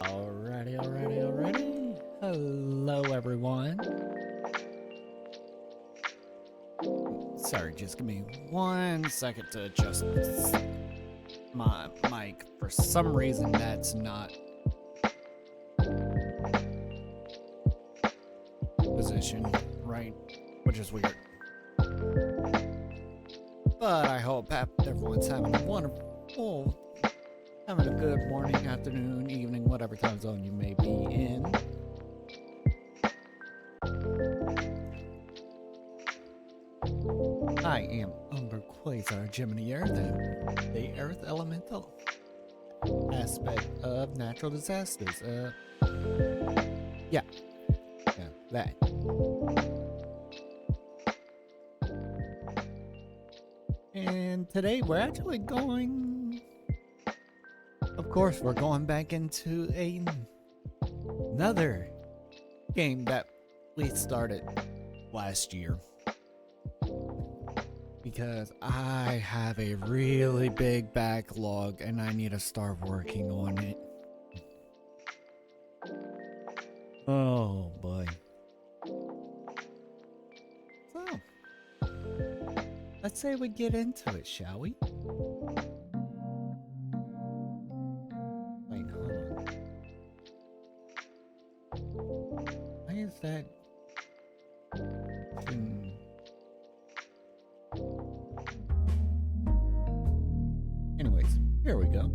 Alrighty. Hello, everyone. Sorry, just give me 1 second to adjust my mic. For some reason, that's not positioned right, which is weird. But I hope everyone's having a wonderful, having a good morning, afternoon, evening, whatever time zone you may be in. I am Umber Quasar Gemini Earth, and the Earth Elemental aspect of natural disasters. Yeah, that. And today we're actually going, of course, we're going back into another game that we started last year. Because I have a really big backlog and I need to start working on it. Oh boy. So, let's say we get into it, shall we? Wait, hold on. Why is that? Anyways, here we go.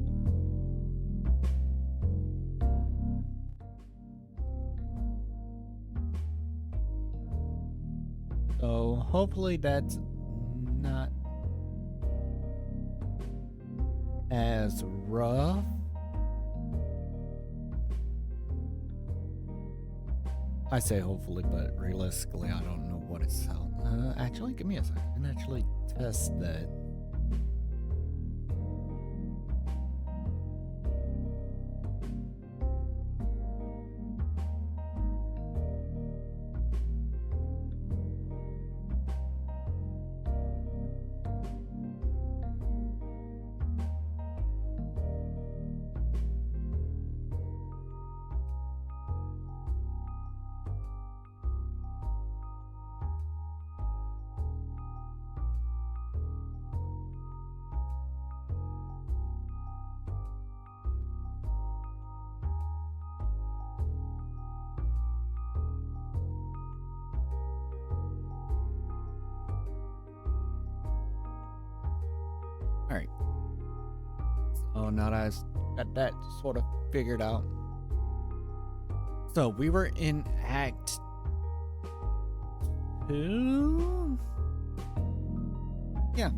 So hopefully that's not as rough. I say hopefully, but realistically I don't know what it's actually give me a second. I can actually test that. Alright. So now that I got that sort of figured out. So we were in Act 2? Yeah.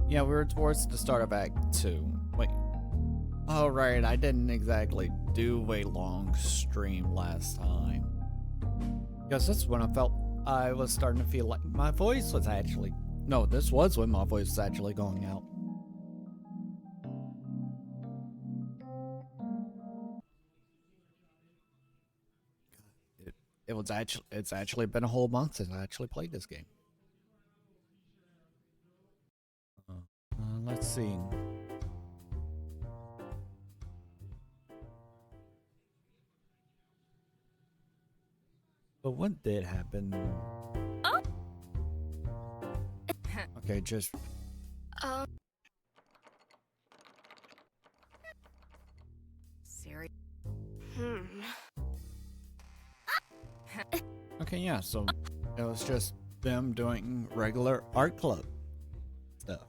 Yeah, we were towards the start of Act 2. Wait. Oh, right, I didn't exactly do a long stream last time. Because this is when I was starting to feel like my voice was actually... No, this was when my voice was actually going out. It's actually been a whole month since I actually played this game. Let's see. But what did happen? Oh. Okay, just... Siri. Okay, yeah, so it was just them doing regular art club stuff.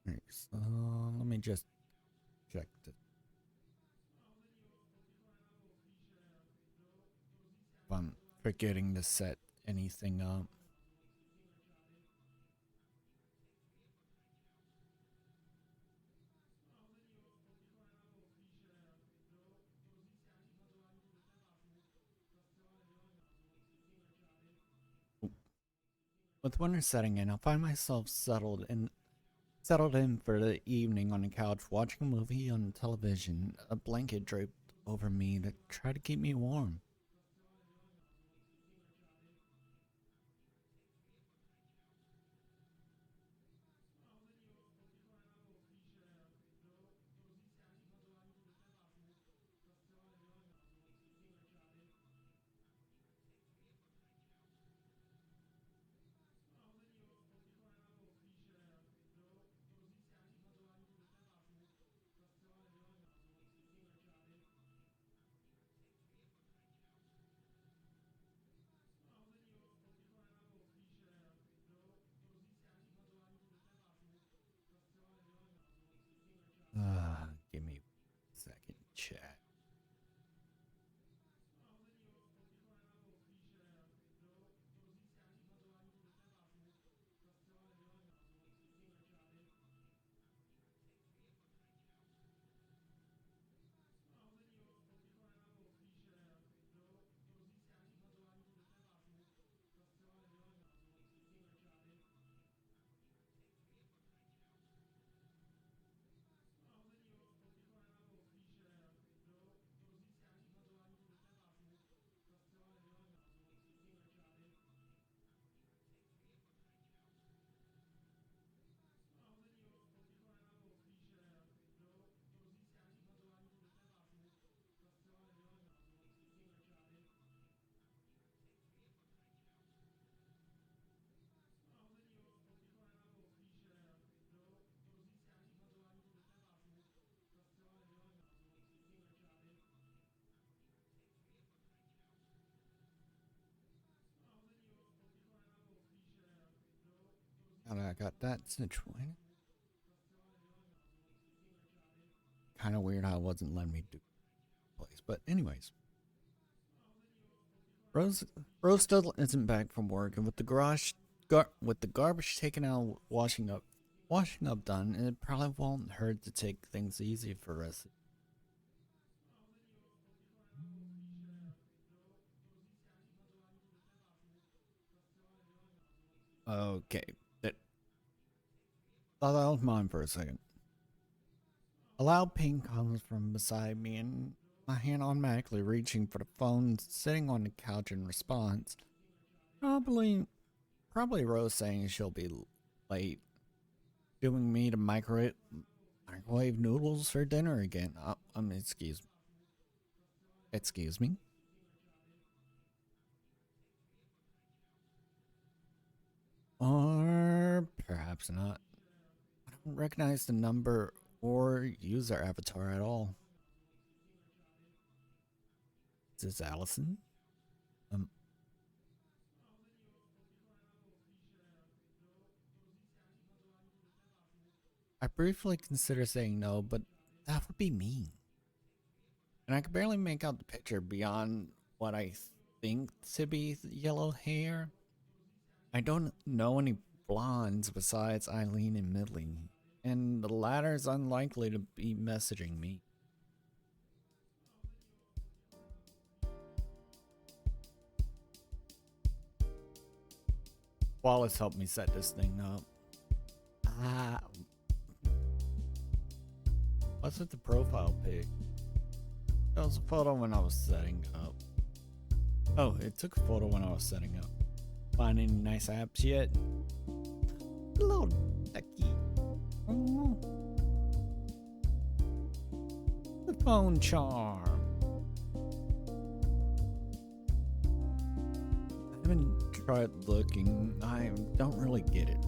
Alright, so let me just check this. If I'm forgetting to set anything up. With winter setting in, I'll find myself settled in for the evening on the couch watching a movie on television, a blanket draped over me to try to keep me warm. Give me a second, chat. Now that I got that situated. Kind of weird how it wasn't letting me do plays, but anyways. Rose still isn't back from work, and with the garbage taken out, washing up done, it probably won't hurt to take things easy for us. Okay, that was mine for a second. A loud ping comes from beside me, and my hand automatically reaching for the phone, sitting on the couch in response. Probably Rose saying she'll be late, doing me to microwave noodles for dinner again. Excuse me. Or perhaps not. I don't recognize the number or user avatar at all. is Allison. Um, I briefly considered saying no, but that would be mean. And I could barely make out the picture beyond what I think to be yellow hair. I don't know any blondes besides Eileen and Millie, and the latter is unlikely to be messaging me. Wallace helped me set this thing up. What's with the profile pic? That was a photo when I was setting up. Oh, it took a photo when I was setting up. Find any nice apps yet? Hello, Ducky. Oh. The phone charm. I haven't tried looking. I don't really get it.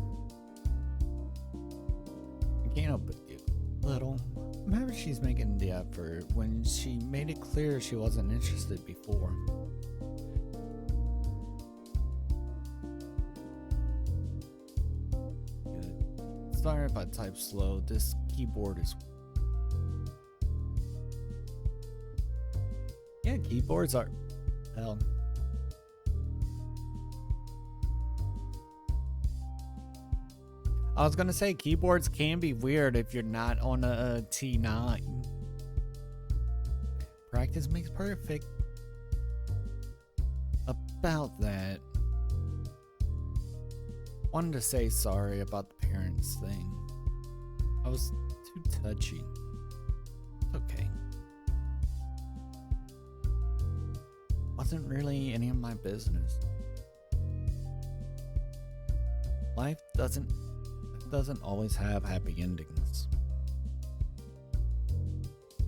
I can't help but get a little. Maybe she's making the effort when she made it clear she wasn't interested before. Good. Sorry if I type slow. This keyboard is... Yeah, keyboards are... Hell. I was gonna say keyboards can be weird if you're not on a T9. Practice makes perfect. About that, wanted to say sorry about the parents thing. I was too touchy. It's okay. Wasn't really any of my business. Life doesn't always have happy endings.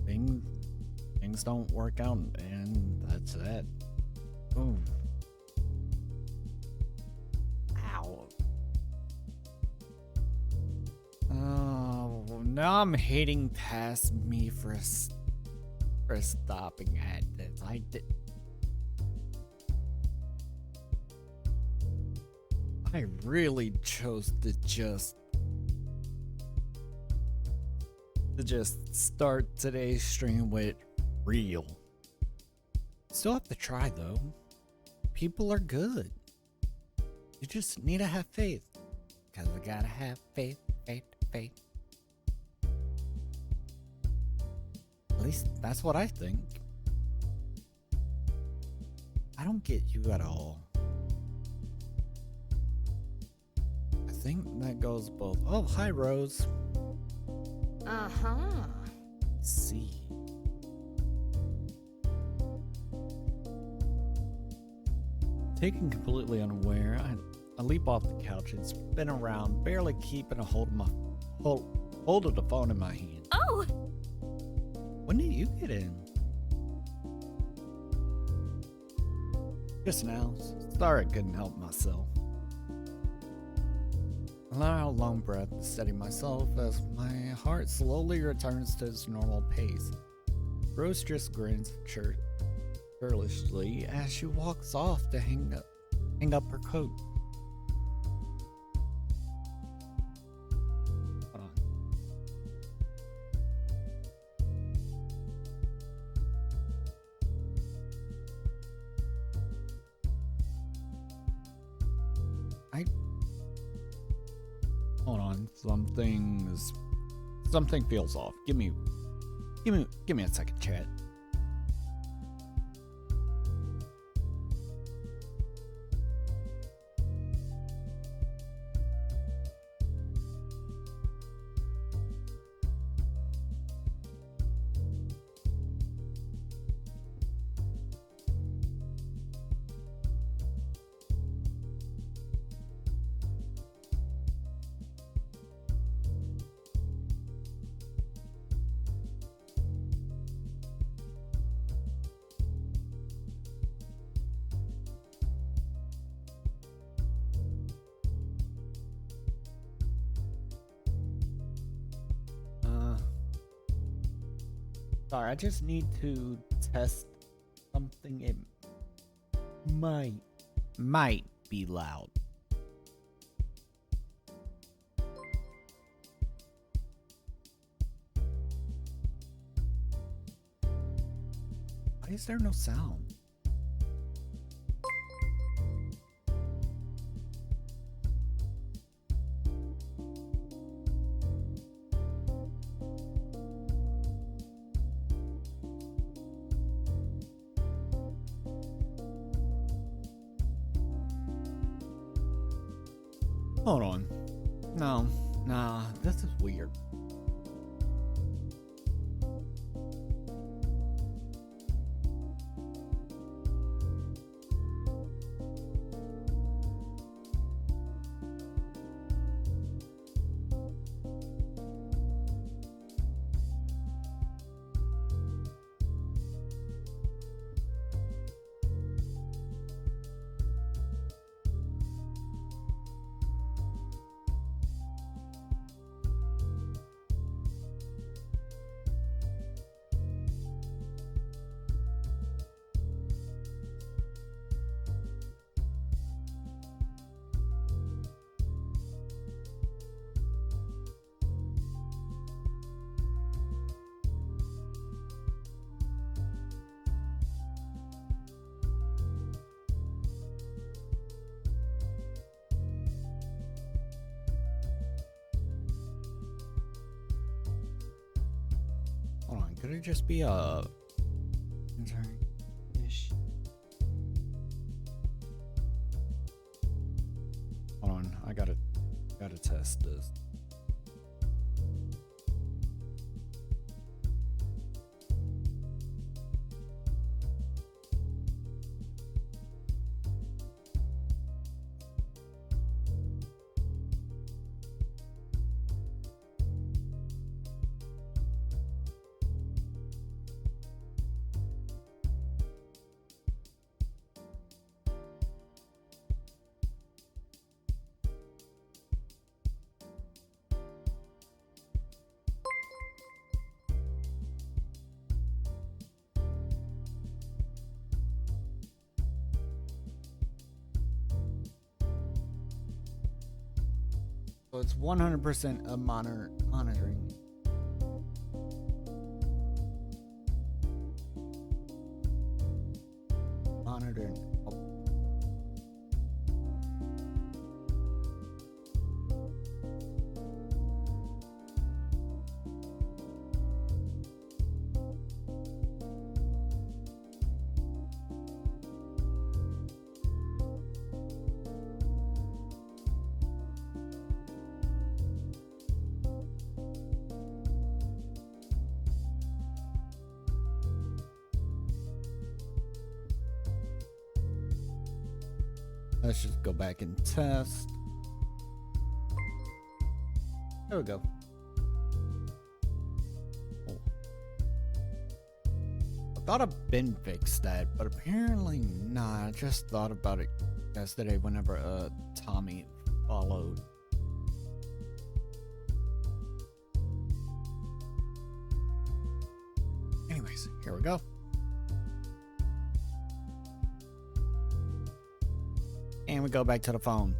Things don't work out, and that's that. Ooh. Ow. Oh, now I'm hating past me for stopping at this. I really chose to just start today's stream with real. Still have to try though. People are good. You just need to have faith. Cause we gotta have faith. At least that's what I think. I don't get you at all. I think that goes both. Oh, hi Rose. Uh-huh. See. Taken completely unaware, I leap off the couch and spin around, barely keeping a hold of the phone in my hand. Oh! When did you get in? Just now. Sorry I couldn't help myself. Allow a long breath to steady myself as my heart slowly returns to its normal pace. Rose just grins churlishly as she walks off to hang up her coat. Hold on. Hold on. Something feels off. Give me a second, chat. Sorry, I just need to test something. something, it might be loud. Why is there no sound? Hold on. No, this is weird. Hold on, could it just be a ish? Hold on, I gotta test this. So it's 100% a monitoring. Monitoring. Oh. Let's just go back and test. There we go. Oh. I thought I'd been fixed that, but apparently not. I just thought about it yesterday whenever Tommy followed. Anyways, here we go. And we go back to the phone.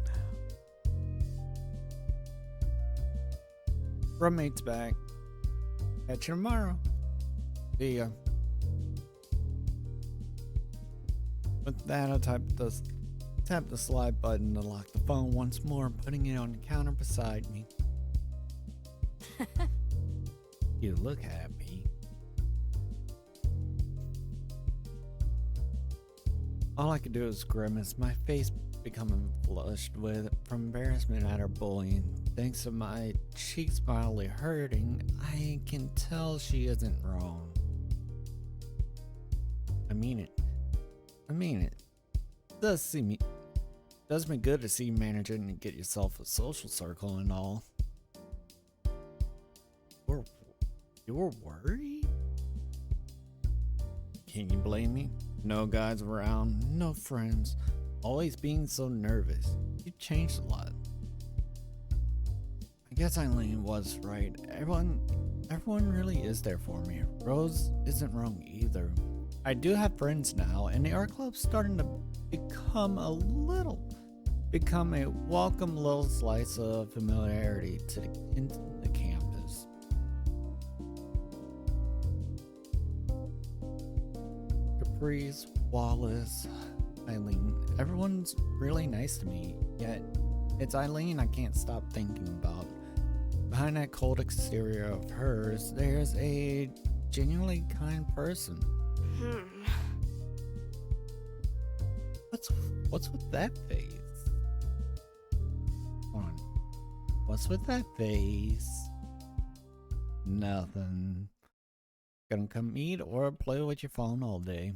Roommate's back. Catch you tomorrow. See ya. With that, I tap the slide button to lock the phone once more, putting it on the counter beside me. You look happy. All I could do is grimace, my face becoming flushed with from embarrassment at her bullying. Thanks to my cheeks mildly hurting, I can tell she isn't wrong. I mean it. Does me good to see you managing to get yourself a social circle and all. You're worried? Can you blame me? No guys around, no friends. Always being so nervous. You changed a lot. I guess Eileen was right. Everyone really is there for me. Rose isn't wrong either. I do have friends now, and the art club's starting to become become a welcome little slice of familiarity to into the campus. Caprice, Wallace, Eileen, everyone's really nice to me, yet it's Eileen I can't stop thinking about. Behind that cold exterior of hers, there's a genuinely kind person. What's with that face? Hold on. What's with that face? Nothing. Gonna come eat or play with your phone all day.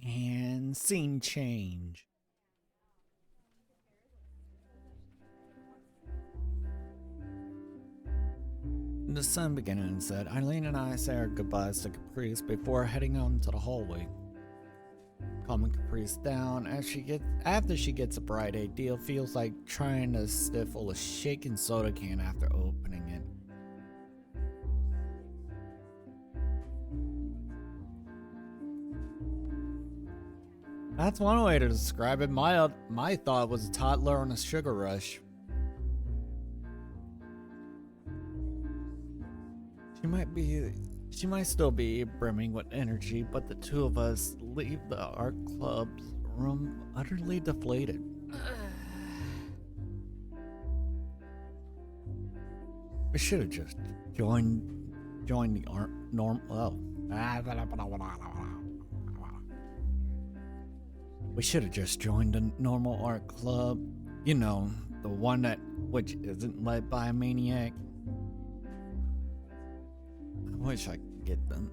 And scene change. The sun began to set. Eileen and I say our goodbyes to Caprice before heading out into the hallway. Calming Caprice down after she gets a bright idea, feels like trying to stifle a shaken soda can after opening it. That's one way to describe it. My thought was a toddler on a sugar rush. She might still be brimming with energy, but the two of us leave the art club's room utterly deflated. We should have just joined the art We should have just joined a normal art club. You know, the one which isn't led by a maniac. I wish I could get them.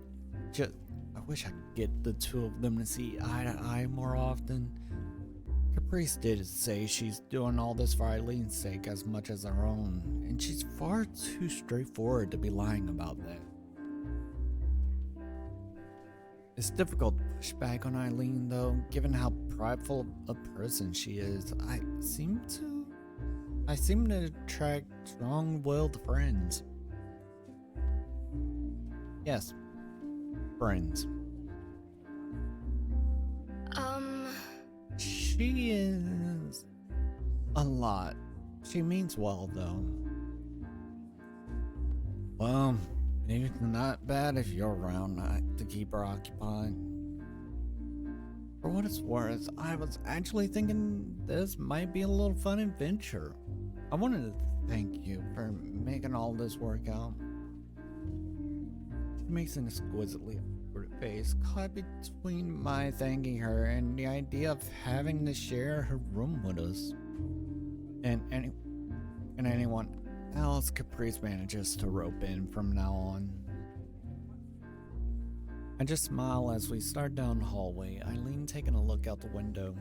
I wish I could get the two of them to see eye to eye more often. Caprice did say she's doing all this for Eileen's sake as much as her own, and she's far too straightforward to be lying about that. It's difficult to push back on Eileen, though, given how prideful a person she is. I seem to attract strong-willed friends. Yes, friends. She is a lot. She means well, though. Well, it's not bad if you're around to keep her occupied. For what it's worth, I was actually thinking this might be a little fun adventure. I wanted to thank you for making all this work out. She makes an exquisitely awkward face caught between my thanking her and the idea of having to share her room with us. And anyone else Caprice manages to rope in from now on. I just smile as we start down the hallway, Eileen taking a look out the window.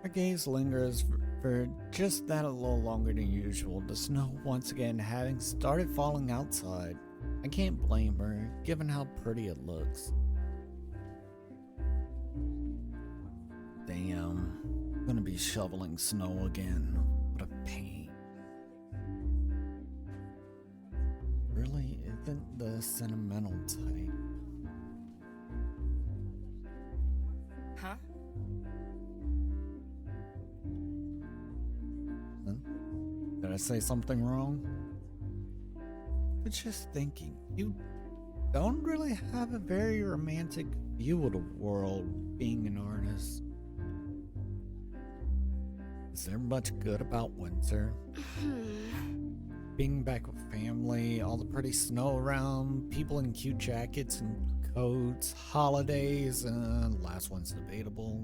Our gaze lingers for just that a little longer than usual, the snow once again having started falling outside. I can't blame her, given how pretty it looks. Damn, I'm gonna be shoveling snow again. What a pain. Really isn't the sentimental type. Huh? Did I say something wrong? But just thinking, you don't really have a very romantic view of the world being an artist. Is there much good about winter? Being back with family, all the pretty snow around, people in cute jackets and coats, holidays, the last one's debatable.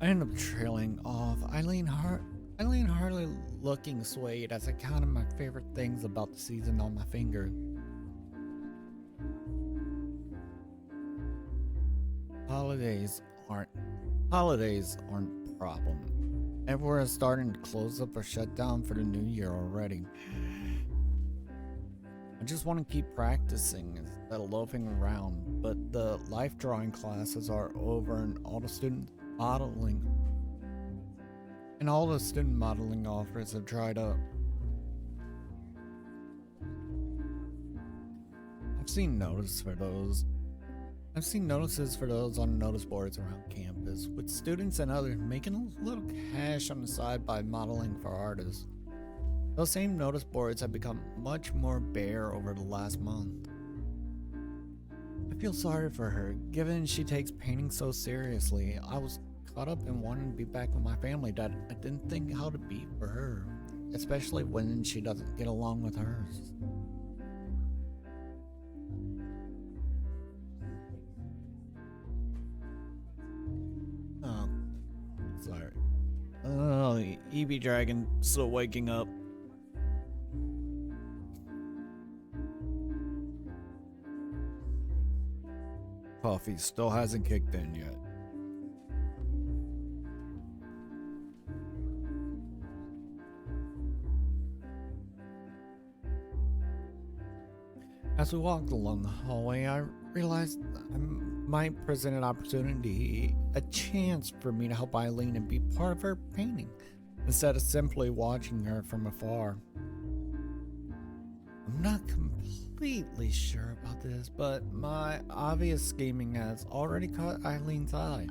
I end up trailing off, Eileen hardly looking swayed as I counted my favorite things about the season on my finger. Holidays aren't a problem. Everywhere is starting to close up or shut down for the new year already. I just want to keep practicing instead of loafing around, but the life drawing classes are over and all the student modeling offers have dried up. I've seen notices for those on notice boards around campus, with students and others making a little cash on the side by modeling for artists. Those same notice boards have become much more bare over the last month. I feel sorry for her, given she takes painting so seriously. I was caught up in wanting to be back with my family that I didn't think how to be for her, especially when she doesn't get along with hers. Oh, sorry. Oh, Eevee Dragon still waking up. Coffee still hasn't kicked in yet. As we walked along the hallway, I realized I might present an opportunity, a chance for me to help Eileen and be part of her painting, instead of simply watching her from afar. I'm not completely sure about this, but my obvious scheming has already caught Eileen's eye.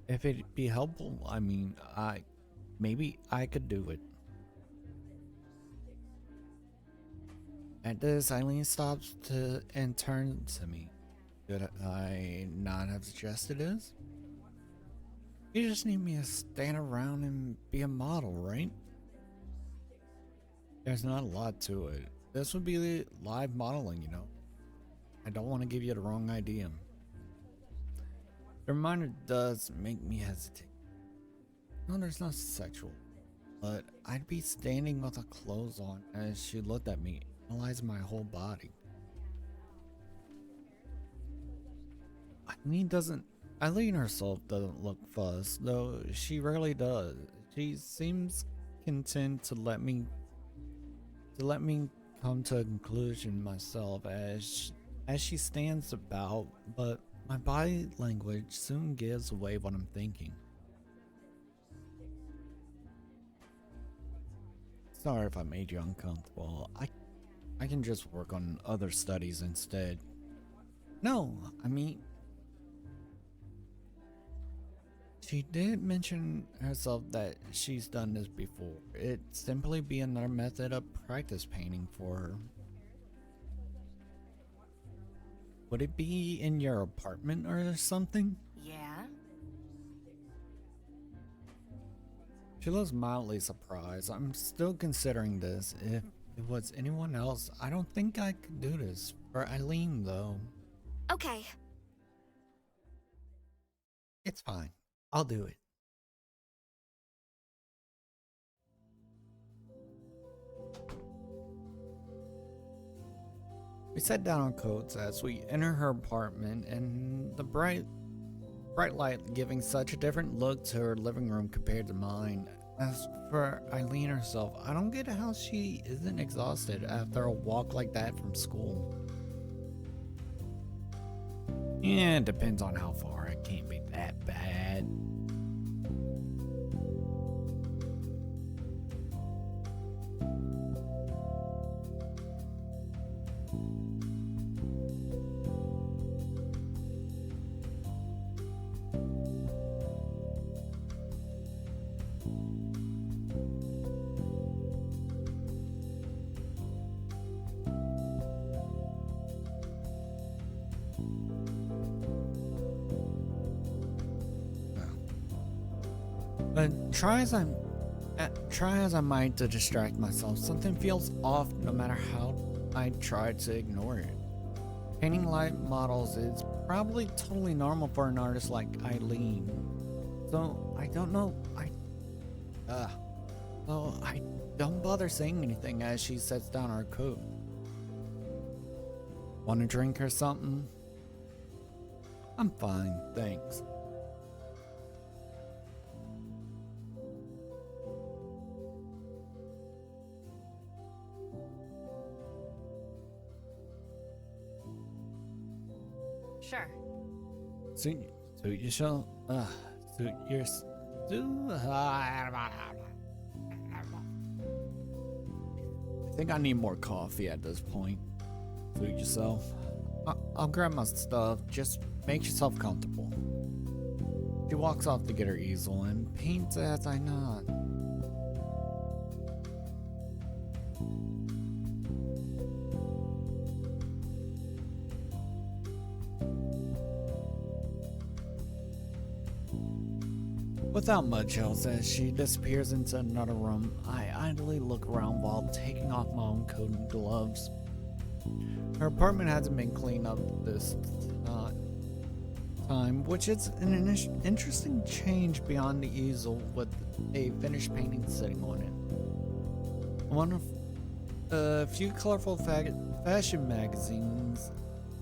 If it'd be helpful, I mean, maybe I could do it. At this, Eileen stops and turns to me. Could I not have suggested this? You just need me to stand around and be a model, right? There's not a lot to it. This would be live modeling, you know. I don't want to give you the wrong idea. The reminder does make me hesitate. No, there's not sexual, but I'd be standing with her clothes on as she looked at me, analyzing my whole body. Eileen herself doesn't look fussed, though she rarely does. She seems content to let me come to a conclusion myself as she stands about, but my body language soon gives away what I'm thinking. Sorry if I made you uncomfortable. I can just work on other studies instead. No, I mean, she did mention herself that she's done this before. It'd simply be another method of practice painting for her. Would it be in your apartment or something? Yeah? She looks mildly surprised. I'm still considering this. If it was anyone else, I don't think I could do this. For Eileen, though. Okay. It's fine. I'll do it. We set down our coats as we enter her apartment, and the bright light giving such a different look to her living room compared to mine. As for Eileen herself, I don't get how she isn't exhausted after a walk like that from school. Yeah, it depends on how far. It can't be that bad. But try as I might to distract myself, something feels off no matter how I try to ignore it. Painting light models is probably totally normal for an artist like Eileen. So I don't know. So I don't bother saying anything as she sets down her coat. Want a drink or something? I'm fine, thanks. Sure. Suit, suit yourself. Suit your. I think I need more coffee at this point. Suit yourself. I'll grab my stuff. Just make yourself comfortable. She walks off to get her easel and paints as I nod. Without much else, as she disappears into another room, I idly look around while taking off my own coat and gloves. Her apartment hasn't been cleaned up this time, which is an interesting change beyond the easel with a finished painting sitting on it. One of a few colorful fashion magazines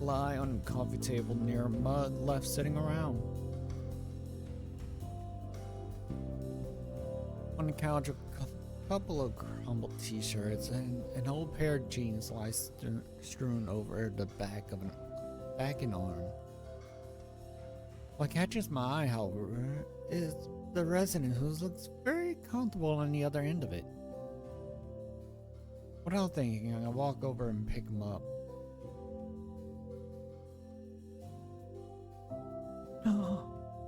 lie on the coffee table near a mug left sitting around. On the couch, a couple of crumbled t-shirts and an old pair of jeans lie strewn over the back and arm. What catches my eye, however, is the resident who looks very comfortable on the other end of it. Without thinking, I walk over and pick him up.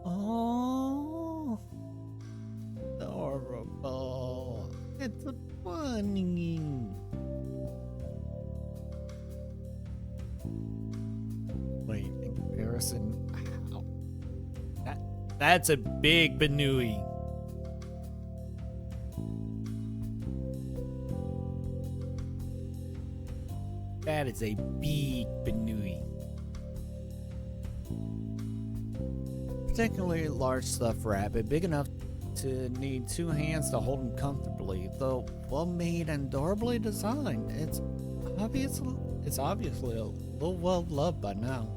Oh, adorable. It's a bunny. Wait, in comparison, wow. That's a big Banui. That is a big Banui. Particularly large stuffed rabbit, big enough to need two hands to hold him comfortably, though well made and adorably designed. It's obviously a little well loved by now.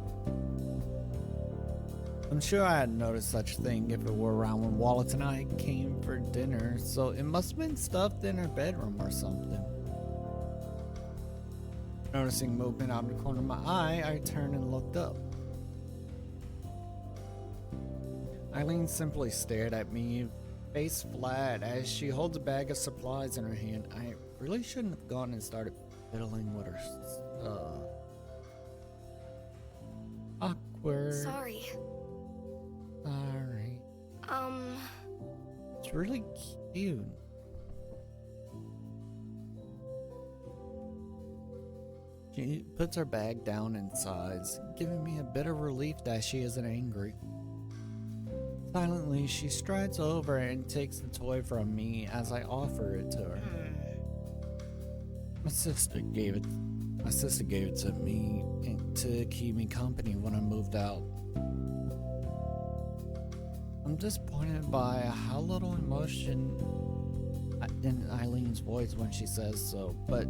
I'm sure I hadn't noticed such a thing if it were around when Wallace and I came for dinner, so it must have been stuffed in her bedroom or something. Noticing movement out of the corner of my eye, I turned and looked up. Eileen simply stared at me, face flat, as she holds a bag of supplies in her hand. I really shouldn't have gone and started fiddling with her stuff. Awkward. Sorry. Sorry. It's really cute. She puts her bag down and sighs, giving me a bit of relief that she isn't angry. Silently, she strides over and takes the toy from me as I offer it to her. My sister gave it to me to keep me company when I moved out. I'm disappointed by how little emotion in Eileen's voice when she says so, but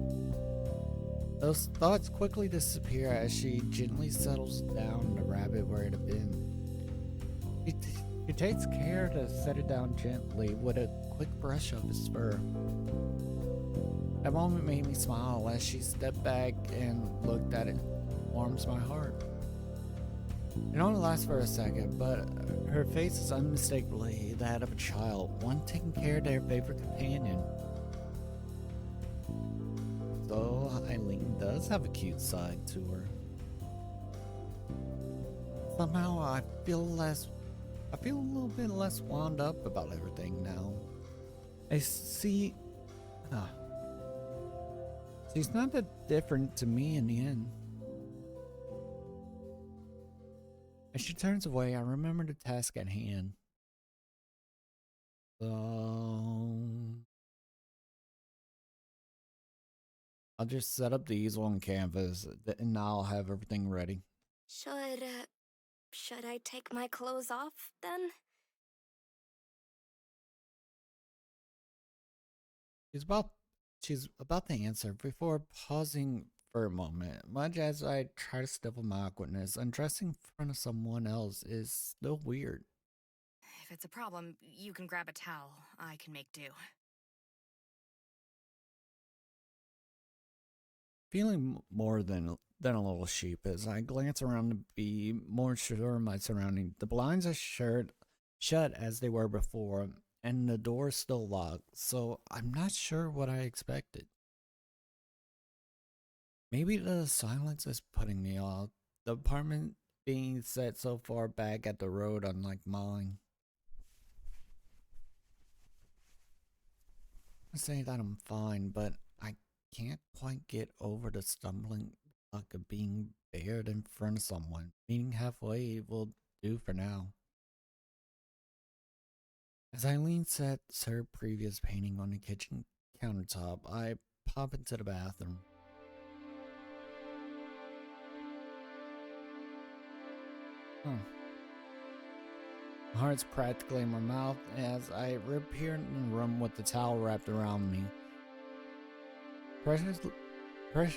those thoughts quickly disappear as she gently settles down the rabbit where it had been. She takes care to set it down gently with a quick brush of his fur. That moment made me smile as she stepped back and looked at it. Warms my heart. It only lasts for a second, but her face is unmistakably that of a child, one taking care of their favorite companion. So Eileen does have a cute side to her. Somehow I feel a little bit less wound up about everything now. I see. She's not that different to me in the end. As she turns away, I remember the task at hand. So I'll just set up the easel and canvas, and I'll have everything ready. Should I take my clothes off then? She's about to answer before pausing for a moment. Much as I try to stifle my awkwardness, undressing in front of someone else is still weird. If it's a problem, you can grab a towel. I can make do. Feeling more than a little sheepish, I glance around to be more sure of my surroundings. The blinds are shut as they were before, and the door is still locked, so I'm not sure what I expected. Maybe the silence is putting me off. The apartment being set so far back at the road, unlike mine. I say that I'm fine, but I can't quite get over the stumbling block of being bared in front of someone. Meeting halfway will do for now. As Eileen sets her previous painting on the kitchen countertop, I pop into the bathroom. Huh. My heart's practically in my mouth as I reappear in the room with the towel wrapped around me. Precious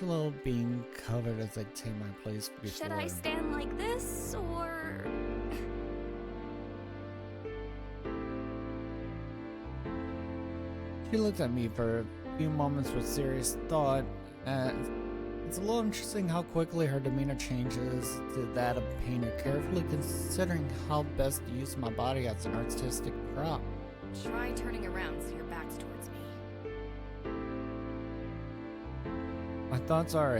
little being covered as I take my place before. Should I stand like this, or... She looked at me for a few moments with serious thought. It's a little interesting how quickly her demeanor changes to that of a painter, carefully considering how best to use my body as an artistic prop. Try turning around so your back's towards me. My thoughts are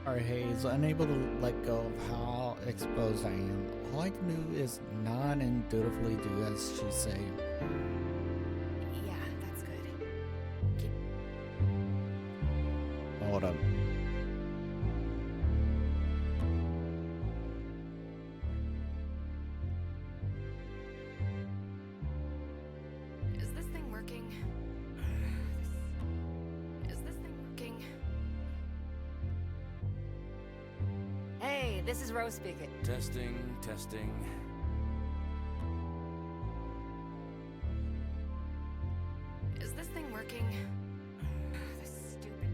haze, unable to let go of how exposed I am. All I can do is nod and dutifully do as she say. Yeah, that's good. Keep... Hold up. Is this thing working? Is this thing working? Hey, this is Rose speaking. Testing, testing. Is this thing working? This stupid...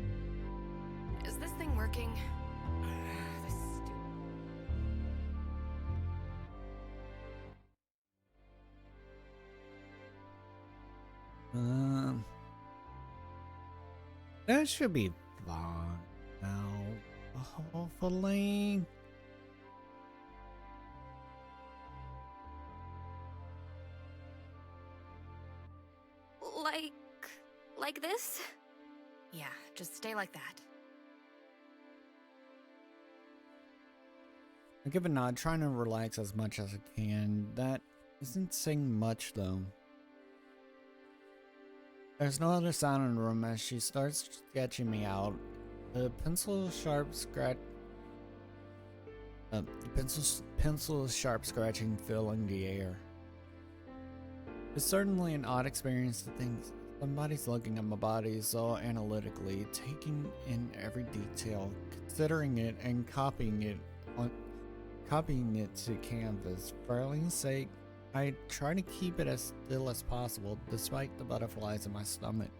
Is this thing working? This stupid... That should be fine now. Hopefully. Like this? Yeah, just stay like that. I give a nod, trying to relax as much as I can. That isn't saying much though. There's no other sound in the room as she starts sketching me out. The pencil sharp scratching filling the air. It's certainly an odd experience to think somebody's looking at my body so analytically, taking in every detail, considering it, and copying it to canvas. For Eileen's sake, I try to keep it as still as possible, despite the butterflies in my stomach.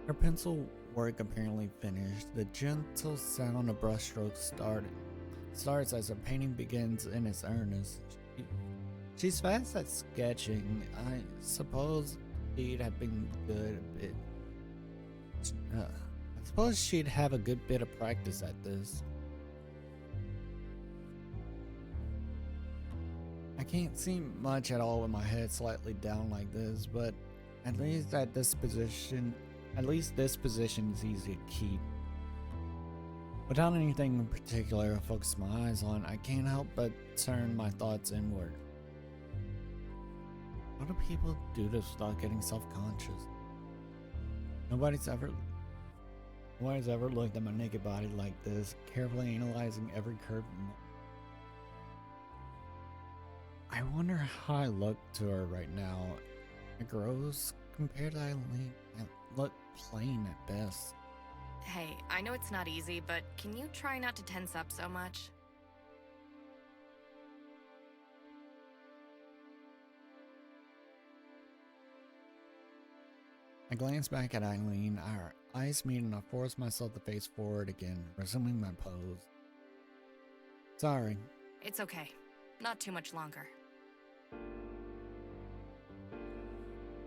Her pencil work apparently finished. The gentle sound of brushstrokes starts as her painting begins in its earnest. She's fast at sketching. I suppose she'd have been good a bit. I suppose she'd have a good bit of practice at this. I can't see much at all with my head slightly down like this, but at least this position is easy to keep. Without anything in particular to focus my eyes on, I can't help but turn my thoughts inward. How do people do this without getting self-conscious? Nobody's ever looked at my naked body like this, carefully analyzing every curve. I wonder how I look to her right now. Gross compared to Eileen. I look plain at best. Hey, I know it's not easy, but can you try not to tense up so much? I glance back at Eileen, our eyes meet, and I force myself to face forward again, resuming my pose. Sorry. It's okay. Not too much longer.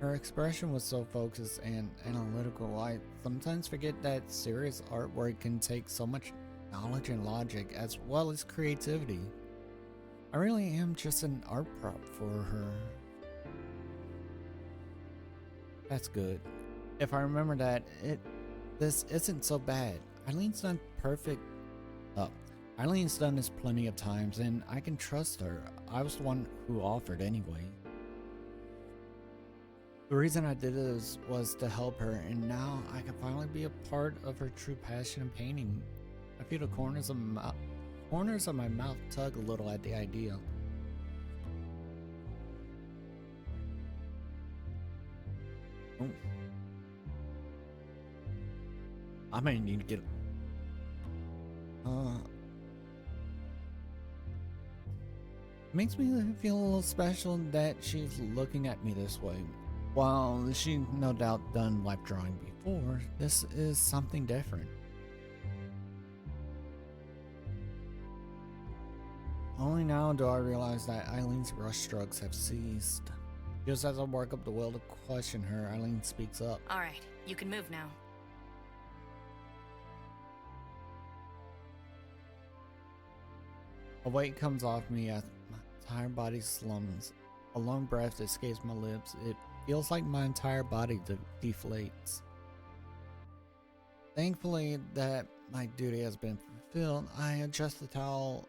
Her expression was so focused and analytical, I sometimes forget that serious artwork can take so much knowledge and logic as well as creativity. I really am just an art prop for her. That's good. If I remember that, this isn't so bad. Eileen's done perfect. Oh, Eileen's done this plenty of times, and I can trust her. I was the one who offered anyway. The reason I did this was to help her, and now I can finally be a part of her true passion in painting. I feel the corners of my mouth tug a little at the idea. Oh. I might need to get. Makes me feel a little special that she's looking at me this way. While she no doubt done life drawing before, this is something different. Only now do I realize that Eileen's brush strokes have ceased. Just as I work up the will to question her, Eileen speaks up. Alright, you can move now. A weight comes off me as my entire body slumps. A long breath escapes my lips. It feels like my entire body deflates. Thankfully that my duty has been fulfilled, I adjust the towel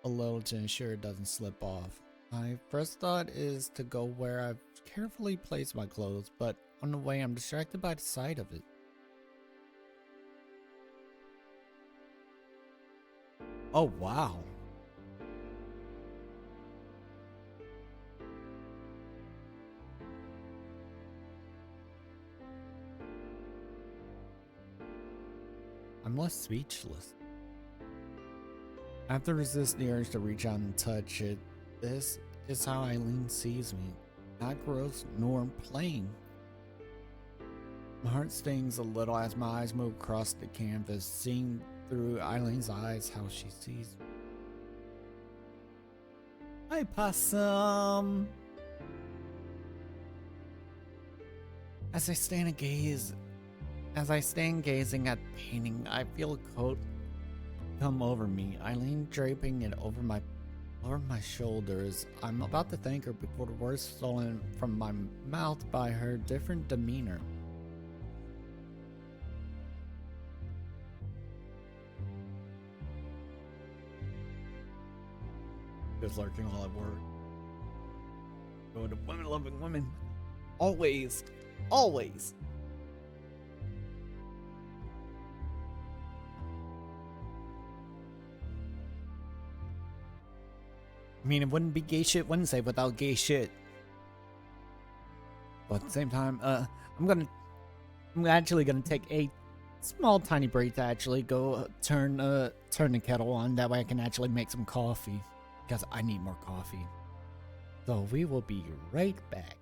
a little to ensure it doesn't slip off. My first thought is to go where I've carefully placed my clothes, but on the way I'm distracted by the sight of it. Oh wow. I'm left speechless. I have to resist the urge to reach out and touch it. This is how Eileen sees me. Not gross nor plain. My heart stings a little as my eyes move across the canvas, seeing through Eileen's eyes how she sees me. Hi, Possum! As I stand gazing at the painting, I feel a coat come over me. Eileen draping it over my shoulders. I'm about to thank her before the words stolen from my mouth by her different demeanor. Just lurking all at work. Going to women loving women. Always. Always. I mean, it wouldn't be Gay Shit Wednesday without gay shit. But at the same time, I'm actually gonna take a small tiny break to actually go turn the kettle on. That way I can actually make some coffee. Because I need more coffee. So we will be right back.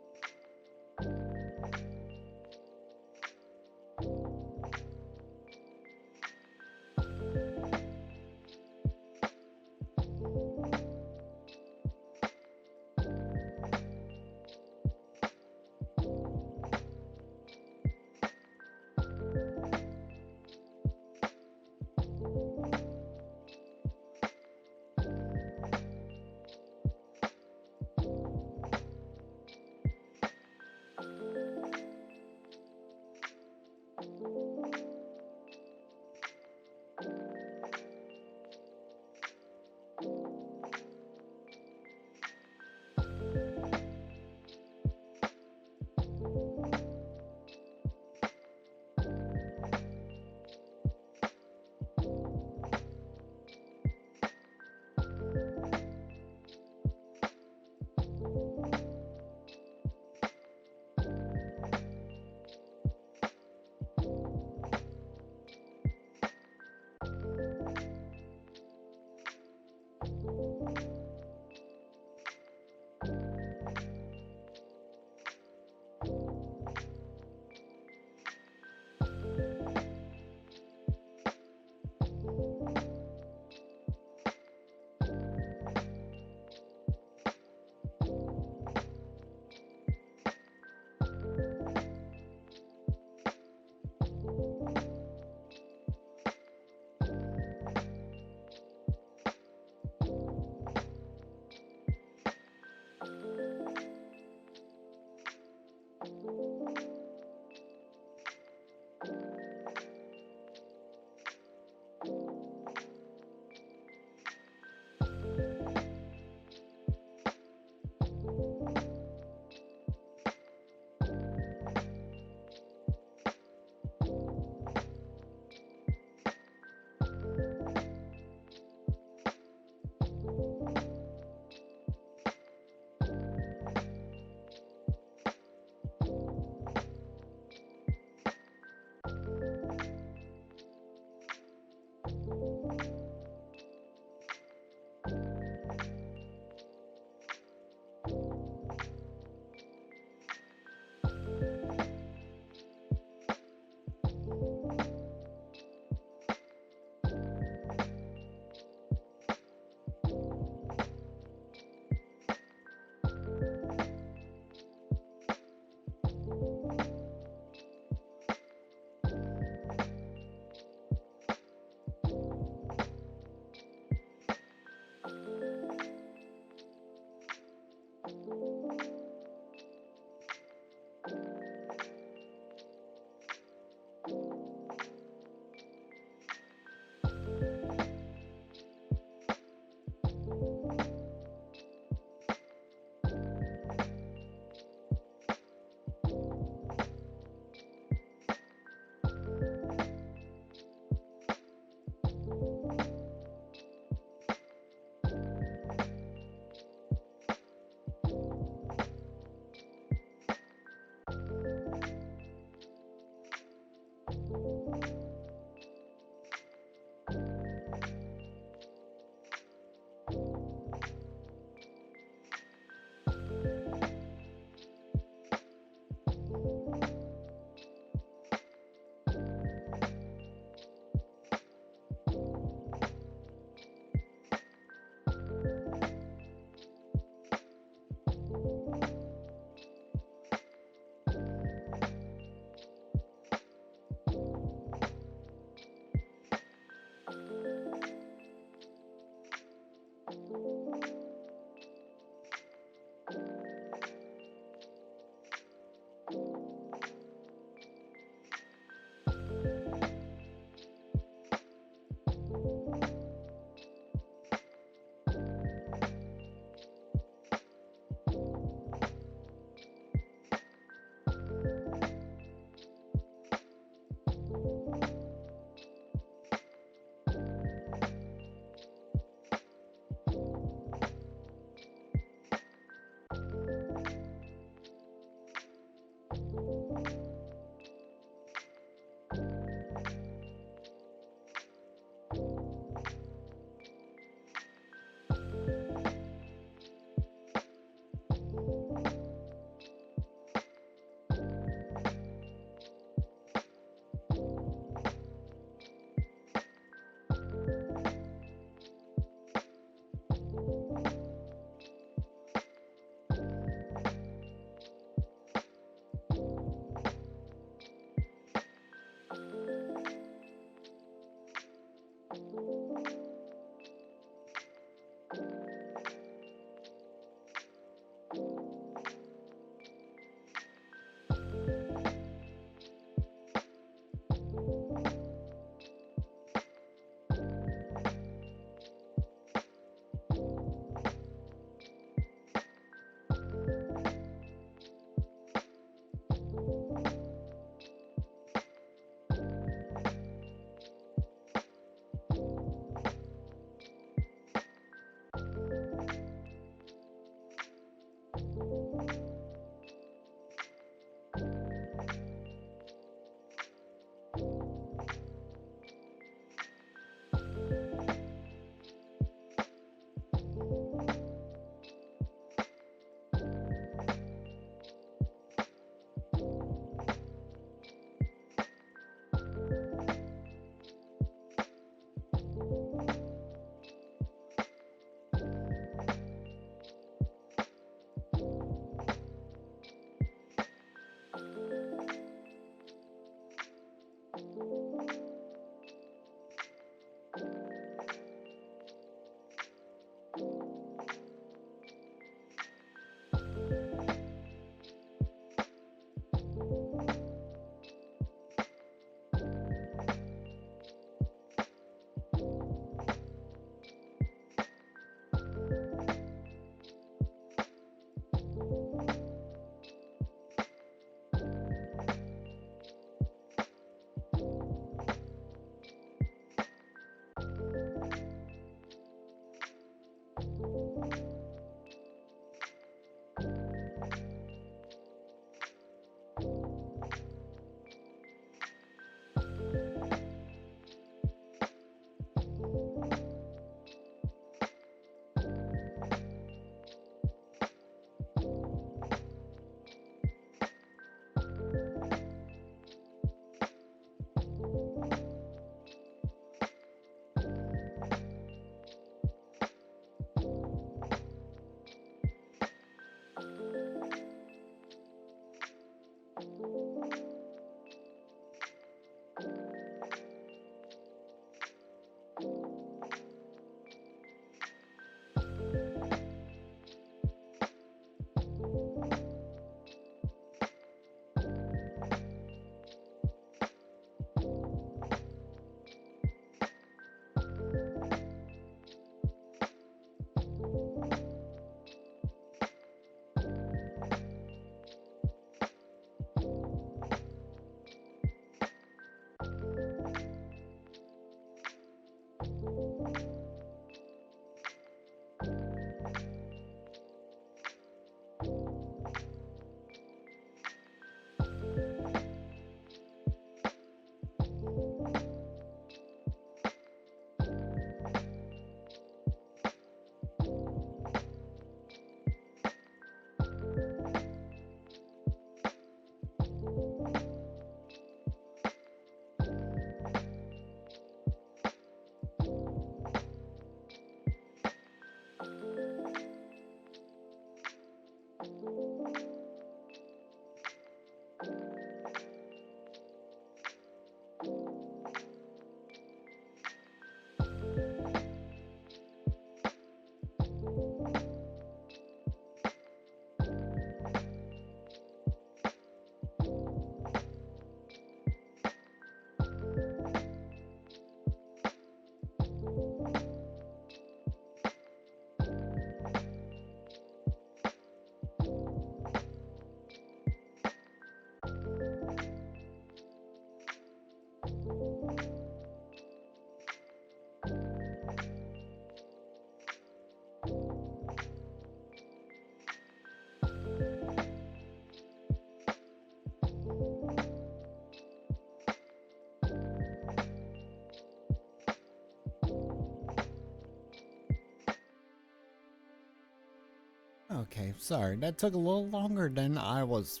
Okay, sorry, that took a little longer than I was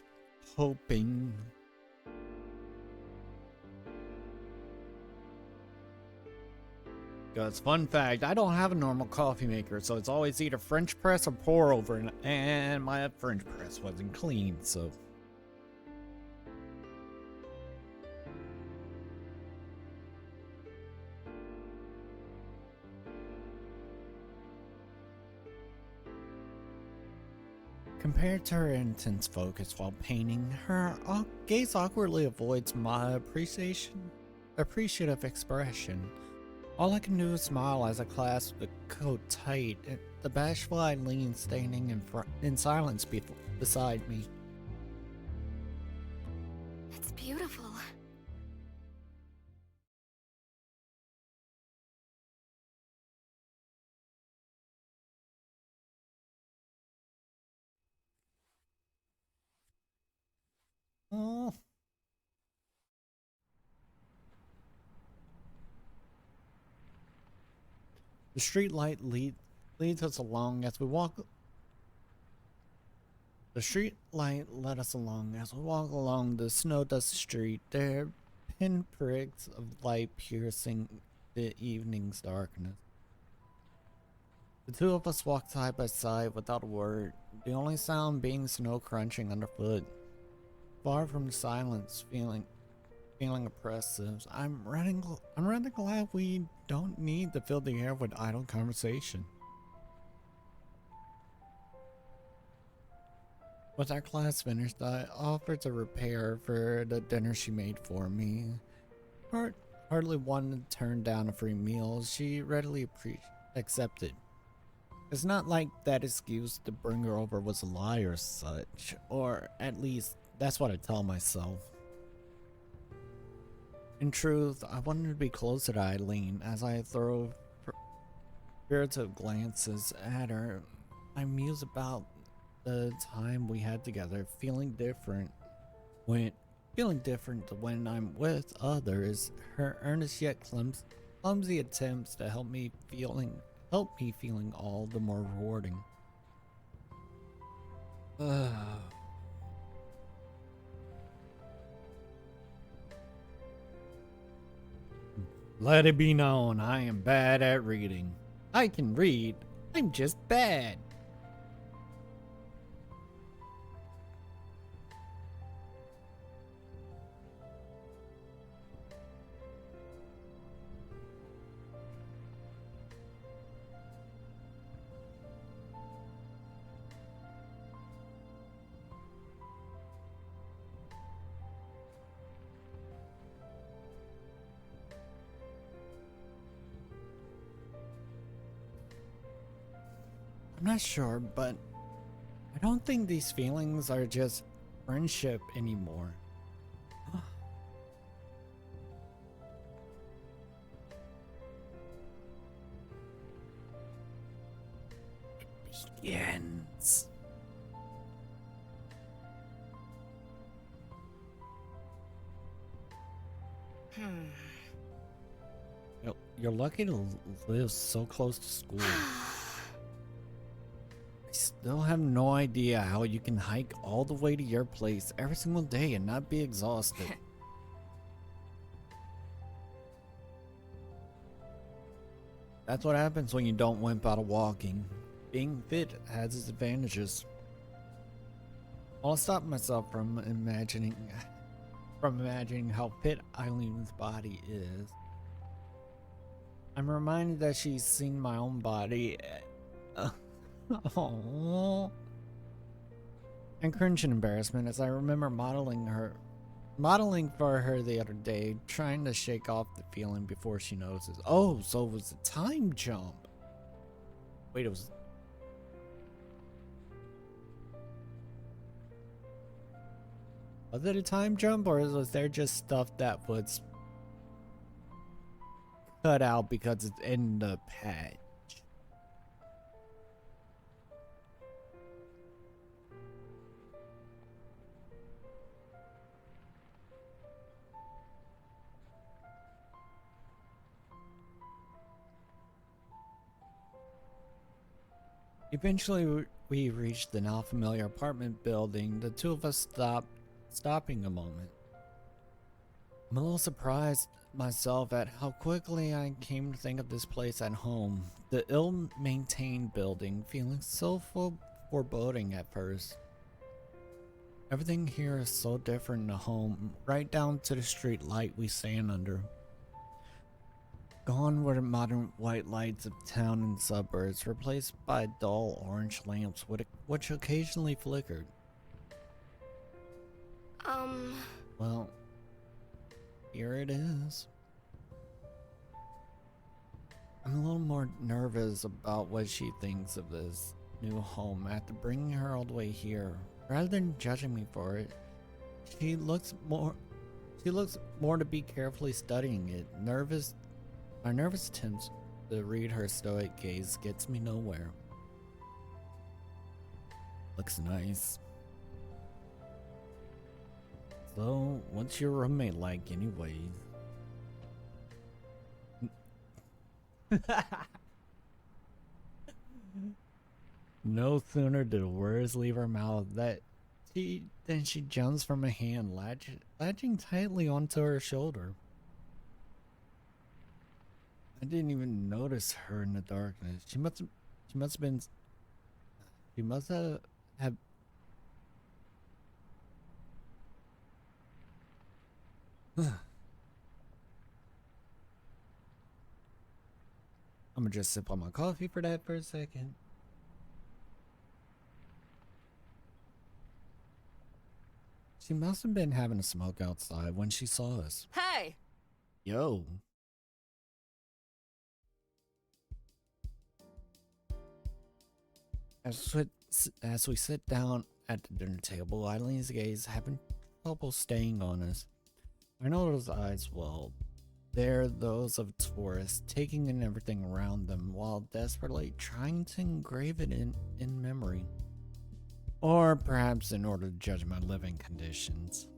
hoping. Because, fun fact, I don't have a normal coffee maker, so it's always either French press or pour over, and my French press wasn't clean, so. Compared to her intense focus while painting, her gaze awkwardly avoids my appreciative expression. All I can do is smile as I clasp the coat tight, the bashful Eileen standing in silence beside me. It's beautiful. Oh. The street light leads us along as we walk. The street light led us along as we walk along the snow-dusty street. There are pinpricks of light piercing the evening's darkness. The two of us walked side by side without a word, the only sound being snow crunching underfoot. Far from the silence, feeling oppressive. I'm rather glad we don't need to fill the air with idle conversation. With our class finished, I offered to repair for the dinner she made for me. Hardly wanted to turn down a free meal, she readily accepted. It's not like that excuse to bring her over was a lie or such, or at least that's what I tell myself. In truth, I wanted to be closer to Eileen as I throw furtive glances at her. I muse about the time we had together, feeling different to when I'm with others. Her earnest yet clumsy attempts to help me feeling all the more rewarding. Let it be known, I am bad at reading. I can read, I'm just bad. not sure, but I don't think these feelings are just friendship anymore. It begins. You're lucky to live so close to school. I still have no idea how you can hike all the way to your place every single day and not be exhausted. That's what happens when you don't wimp out of walking. Being fit has its advantages. I'll stop myself from imagining how fit Eileen's body is. I'm reminded that she's seen my own body. Aww. And cringe and embarrassment as I remember modeling for her the other day, trying to shake off the feeling before she notices. Oh, so it was a time jump. Wait, was it a time jump, or was there just stuff that was cut out because it's in the patch? Eventually, we reached the now familiar apartment building. The two of us stopping a moment. I'm a little surprised myself at how quickly I came to think of this place at home. The ill-maintained building, feeling so foreboding at first. Everything here is so different in a home, right down to the street light we stand under. Gone were the modern white lights of town and suburbs, replaced by dull orange lamps which occasionally flickered. Well, here it is. I'm a little more nervous about what she thinks of this new home after bringing her all the way here. Rather than judging me for it, she looks more to be carefully studying it. My nervous attempts to read her stoic gaze gets me nowhere. Looks nice. So, what's your roommate like anyways? No sooner did words leave her mouth than she jumps from a hand, latching tightly onto her shoulder. I didn't even notice her in the darkness. She must have I'm gonna just sip on my coffee for that for a second. She must have been having a smoke outside when she saw us. Hey! Yo. As we sit down at the dinner table, Eileen's gaze having trouble staying on us. I know those eyes well. They're those of tourists, taking in everything around them while desperately trying to engrave it in memory. Or perhaps in order to judge my living conditions.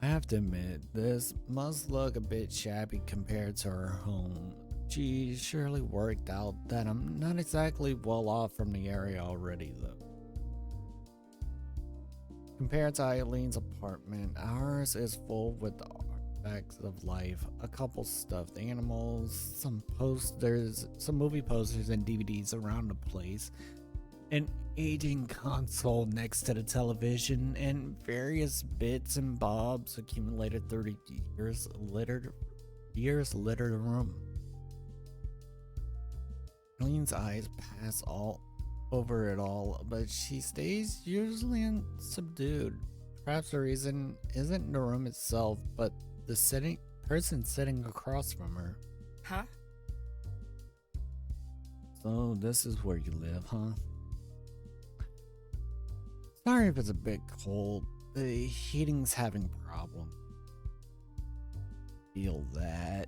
I have to admit, this must look a bit shabby compared to her home. She surely worked out that I'm not exactly well off from the area already, though. Compared to Eileen's apartment, ours is full with the artifacts of life. A couple stuffed animals, some posters, some movie posters and DVDs around the place, an aging console next to the television, and various bits and bobs accumulated through the years littered the room. Eileen's eyes pass all over it all, but she stays usually subdued. Perhaps the reason isn't the room itself, but the person sitting across from her. Huh? So this is where you live, huh? Sorry if it's a bit cold. The heating's having problems. Feel that.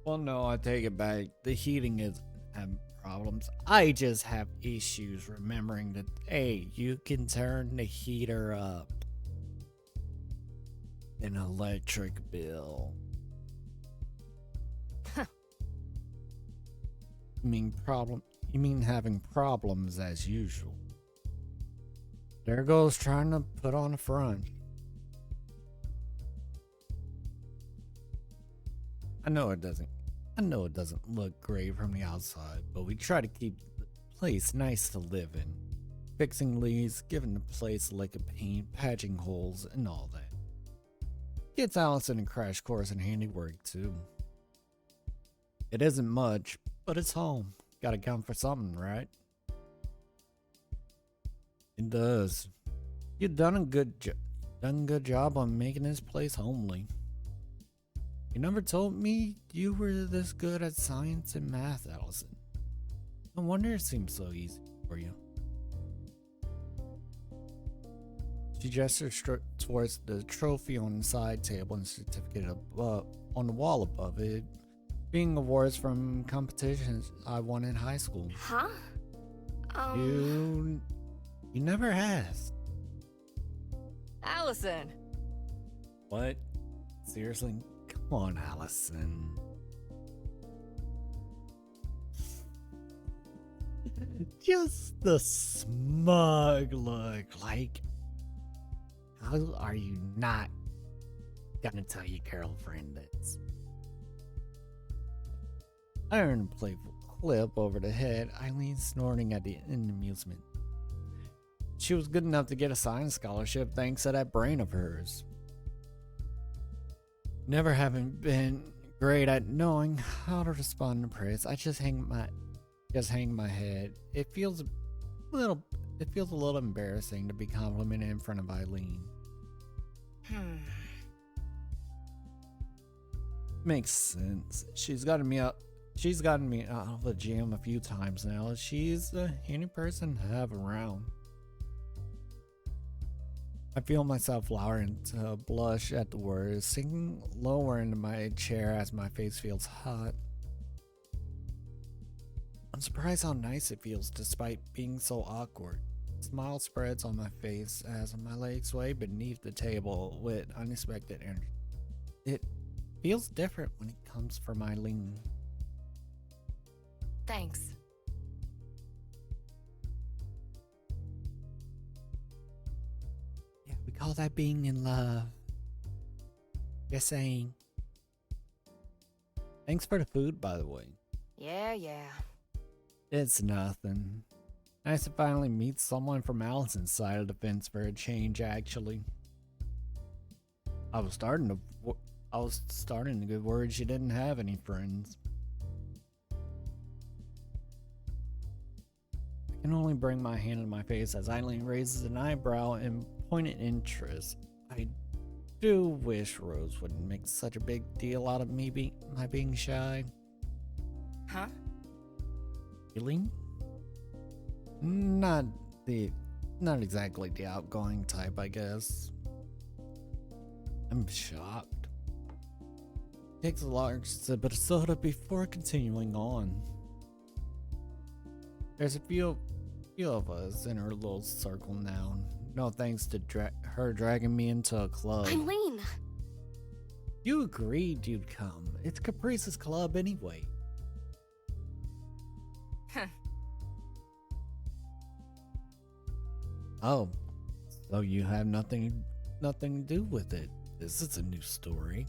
Well, no, I take it back. The heating is having problems. I just have issues remembering that, hey, you can turn the heater up. An electric bill. You mean having problems as usual. There goes trying to put on a front. I know it doesn't look great from the outside, but we try to keep the place nice to live in. Fixing leaks, giving the place a lick of paint, patching holes, and all that. Gets Allison a crash course in handiwork too. It isn't much, but it's home. Gotta count for something, right? It does. You've done a good job on making this place homely. You never told me you were this good at science and math, Allison. No wonder it seems so easy for you. She gestures towards the trophy on the side table and certificate on the wall above it, being awards from competitions I won in high school. Huh? You never asked. Allison! What? Seriously? Come on, Allison. Just the smug look, like, how are you not gonna tell your girlfriend this? I earned a playful clip over the head, Eileen snorting in amusement. She was good enough to get a science scholarship thanks to that brain of hers. Never having been great at knowing how to respond to praise, I just hang my head. It feels a little embarrassing to be complimented in front of Eileen. Makes sense. She's gotten me out of the gym a few times now. She's a handy person to have around. I feel myself lowering to blush at the words, sinking lower into my chair as my face feels hot. I'm surprised how nice it feels despite being so awkward. A smile spreads on my face as my legs sway beneath the table with unexpected energy. It feels different when it comes from Eileen. Thanks. Yeah, we call that being in love. Just saying. Thanks for the food, by the way. Yeah. It's nothing. Nice to finally meet someone from Allison's side of the fence for a change, actually. I was starting to get worried she didn't have any friends. I can only bring my hand to my face as Eileen raises an eyebrow in pointed interest. I do wish Rose wouldn't make such a big deal out of my being shy. Huh? Eileen? Not exactly the outgoing type, I guess. I'm shocked. Takes a large sip of soda before continuing on. There's a few of us in her little circle now. No thanks to her dragging me into a club. Eileen! You agreed you'd come. It's Caprice's club anyway. Huh. Oh, so you have nothing to do with it. This is a new story.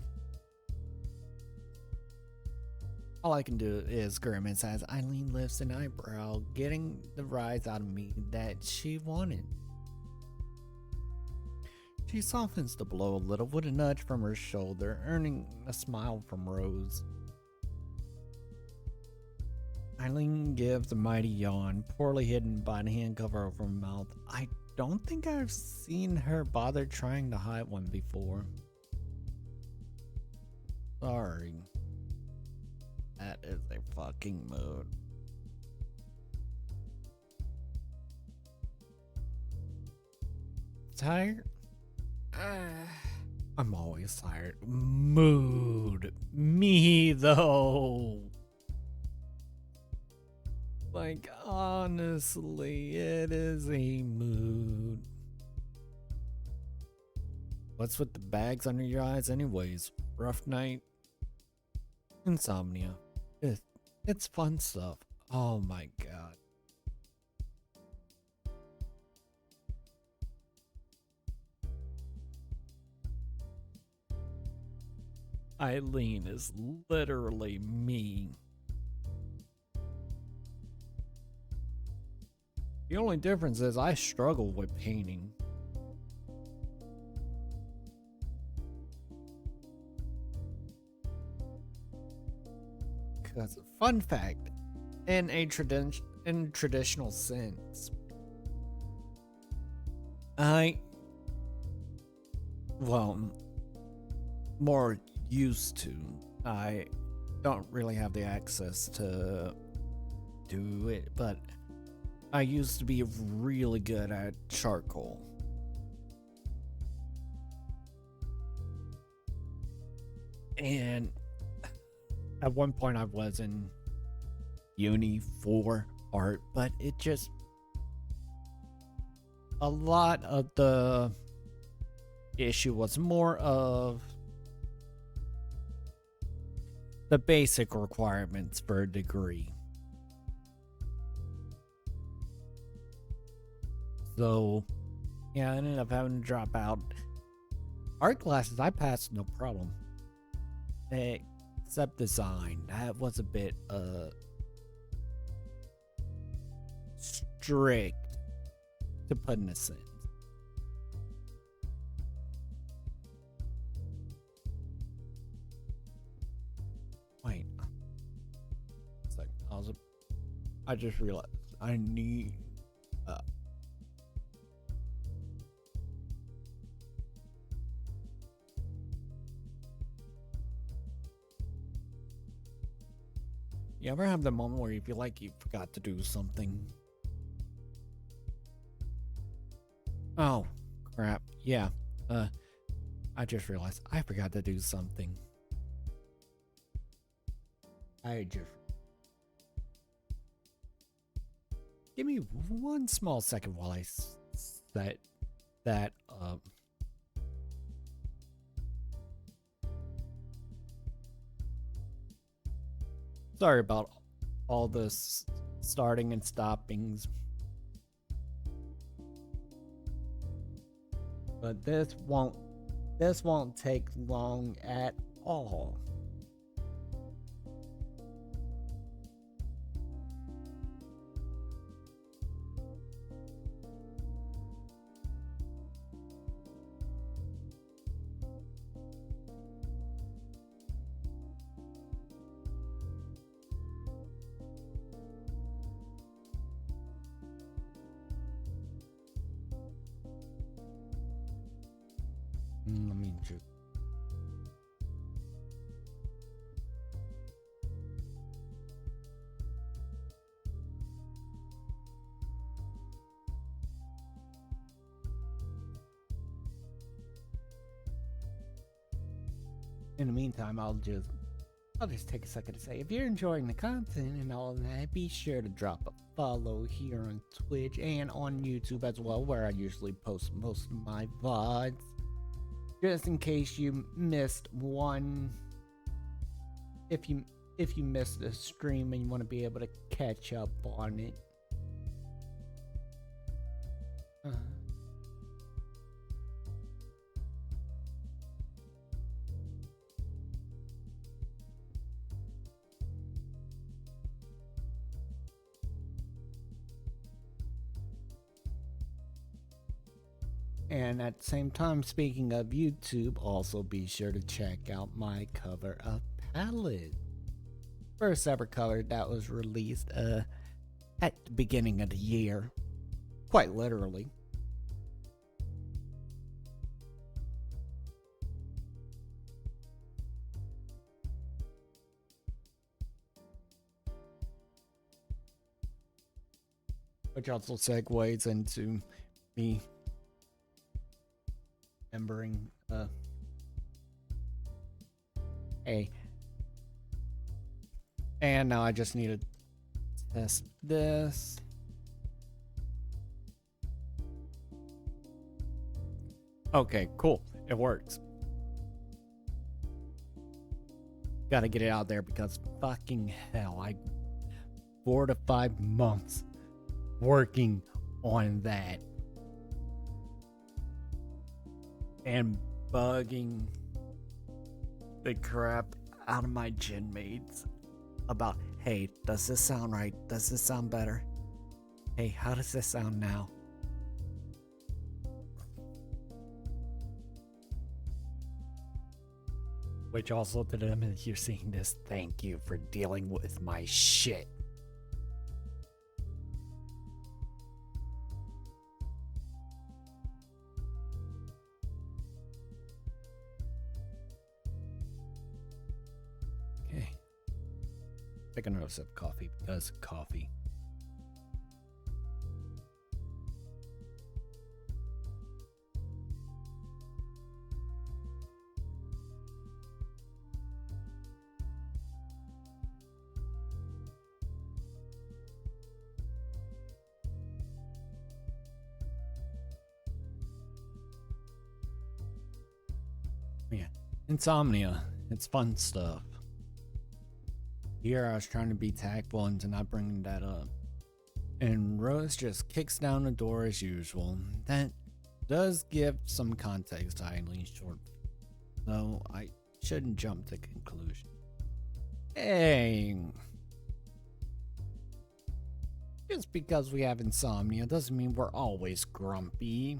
All I can do is grimace as Eileen lifts an eyebrow, getting the rise out of me that she wanted. She softens the blow a little with a nudge from her shoulder, earning a smile from Rose. Eileen gives a mighty yawn, poorly hidden by the hand cover over her mouth. I don't think I've seen her bother trying to hide one before. Sorry. That is a fucking mood. Tired? I'm always tired. Mood. Me, though. Like, honestly, it is a mood. What's with the bags under your eyes, anyways? Rough night? Insomnia. It's fun stuff. Oh my god. Eileen is literally me. The only difference is I struggle with painting. Because, fun fact, in a traditional sense, more used to. I don't really have the access to do it, but I used to be really good at charcoal. And at one point I was in uni for art, but it just, a lot of the issue was more of the basic requirements for a degree. So, yeah, I ended up having to drop out. Art classes, I passed no problem. Except design. That was a bit, strict, to put in a sense. Wait. It's like, I just realized I need, you ever have the moment where you feel like you forgot to do something? Oh, crap. Yeah. I just realized I forgot to do something. Give me one small second while I set that up. Sorry about all this starting and stoppings. But this won't take long at all. Let me just. In the meantime, I'll just take a second to say, if you're enjoying the content and all that, be sure to drop a follow here on Twitch and on YouTube as well, where I usually post most of my VODs. Just in case you missed one, if you missed a stream and you want to be able to catch up on it. And at the same time, speaking of YouTube, also be sure to check out my Cover Up palette. First ever color that was released at the beginning of the year. Quite literally. Which also segues into me remembering, hey. And now I just need to test this. Okay, cool. It works. Gotta get it out there because fucking hell, 4 to 5 months working on that and bugging the crap out of my gen mates about, hey, does this sound right? Does this sound better? Hey, how does this sound now? Which also to them, if you're seeing this, thank you for dealing with my shit. Okay. Take another sip of coffee because coffee. Yeah. Insomnia. It's fun stuff. Here I was trying to be tactful into not bringing that up. And Rose just kicks down the door as usual. That does give some context to Eileen's short, though I shouldn't jump to conclusion. Hey! Just because we have insomnia doesn't mean we're always grumpy.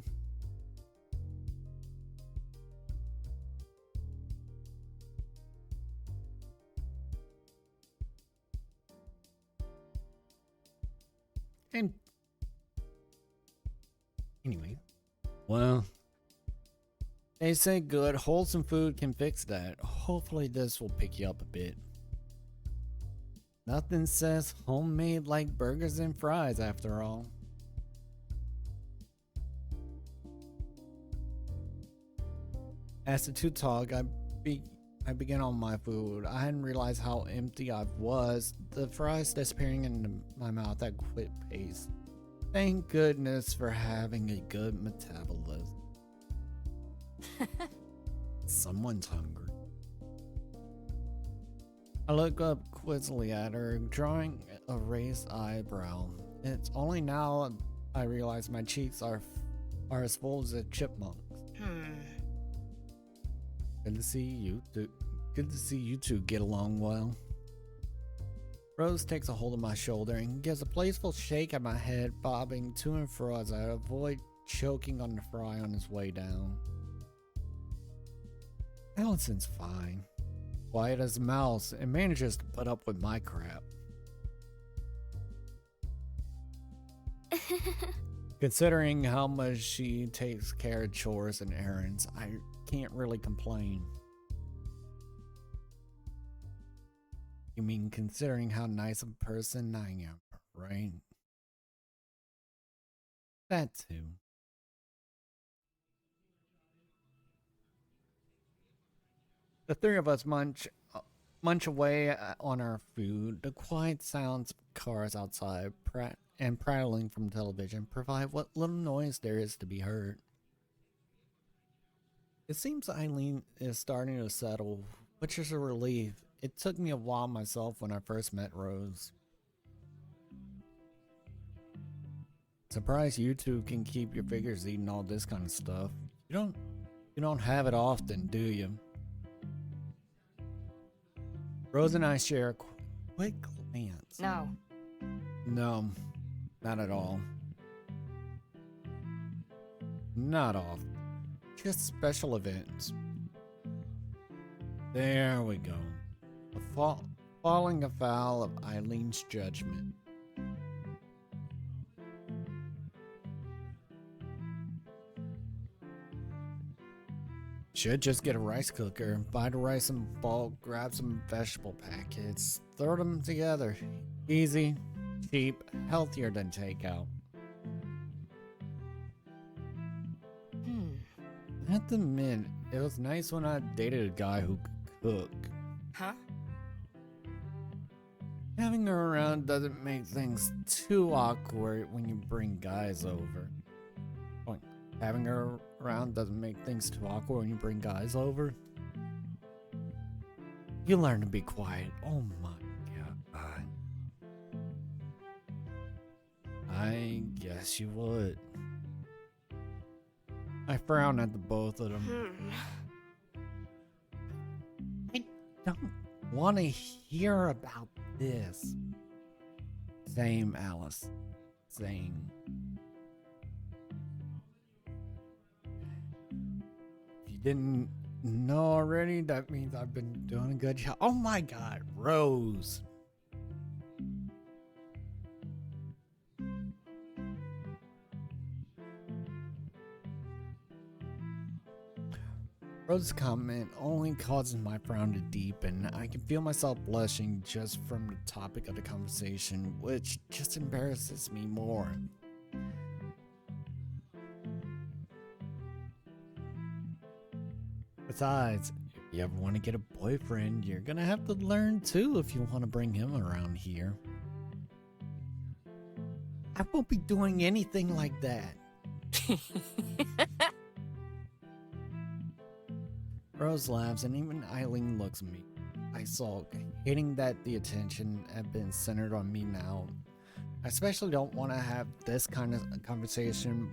And anyway, well, they say good, wholesome food can fix that. Hopefully this will pick you up a bit. Nothing says homemade like burgers and fries after all. As the two talk, I began on my food. I hadn't realized how empty I was. The fries disappearing into my mouth at quick pace. Thank goodness for having a good metabolism. Someone's hungry. I look up quizzically at her, drawing a raised eyebrow. It's only now I realize my cheeks are as full as a chipmunk's. Good to see you two. Good to see you two get along well. Rose takes a hold of my shoulder and gives a playful shake at my head, bobbing to and fro as I avoid choking on the fry on his way down. Allison's fine. Quiet as a mouse and manages to put up with my crap. Considering how much she takes care of chores and errands, I can't really complain. You mean considering how nice a person I am, right? That too. The three of us munch away on our food. The quiet sounds of cars outside and prattling from television provide what little noise there is to be heard. It seems Eileen is starting to settle, which is a relief. It took me a while myself when I first met Rose. Surprised you two can keep your figures eating all this kind of stuff. You don't have it often, do you? Rose and I share a quick glance. No. No, not at all. Not often. Just special events. There we go. Falling afoul of Eileen's judgment. Should just get a rice cooker, buy the rice in bulk, grab some vegetable packets, throw them together. Easy, cheap, healthier than takeout. have to admit, it was nice when I dated a guy who could cook. Huh? Having her around doesn't make things too awkward when you bring guys over. Like, having her around doesn't make things too awkward when you bring guys over. You learn to be quiet. Oh my god. I guess you would. I frown at the both of them. I don't want to hear about this. Same, Alice. Same. If you didn't know already, that means I've been doing a good job. Oh my god, Rose. Rose's comment only causes my frown to deepen. I can feel myself blushing just from the topic of the conversation, which just embarrasses me more. Besides, if you ever want to get a boyfriend, you're gonna have to learn too if you want to bring him around here. I won't be doing anything like that. Rose laughs, and even Eileen looks at me. I sulk, hating that the attention had been centered on me now. I especially don't want to have this kind of conversation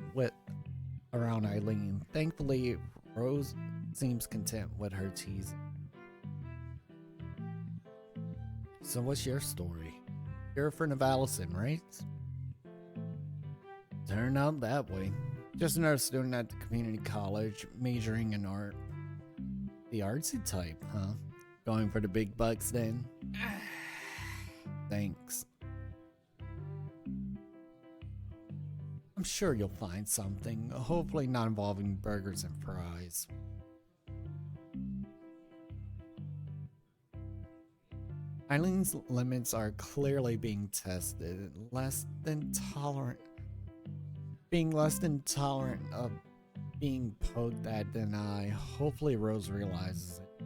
around Eileen. Thankfully, Rose seems content with her teasing. So what's your story? You're a friend of Allison, right? Turned out that way. Just another student at the community college, majoring in art. The artsy type, huh? Going for the big bucks then? Thanks. I'm sure you'll find something, hopefully not involving burgers and fries. Eileen's limits are clearly being tested, being less than tolerant of being poked at than I. Hopefully Rose realizes it.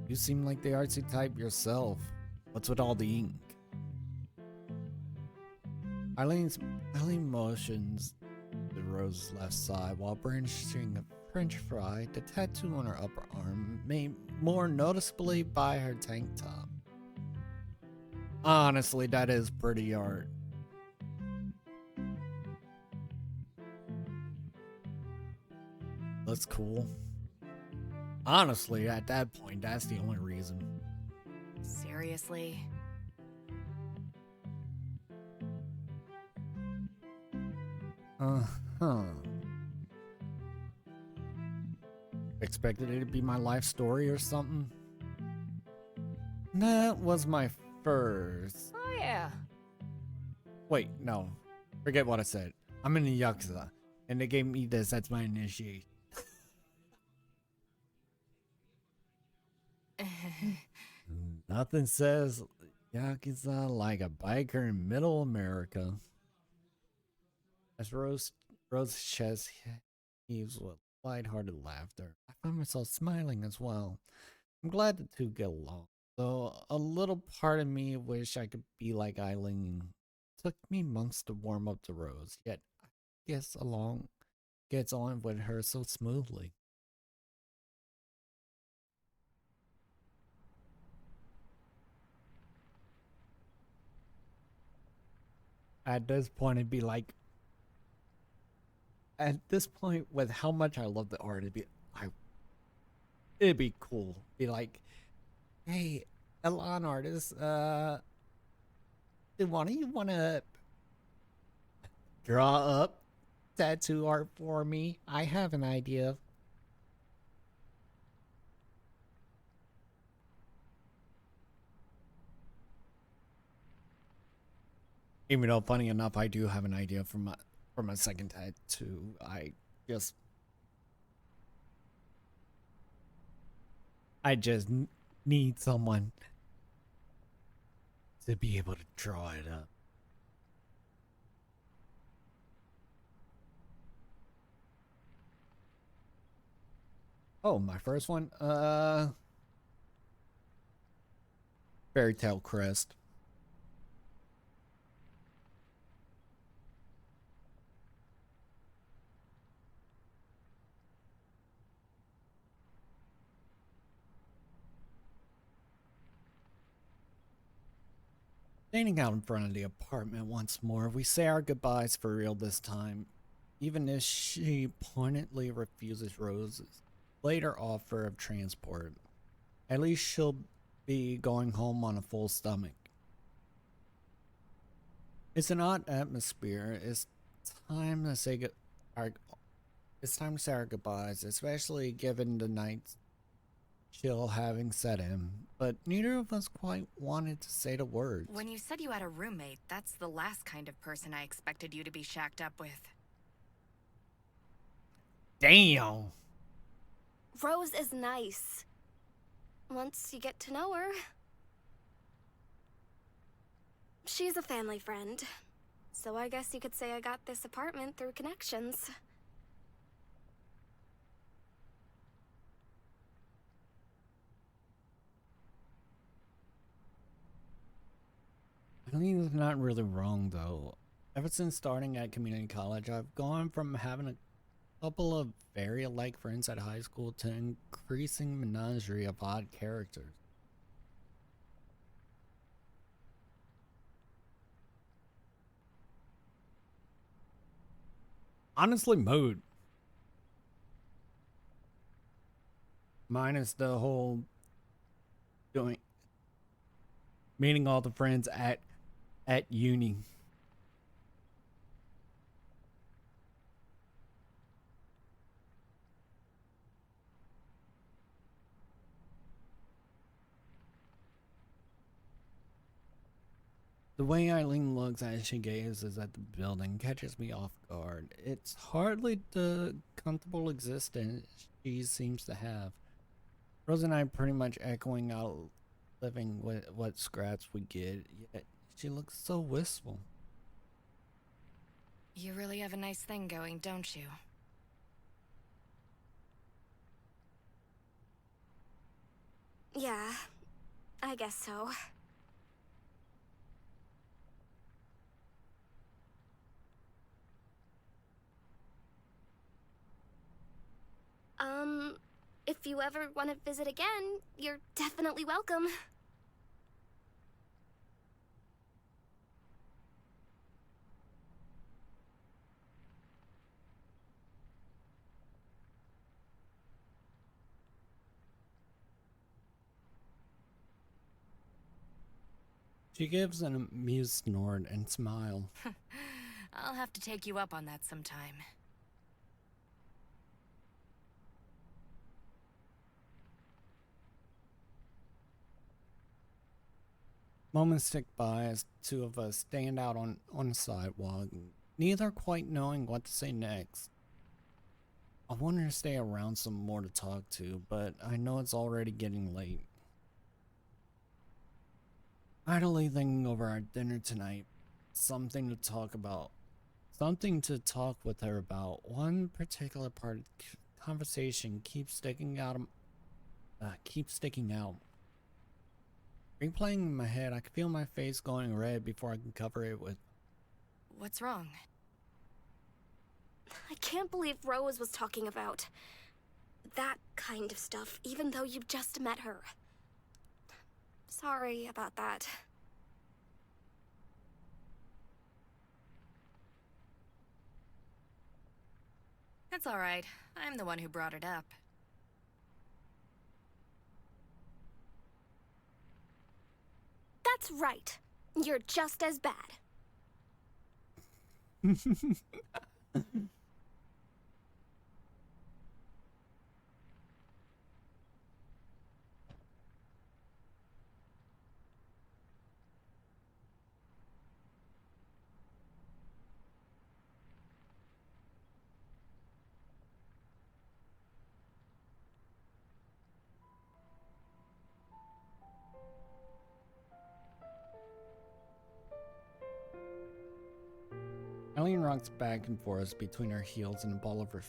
You seem like the artsy type yourself. What's with all the ink? Eileen motions to Rose's left side while brandishing a French fry, the tattoo on her upper arm made more noticeably by her tank top. Honestly, that is pretty art. That's cool. Honestly, at that point, that's the only reason. Seriously? Uh-huh. Expected it to be my life story or something? That was my first. Oh, yeah. Wait, no. Forget what I said. I'm in the Yakuza, and they gave me this as my initiation. Nothing says Yakuza like a biker in middle America. As Rose's chest heaves with lighthearted laughter, I find myself smiling as well. I'm glad the two get along, though a little part of me wish I could be like Eileen. It took me months to warm up to Rose, yet I gets on with her so smoothly. At this point, with how much I love the art, it'd be cool. Be like, hey, Elon artist, do one of you wanna draw up tattoo art for me? I have an idea. Even though, funny enough, I do have an idea for my second tattoo. I just need someone to be able to draw it up. Oh, my first one? Fairy Tale Crest. Standing out in front of the apartment once more, we say our goodbyes for real this time, even if she pointedly refuses Rose's later offer of transport. At least she'll be going home on a full stomach. It's an odd atmosphere. Time to say our it's time to say our goodbyes, especially given the night's chill having set in. But neither of us quite wanted to say the words. When you said you had a roommate, that's the last kind of person I expected you to be shacked up with. Damn. Rose is nice. Once you get to know her. She's a family friend. So I guess you could say I got this apartment through connections. Eileen's not really wrong though. Ever since starting at community college, I've gone from having a couple of very alike friends at high school to increasing menagerie of odd characters. Honestly, mood. Minus the whole doing meeting all the friends at uni. The way Eileen looks as she gazes at the building catches me off guard. It's hardly the comfortable existence she seems to have. Rose and I pretty much echoing out living with what scraps we get, yet she looks so wistful. You really have a nice thing going, don't you? Yeah, I guess so. If you ever want to visit again, you're definitely welcome. She gives an amused snort and smile. I'll have to take you up on that sometime. Moments tick by as the two of us stand out on the sidewalk, neither quite knowing what to say next. I want her to stay around some more to talk to, but I know it's already getting late. Idly thinking over our dinner tonight, something to talk about, something to talk with her about. One particular part of the conversation keeps sticking out. Replaying in my head, I can feel my face going red before I can cover it with. What's wrong? I can't believe Rose was talking about that kind of stuff, even though you just met her. Sorry about that. That's all right. I'm the one who brought it up. That's right. You're just as bad. Eileen rocks back and forth between her heels and the ball of her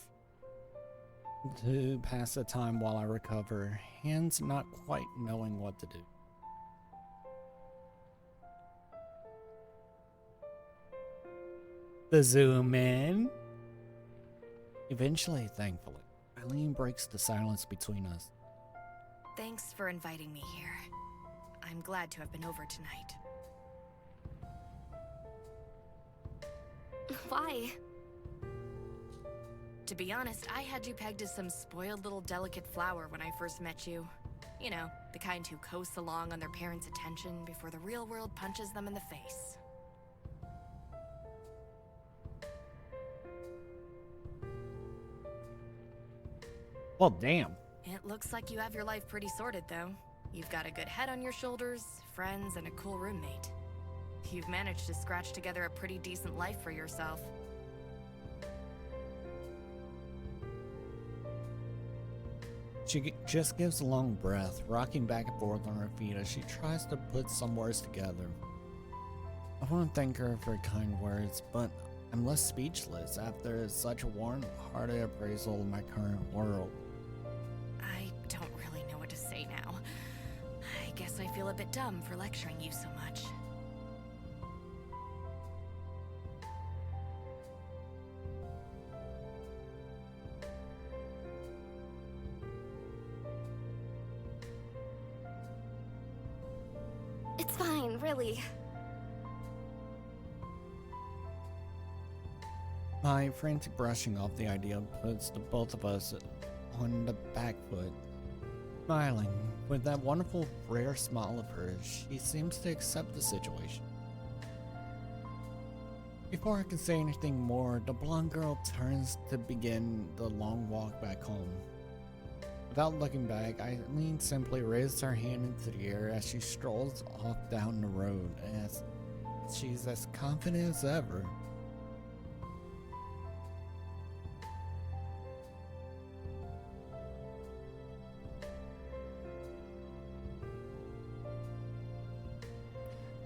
to pass the time while I recover, hands not quite knowing what to do. The zoom in. Eventually, thankfully, Eileen breaks the silence between us. Thanks for inviting me here. I'm glad to have been over tonight. Why? To be honest, I had you pegged as some spoiled little delicate flower when I first met you. You know, the kind who coasts along on their parents' attention before the real world punches them in the face. Well, damn. It looks like you have your life pretty sorted, though. You've got a good head on your shoulders, friends, and a cool roommate. You've managed to scratch together a pretty decent life for yourself. She just gives a long breath, rocking back and forth on her feet as she tries to put some words together. I want to thank her for her kind words, but I'm left speechless after such a warm-hearted appraisal of my current world. I don't really know what to say now. I guess I feel a bit dumb for lecturing you so much. It's fine, really. My frantic brushing off the idea puts the both of us on the back foot. Smiling, with that wonderful, rare smile of hers, she seems to accept the situation. Before I can say anything more, the blonde girl turns to begin the long walk back home. Without looking back, Eileen simply raises her hand into the air as she strolls off down the road, as she's as confident as ever.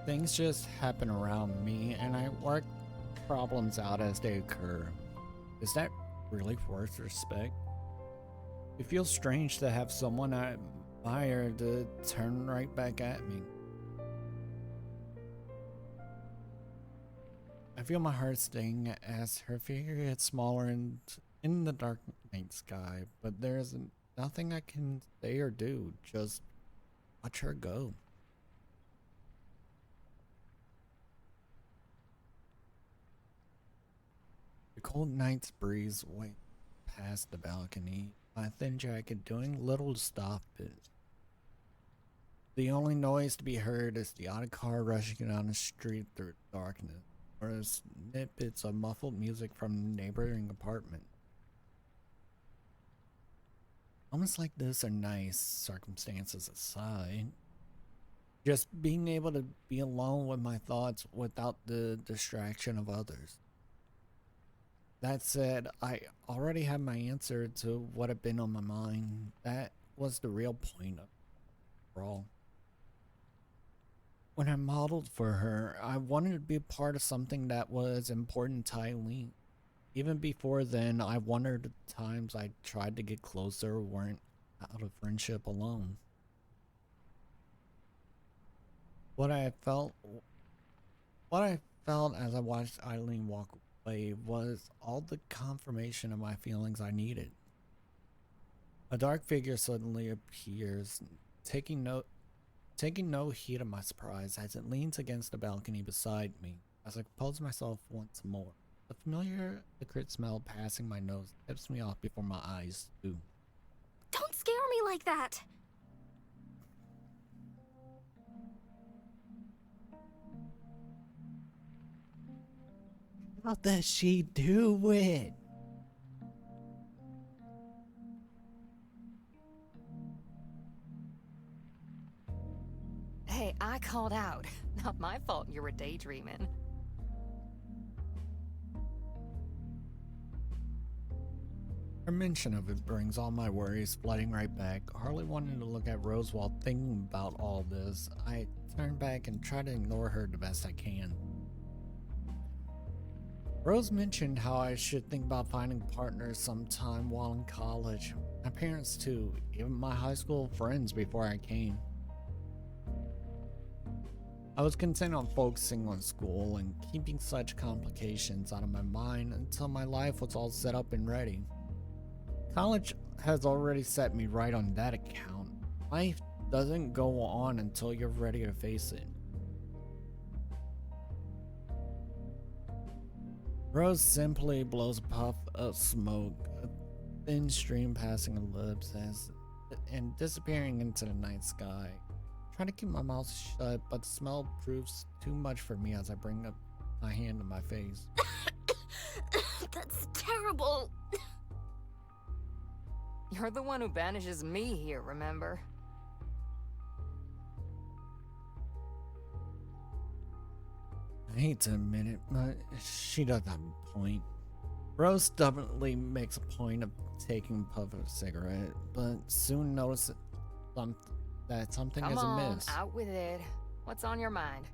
Things just happen around me, and I work problems out as they occur. Is that really worth respect? It feels strange to have someone I admire to turn right back at me. I feel my heart sting as her figure gets smaller in the dark night sky, but there is nothing I can say or do, just watch her go. The cold night's breeze went past the balcony, my thin jacket doing little to stop it. The only noise to be heard is the odd car rushing down the street through darkness, or snippets of muffled music from the neighboring apartment. Moments like this are nice, circumstances aside. Just being able to be alone with my thoughts without the distraction of others. That said, I already had my answer to what had been on my mind. That was the real point of it all. When I modeled for her, I wanted to be a part of something that was important to Eileen. Even before then, I wondered the times I tried to get closer weren't out of friendship alone. What I felt as I watched Eileen walk away was all the confirmation of my feelings I needed. A dark figure suddenly appears, taking no heed of my surprise as it leans against the balcony beside me. As I compose myself once more, the familiar acrid smell passing my nose tips me off before my eyes do. Don't scare me like that! How does she do it? Hey, I called out. Not my fault you were daydreaming. Her mention of it brings all my worries flooding right back. Hardly wanting to look at Rose while thinking about all this, I turn back and try to ignore her the best I can. Rose mentioned how I should think about finding partners sometime while in college. My parents too, even my high school friends before I came. I was content on focusing on school and keeping such complications out of my mind until my life was all set up and ready. College has already set me right on that account. Life doesn't go on until you're ready to face it. Rose simply blows a puff of smoke, a thin stream passing her lips and disappearing into the night sky. Trying to keep my mouth shut, but the smell proves too much for me as I bring up my hand to my face. That's terrible. You're the one who banishes me here, remember? I hate to admit it, but she does have a point. Rose stubbornly makes a point of taking a puff of a cigarette, but soon notices that something Come is on, amiss. out with it. What's on your mind?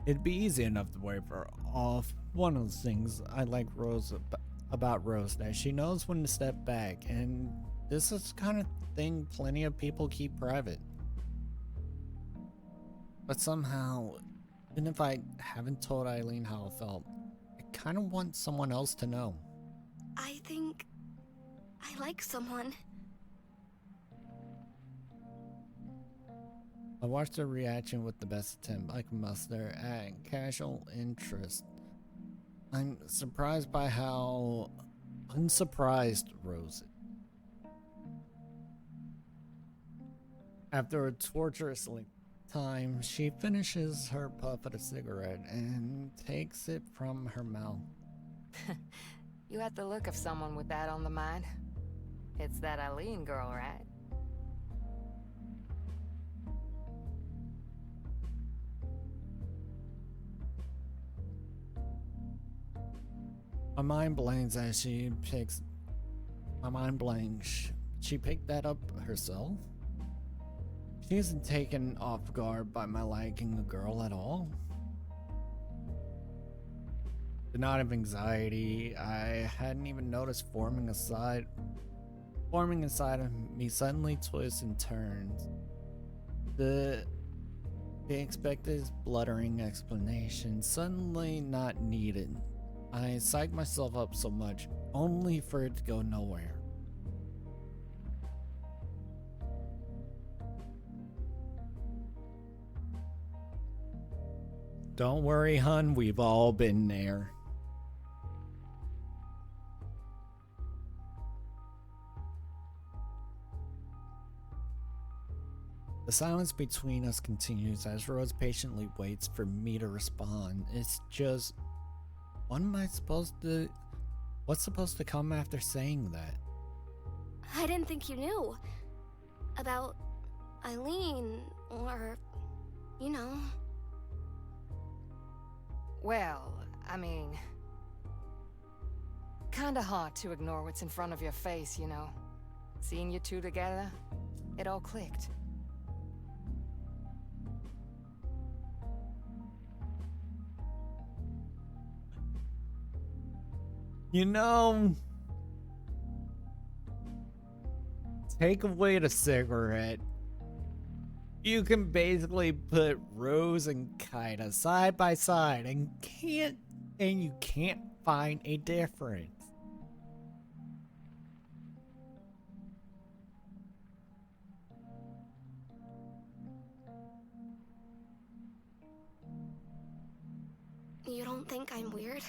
It'd be easy enough to wave her off. One of the things I like about Rose that she knows when to step back, and this is the kind of thing plenty of people keep private. But somehow, even if I haven't told Eileen how I felt, I kind of want someone else to know. I think I like someone. I watched her reaction with the best attempt I can muster at casual interest. I'm surprised by how unsurprised Rose is. After a torturous time, she finishes her puff at a cigarette and takes it from her mouth. You had the look of someone with that on the mind. It's that Eileen girl, right? My mind blanks as she picks. My mind blanks. She picked that up herself? She isn't taken off guard by my liking a girl at all. The knot of anxiety I hadn't even noticed forming inside of me suddenly twists and turns. The expected bluttering explanation suddenly not needed. I psyched myself up so much, only for it to go nowhere. Don't worry, hun, we've all been there. The silence between us continues as Rose patiently waits for me to respond. It's just, what's supposed to come after saying that? I didn't think you knew about Eileen or, you know. Well, I mean... kinda hard to ignore what's in front of your face, you know. Seeing you two together, it all clicked. You know, take away the cigarette. You can basically put Rose and Kaida side by side and you can't find a difference. You don't think I'm weird?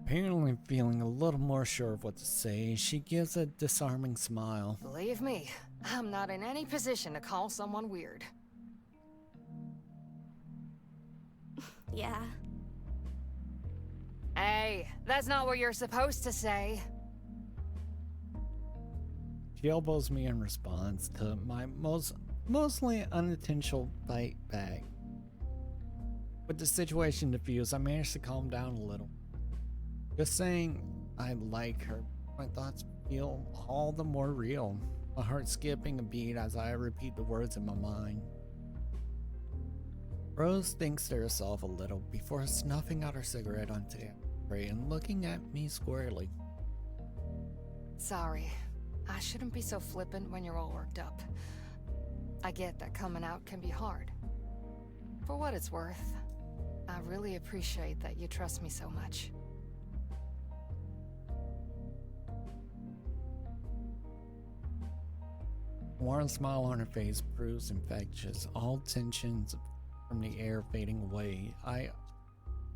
Apparently feeling a little more sure of what to say, she gives a disarming smile. Believe me, I'm not in any position to call someone weird. Yeah. Hey, that's not what you're supposed to say. She elbows me in response to my mostly unintentional bite back. With the situation diffused, I managed to calm down a little. Just saying, I like her. My thoughts feel all the more real. My heart skipping a beat as I repeat the words in my mind. Rose thinks to herself a little before snuffing out her cigarette onto the tray and looking at me squarely. Sorry. I shouldn't be so flippant when you're all worked up. I get that coming out can be hard. For what it's worth, I really appreciate that you trust me so much. A warm smile on her face proves infectious, all tensions from the air fading away. I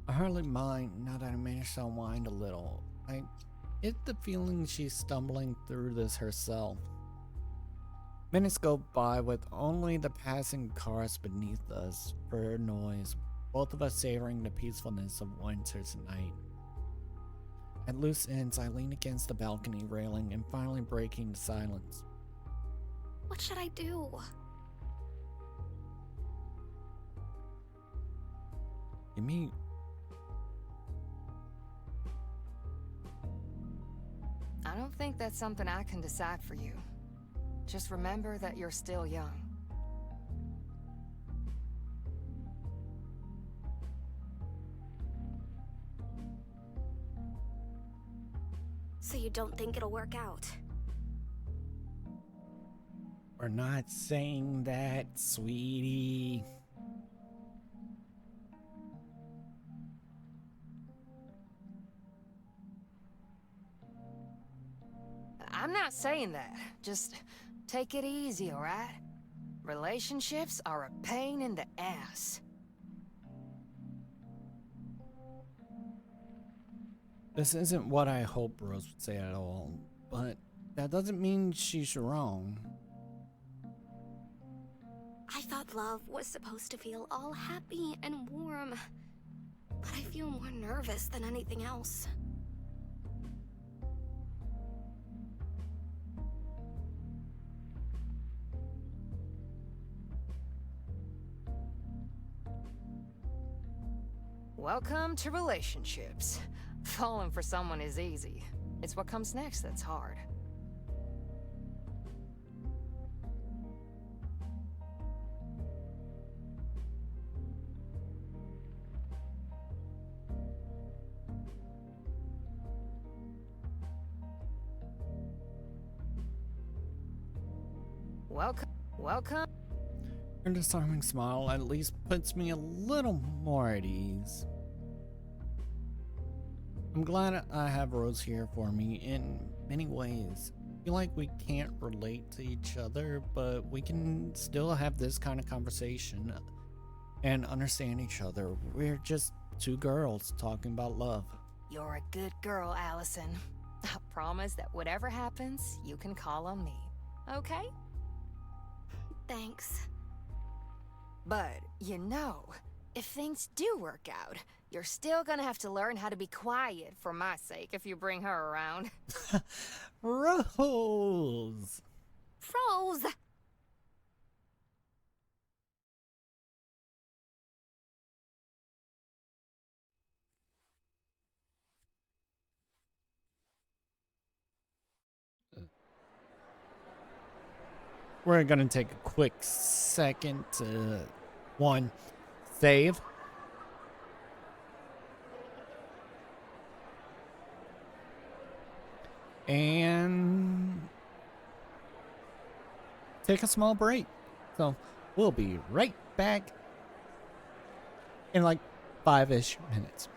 hardly mind now that I managed to unwind a little. I get the feeling she's stumbling through this herself. Minutes go by with only the passing cars beneath us, bird noise, both of us savoring the peacefulness of winter's night. At loose ends, I lean against the balcony railing and finally breaking the silence. What should I do? You mean... I don't think that's something I can decide for you. Just remember that you're still young. So you don't think it'll work out? We're not saying that, sweetie. I'm not saying that. Just take it easy, alright? Relationships are a pain in the ass. This isn't what I hope Rose would say at all, but that doesn't mean she's wrong. I thought love was supposed to feel all happy and warm, but I feel more nervous than anything else. Welcome to relationships. Falling for someone is easy. It's what comes next that's hard. Welcome. Her disarming smile at least puts me a little more at ease. I'm glad I have Rose here for me in many ways. I feel like we can't relate to each other, but we can still have this kind of conversation and understand each other. We're just two girls talking about love. You're a good girl, Allison. I promise that whatever happens, you can call on me. Okay? Thanks. But, you know, if things do work out, you're still gonna have to learn how to be quiet for my sake if you bring her around. Rose! Rose! We're gonna take a quick second to save. And take a small break. So we'll be right back in like 5-ish minutes.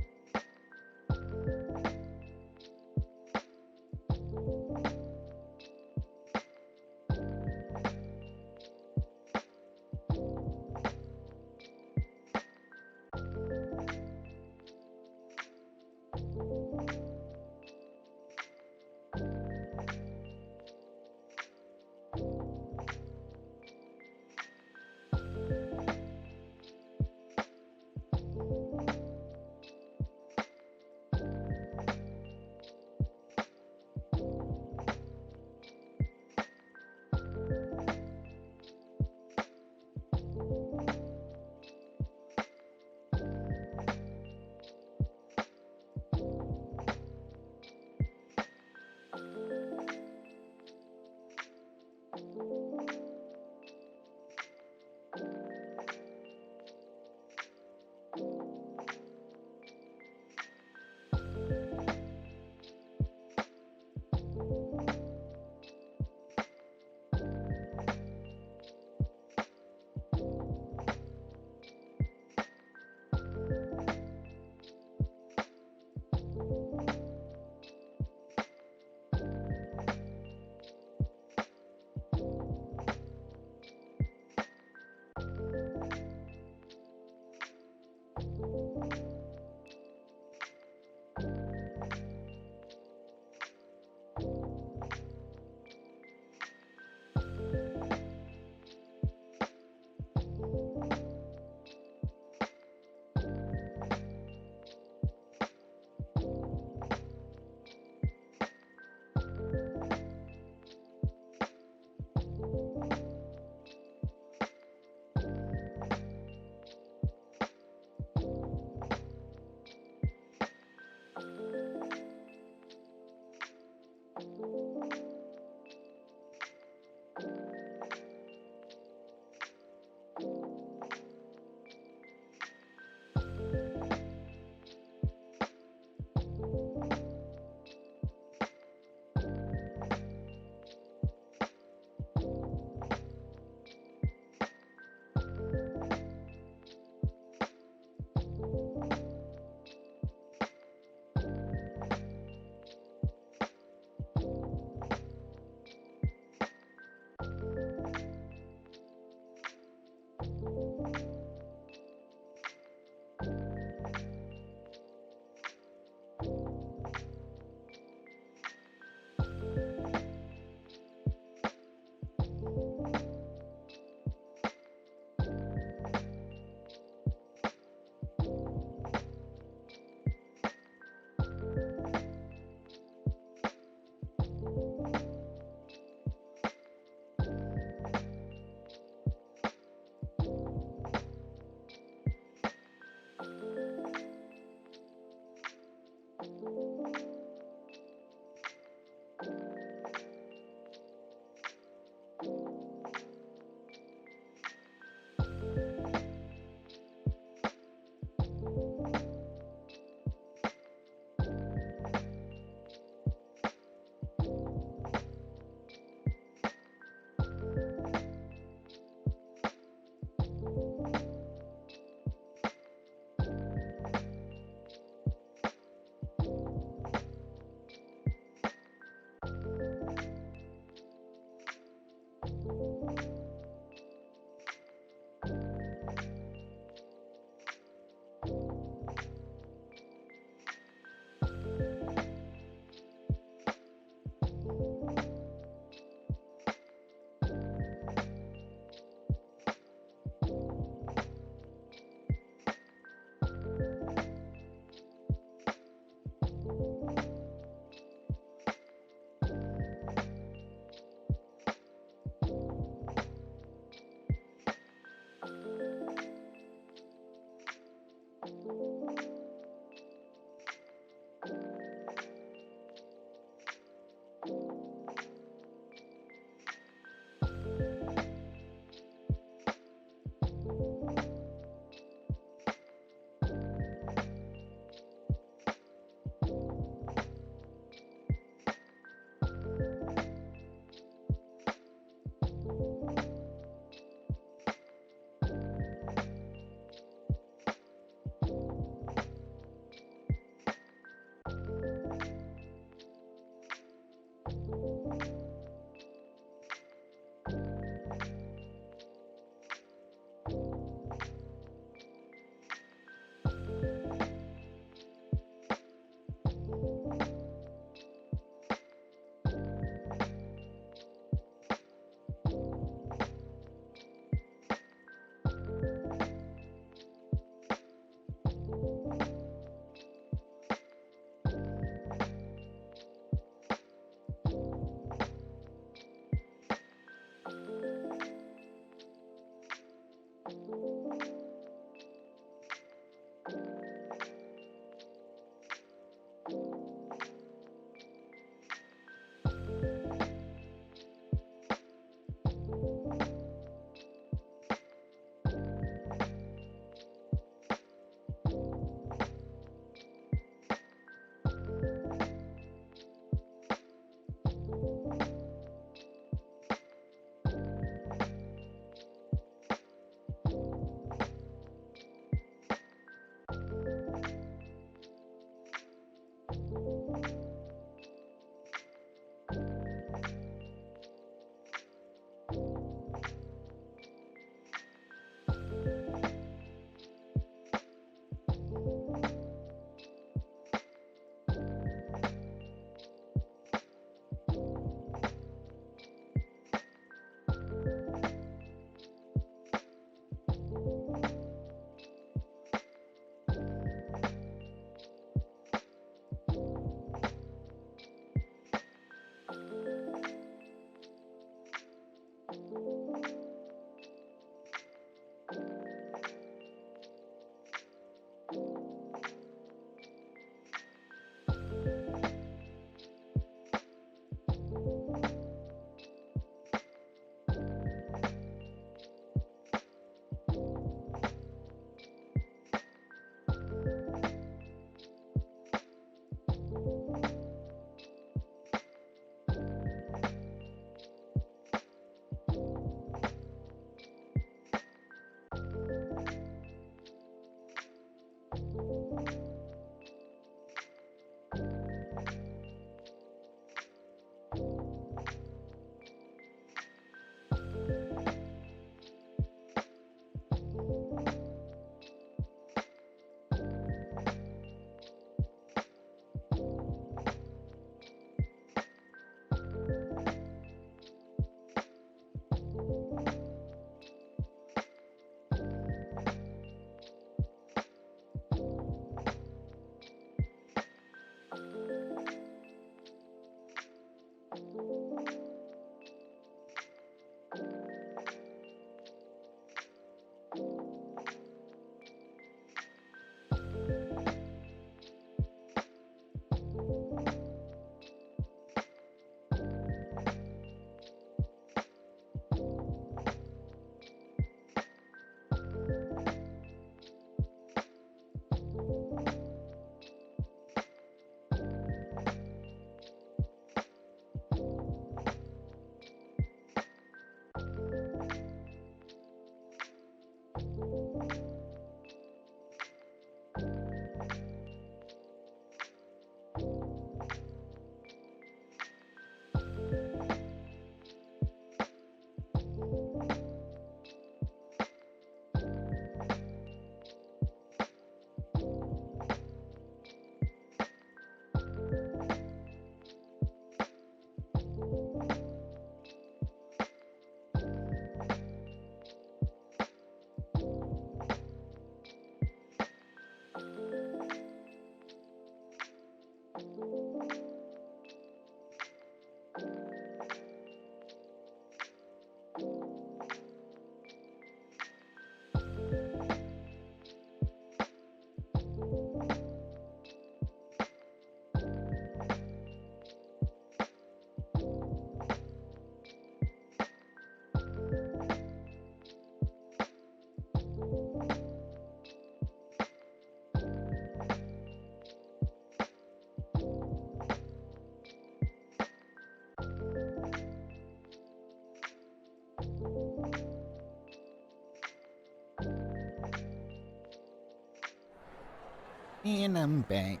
And I'm back.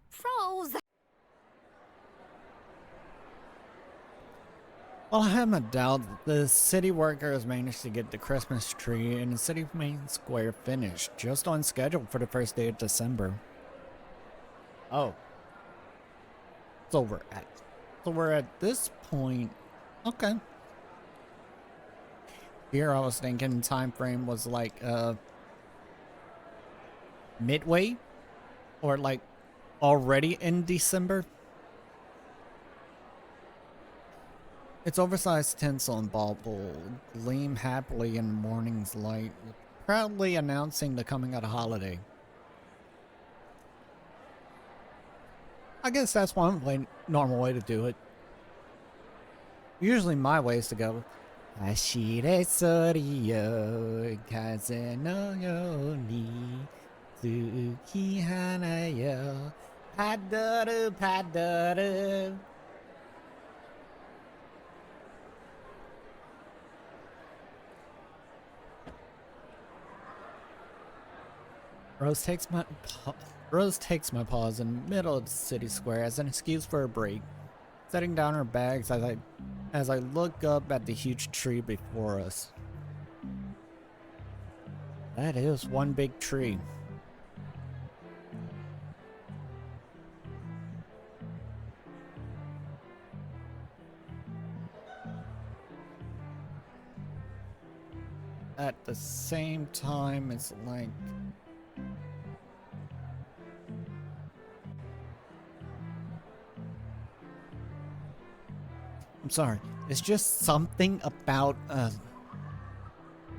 Froze! Well, I have my doubt that the city workers managed to get the Christmas tree in the city main square finished, just on schedule for the first day of December. Oh. So we're at this point. Okay. Here I was thinking time frame was like midway or like already in December. Its oversized tinsel and bauble gleam happily in morning's light, proudly announcing the coming of the holiday. I guess that's one normal way to do it. Usually my way is to go, Ashire Sorio Kaze no Yoni Tsuki Hana yo Padoru Padoru. Rose takes my pause in the middle of the city square as an excuse for a break, setting down her bags as I look up at the huge tree before us. That is one big tree. At the same time, it's like I'm sorry. It's just something about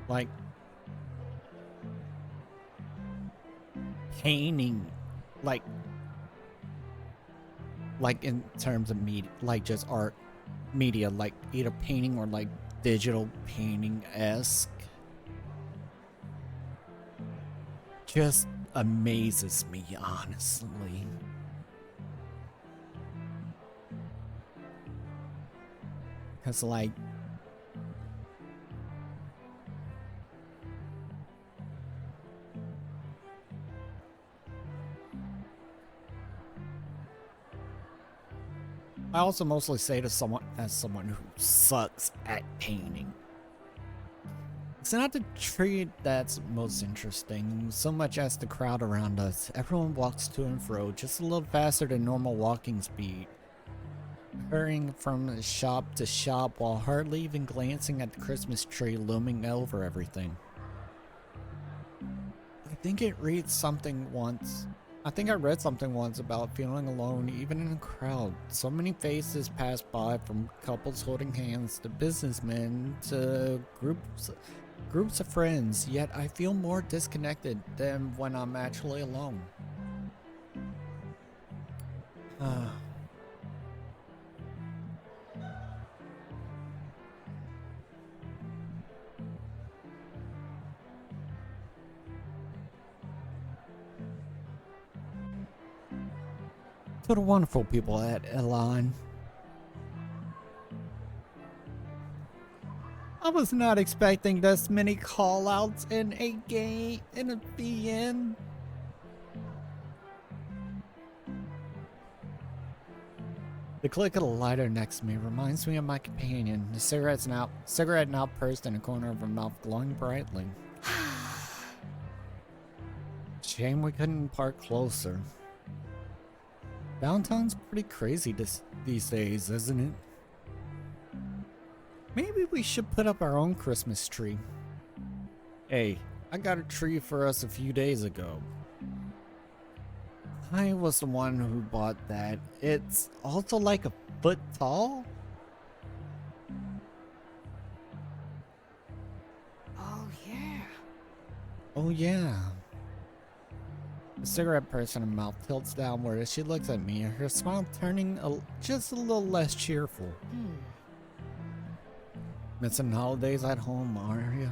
like painting, like in terms of media, like just art media, like either painting or like digital painting-esque. Just amazes me, honestly. Cause like I also mostly say to someone who sucks at painting. It's not the tree that's most interesting, so much as the crowd around us. Everyone walks to and fro, just a little faster than normal walking speed, hurrying from shop to shop while hardly even glancing at the Christmas tree looming over everything. Like think it reads something once. I think I read something once about feeling alone even in a crowd. So many faces pass by, from couples holding hands to businessmen to groups of friends, yet I feel more disconnected than when I'm actually alone. To the wonderful people at Elan. I was not expecting this many callouts in a game, in a BN. The click of the lighter next to me reminds me of my companion. The cigarette now pursed in a corner of her mouth, glowing brightly. Shame we couldn't park closer. Downtown's pretty crazy these days, isn't it? Maybe we should put up our own Christmas tree. Hey, I got a tree for us a few days ago. I was the one who bought that. It's also like a foot tall. Oh, yeah. Oh yeah. The cigarette purse in her mouth tilts downward as she looks at me, her smile turning just a little less cheerful. Missing holidays at home, are you?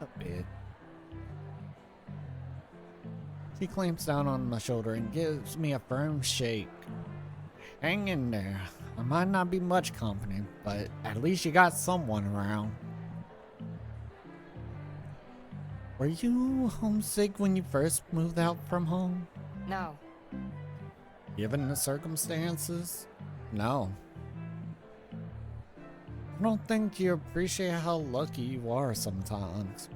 A bit. She clamps down on my shoulder and gives me a firm shake. Hang in there. I might not be much company, but at least you got someone around. Were you homesick when you first moved out from home? No. Given the circumstances? No. I don't think you appreciate how lucky you are sometimes.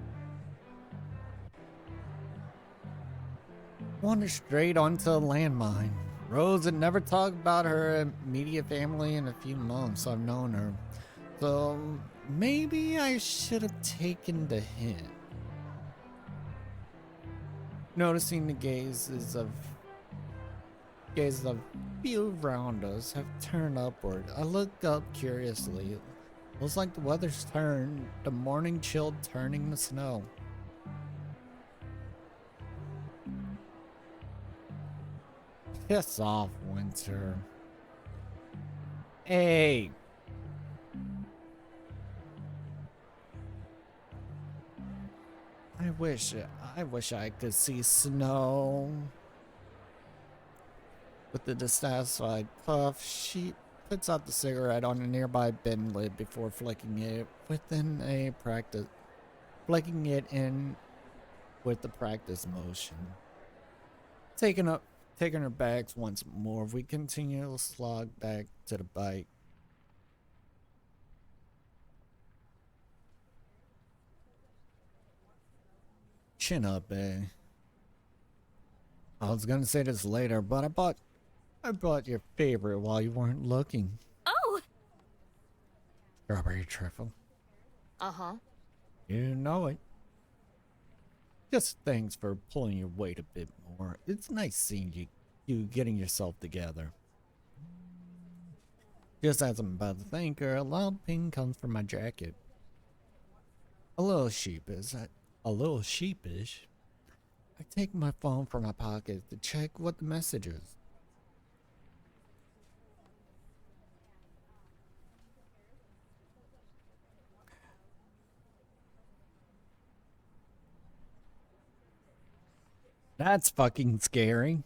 Wandered straight onto a landmine. Rose had never talked about her immediate family in a few months I've known her. So maybe I should have taken the hint. Noticing the gazes of few around us have turned upward, I looked up curiously. It looks like the weather's turned, the morning chill turning to snow. Piss off, winter. Hey! I wish I could see snow. With the dissatisfied puff, she puts out the cigarette on a nearby bin lid before flicking it in with the practice motion. Taking her bags once more, we continue to slog back to the bike. Chin up, eh? I was gonna say this later, but I bought your favorite while you weren't looking. Oh! Strawberry truffle. Uh-huh. You know it. Just thanks for pulling your weight a bit more. It's nice seeing you getting yourself together. Just as I'm about to thank her, a loud ping comes from my jacket. A little sheepish. I take my phone from my pocket to check what the message is. That's fucking scary.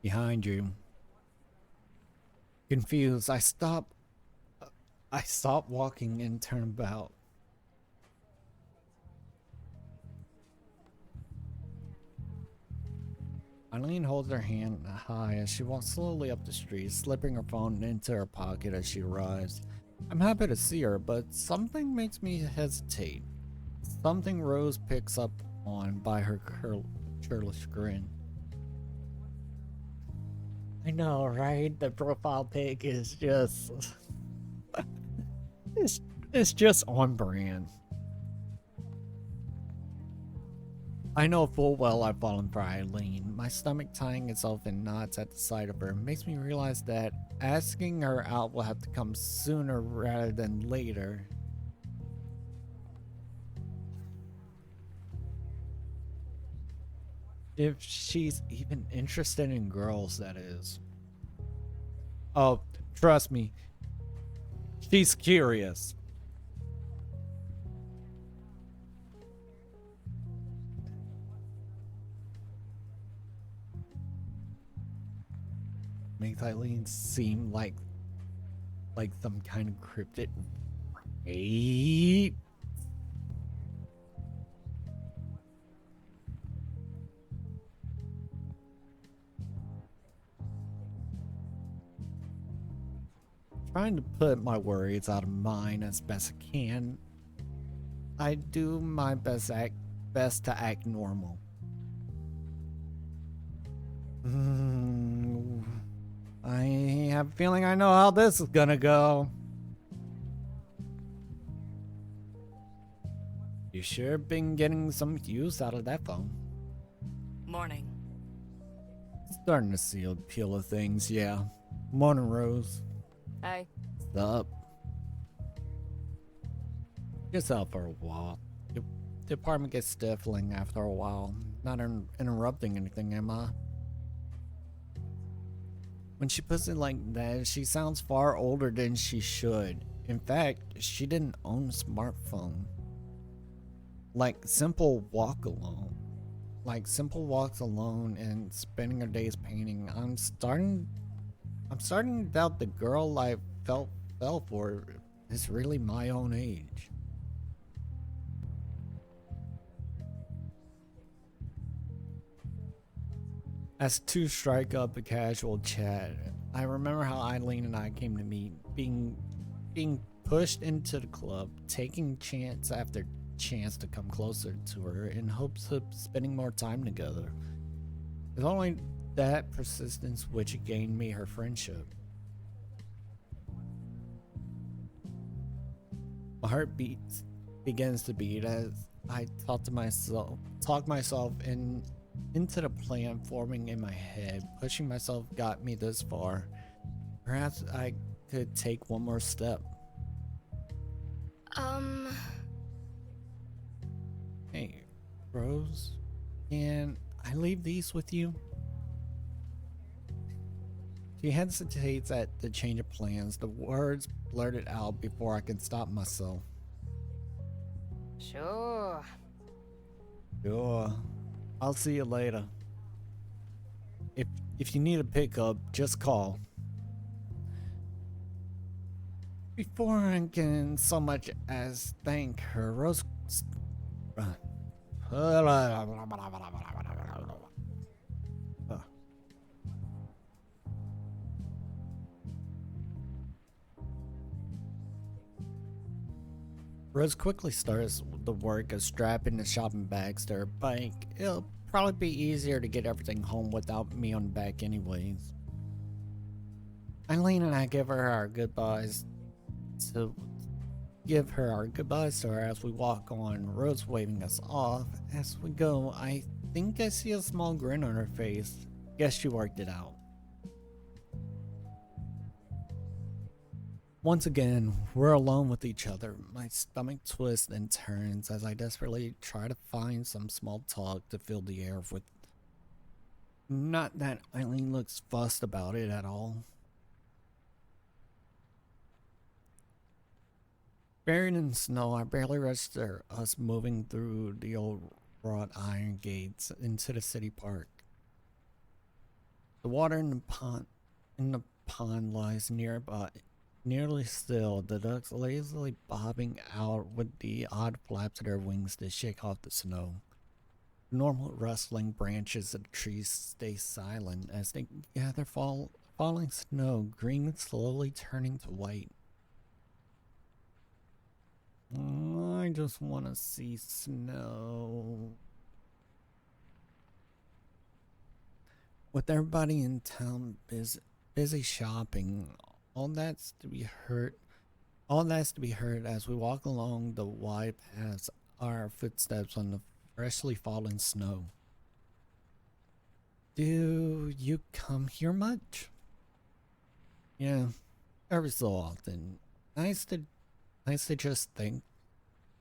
Behind you. Confused, I stop walking and turn about. Eileen holds her hand high as she walks slowly up the street, slipping her phone into her pocket as she arrives. I'm happy to see her, but something makes me hesitate. Something Rose picks up on by her churlish grin. I know, right? The profile pic is just... It's just on brand. I know full well I've fallen for Eileen. My stomach tying itself in knots at the sight of her makes me realize that asking her out will have to come sooner rather than later. If she's even interested in girls, that is. Oh, trust me, she's curious. Makes Eileen seem like some kind of cryptid. Right? Trying to put my worries out of mind as best I can. I do my best to act normal. I have a feeling I know how this is gonna go. You sure been getting some use out of that phone. Morning. Starting to see the appeal of things, yeah. Morning, Rose. Hey. What's up? Just out for a walk. The apartment gets stifling after a while. Not interrupting anything, am I? When she puts it like that, she sounds far older than she should. In fact, she didn't own a smartphone. Like simple walks alone and spending her days painting. I'm starting to doubt the girl I fell for is really my own age. As two strike up a casual chat, I remember how Eileen and I came to meet, being pushed into the club, taking chance after chance to come closer to her in hopes of spending more time together. It's only that persistence which gained me her friendship. My heart begins to beat as I talk myself into the plan forming in my head. Pushing myself got me this far. Perhaps I could take one more step. Hey, Rose, can I leave these with you? She hesitates at the change of plans, the words blurted out before I can stop myself. Sure. Sure. I'll see you later. If you need a pickup, just call. Before I can so much as thank her, Rose... Rose quickly starts the work of strapping the shopping bags to her bike. It'll probably be easier to get everything home without me on the back anyways. Eileen and I give her our goodbyes to her as we walk on, Rose waving us off. As we go, I think I see a small grin on her face. Guess she worked it out. Once again, we're alone with each other. My stomach twists and turns as I desperately try to find some small talk to fill the air with. Not that Eileen looks fussed about it at all. Buried in snow, I barely register us moving through the old wrought iron gates into the city park. The water in the pond lies nearly still, the ducks lazily bobbing out with the odd flaps of their wings to shake off the snow. The normal rustling branches of the trees stay silent as they gather falling snow, green slowly turning to white. I just want to see snow. With everybody in town busy shopping, all All that's to be heard as we walk along the wide paths, our footsteps on the freshly fallen snow. Do you come here much? Yeah, every so often. Nice to just think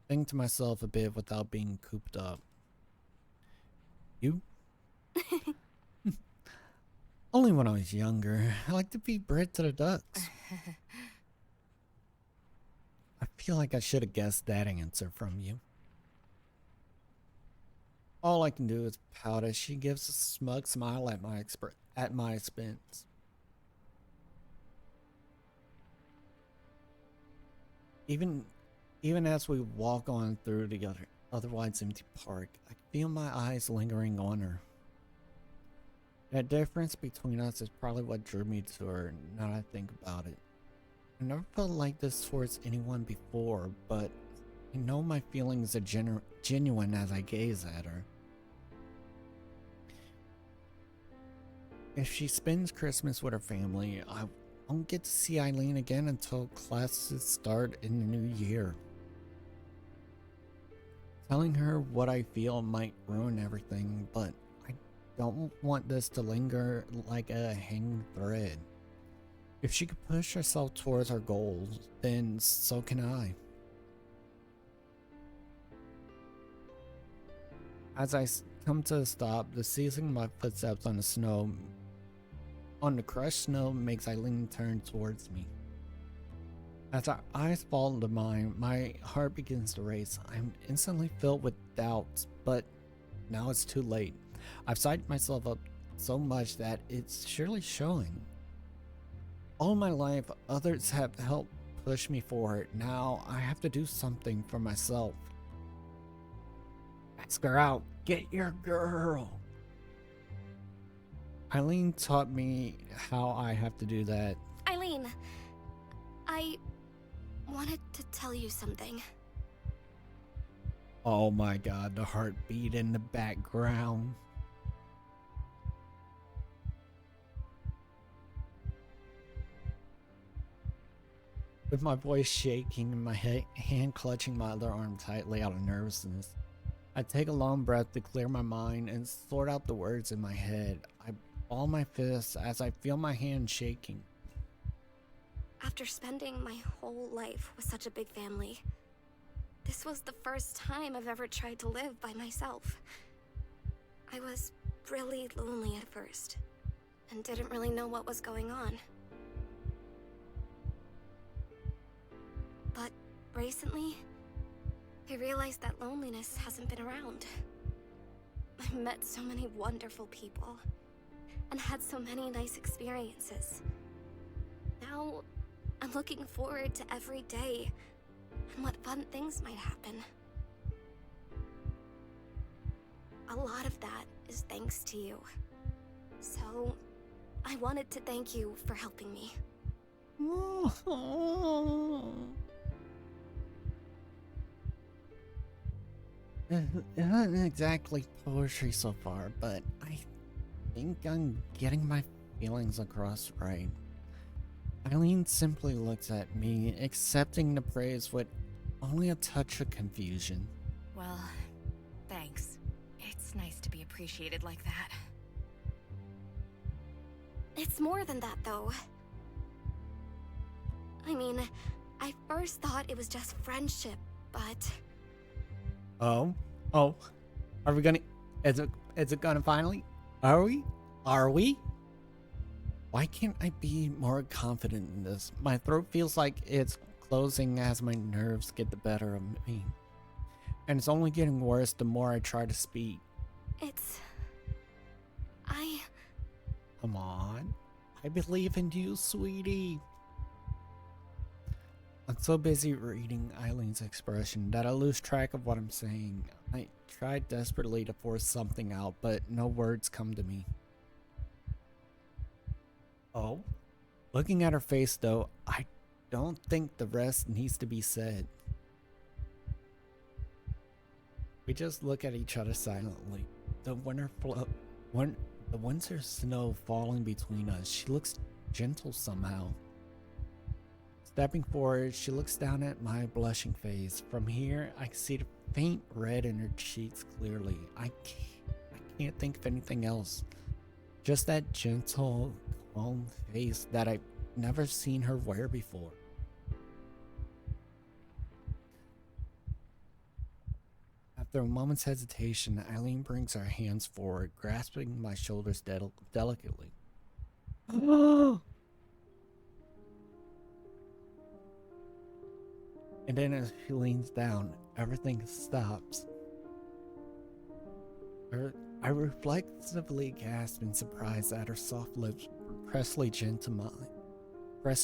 to myself a bit without being cooped up. You? Only when I was younger. I like to be bred to the ducks. I feel like I should have guessed that answer from you. All I can do is pout as she gives a smug smile at my expense. Even as we walk on through the otherwise empty park, I feel my eyes lingering on her. That difference between us is probably what drew me to her, now that I think about it. I never felt like this towards anyone before, but I know my feelings are genuine as I gaze at her. If she spends Christmas with her family, I won't get to see Eileen again until classes start in the new year. Telling her what I feel might ruin everything, but I don't want this to linger like a hanging thread. If she could push herself towards her goals, then so can I. As I come to a stop, the seizing of my footsteps on the crushed snow makes Eileen turn towards me. As our eyes fall to mine, my heart begins to race. I'm instantly filled with doubts, but now it's too late. I've psyched myself up so much that it's surely showing. All my life, others have helped push me forward. Now I have to do something for myself. Ask her out. Get your girl. Eileen taught me how I have to do that. Eileen, I wanted to tell you something. Oh my god, the heartbeat in the background. With my voice shaking and my hand clutching my other arm tightly out of nervousness, I take a long breath to clear my mind and sort out the words in my head. I ball my fists as I feel my hand shaking. After spending my whole life with such a big family, this was the first time I've ever tried to live by myself. I was really lonely at first, and didn't really know what was going on. But recently, I realized that loneliness hasn't been around. I've met so many wonderful people, and had so many nice experiences. Now, I'm looking forward to every day, and what fun things might happen. A lot of that is thanks to you. So, I wanted to thank you for helping me. It isn't exactly poetry so far, but I think I'm getting my feelings across right. Eileen simply looks at me, accepting the praise with only a touch of confusion. Well, thanks. It's nice to be appreciated like that. It's more than that, though. I mean, I first thought it was just friendship, but... Oh, are we gonna? Is it gonna finally? Are we? Why can't I be more confident in this? My throat feels like it's closing as my nerves get the better of me, and it's only getting worse the more I try to speak. Come on, I believe in you, sweetie. I'm so busy reading Eileen's expression that I lose track of what I'm saying. I try desperately to force something out, but no words come to me. Oh? Looking at her face though, I don't think the rest needs to be said. We just look at each other silently. The winter snow falling between us, she looks gentle somehow. Stepping forward, she looks down at my blushing face. From here, I can see the faint red in her cheeks clearly. I can't think of anything else. Just that gentle, calm face that I've never seen her wear before. After a moment's hesitation, Eileen brings her hands forward, grasping my shoulders delicately. And then as she leans down, everything stops. I reflexively gasp in surprise at her soft lips pressed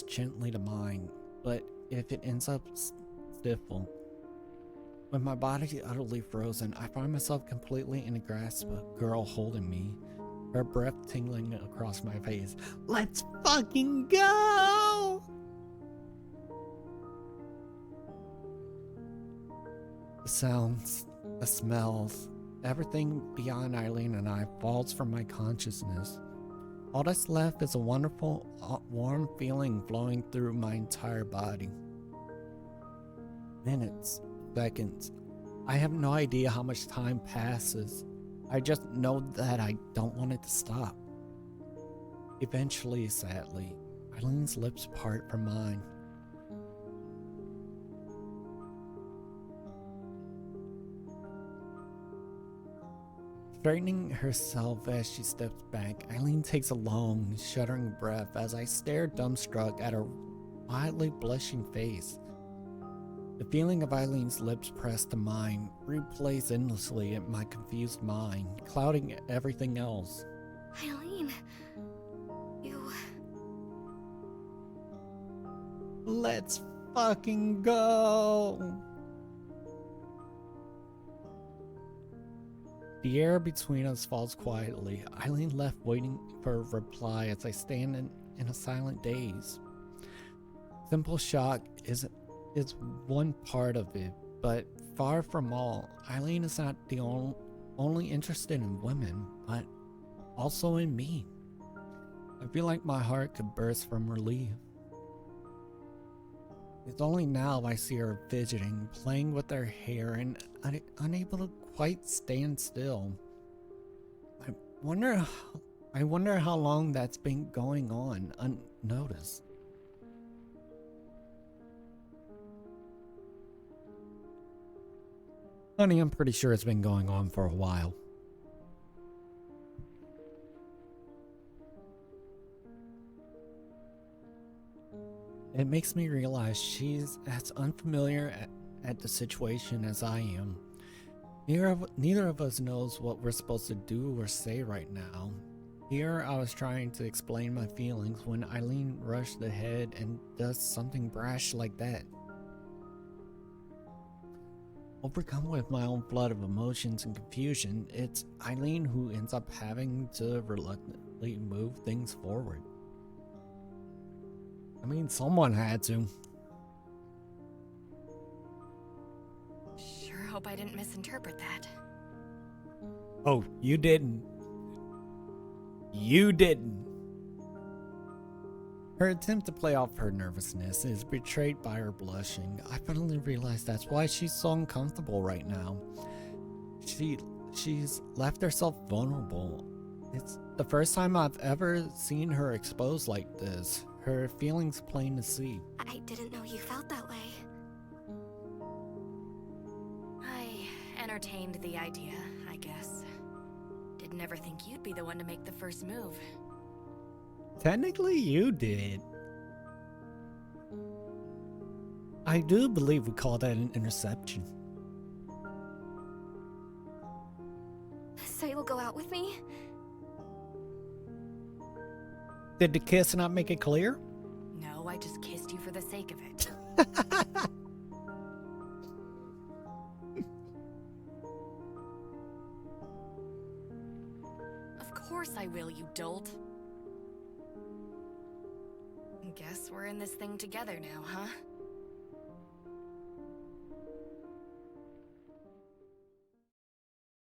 gently to mine, but if it ends up stifled. With my body utterly frozen, I find myself completely in the grasp of a girl holding me, her breath tingling across my face. Let's fucking go! The sounds, the smells, everything beyond Eileen and I falls from my consciousness. All that's left is a wonderful, warm feeling flowing through my entire body. Minutes, seconds. I have no idea how much time passes. I just know that I don't want it to stop. Eventually, sadly, Eileen's lips part from mine. Straightening herself as she steps back, Eileen takes a long, shuddering breath as I stare dumbstruck at her wildly blushing face. The feeling of Eileen's lips pressed to mine replays endlessly in my confused mind, clouding everything else. Eileen, you... Let's fucking go! The air between us falls quietly. Eileen left waiting for a reply as I stand in a silent daze. Simple shock is one part of it, but far from all. Eileen is not the only interested in women, but also in me. I feel like my heart could burst from relief. It's only now I see her fidgeting, playing with her hair, and unable to quite stand still. I wonder how long that's been going on unnoticed. Honey, I'm pretty sure it's been going on for a while. It makes me realize she's as unfamiliar at the situation as I am. Neither of us knows what we're supposed to do or say right now. Here I was trying to explain my feelings when Eileen rushed ahead and does something brash like that. Overcome with my own flood of emotions and confusion, it's Eileen who ends up having to reluctantly move things forward. I mean, someone had to. Sure hope I didn't misinterpret that. Oh, you didn't. You didn't. Her attempt to play off her nervousness is betrayed by her blushing. I finally realized that's why she's so uncomfortable right now. She's left herself vulnerable. It's the first time I've ever seen her exposed like this. Her feelings plain to see. I didn't know you felt that way. I entertained the idea, I guess. Didn't ever think you'd be the one to make the first move. Technically, you did. I do believe we call that an interception. So you'll go out with me? Did the kiss not make it clear? No, I just kissed you for the sake of it. Of course I will, you dolt. Guess we're in this thing together now, huh?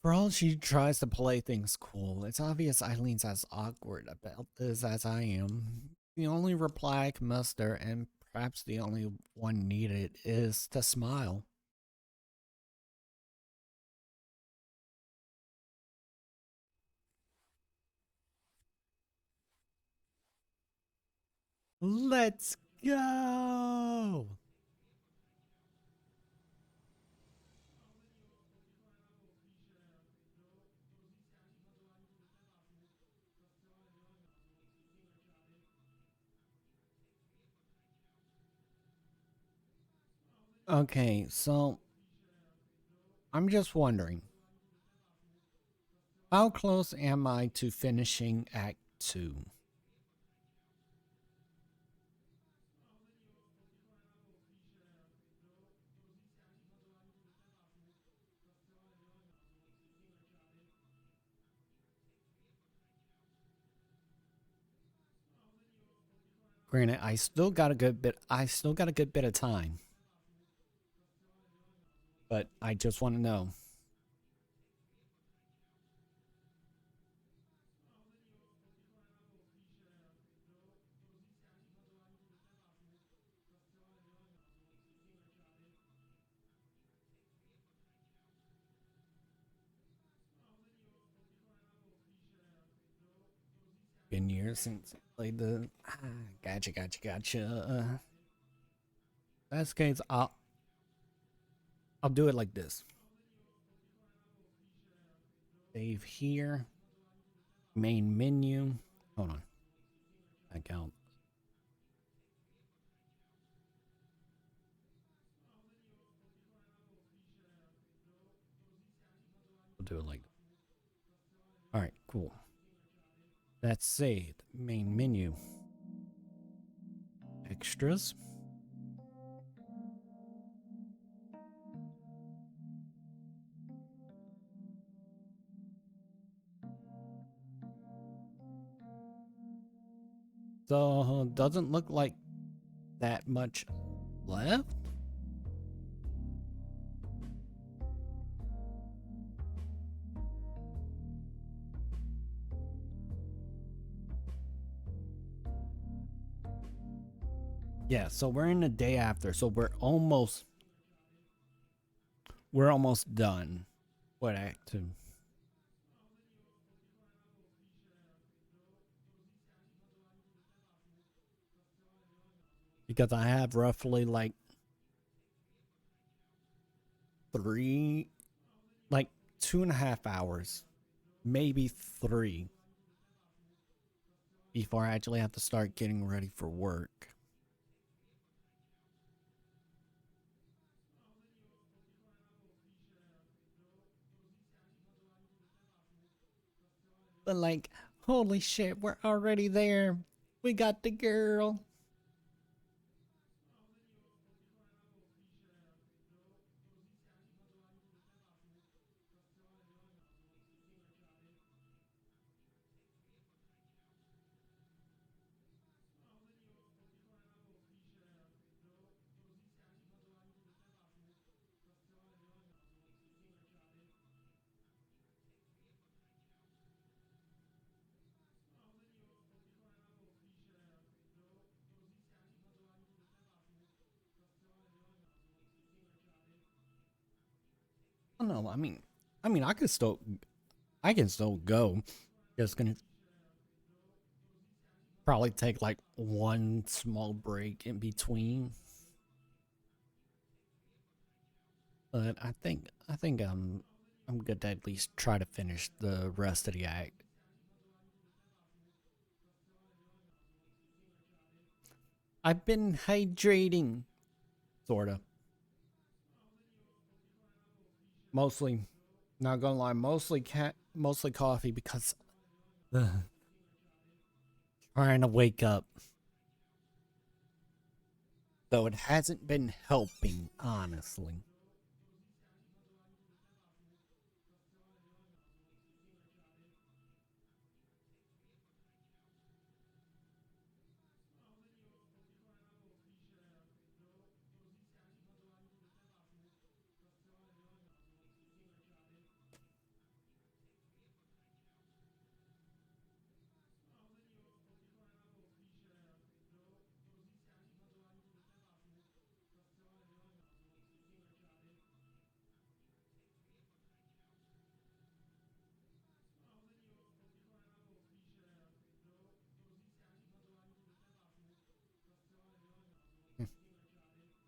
For all she tries to play things cool, it's obvious Eileen's as awkward about this as I am. The only reply I can muster, and Perhaps the only one needed is to smile. Let's go! Okay, so I'm just wondering, how close am I to finishing Act 2? Granted, I still got a good bit of time. But I just want to know. Been years since I played the. Gotcha. That's case. I'll do it like this. Save here. Main menu. Hold on. Account. We'll do it like. All right. Cool. That's saved. Main menu. Extras. So doesn't look like that much left. Yeah, so we're in the day after, so we're almost done with Act 2. Because I have roughly like 2.5 hours, maybe 3, before I actually have to start getting ready for work. But like, holy shit, we're already there. We got the girl. Oh no, I mean, I can still go. Just gonna probably take like one small break in between. But I think I'm good to at least try to finish the rest of the act. I've been hydrating, sorta. Mostly, not gonna lie, mostly coffee because trying to wake up. Though it hasn't been helping, honestly.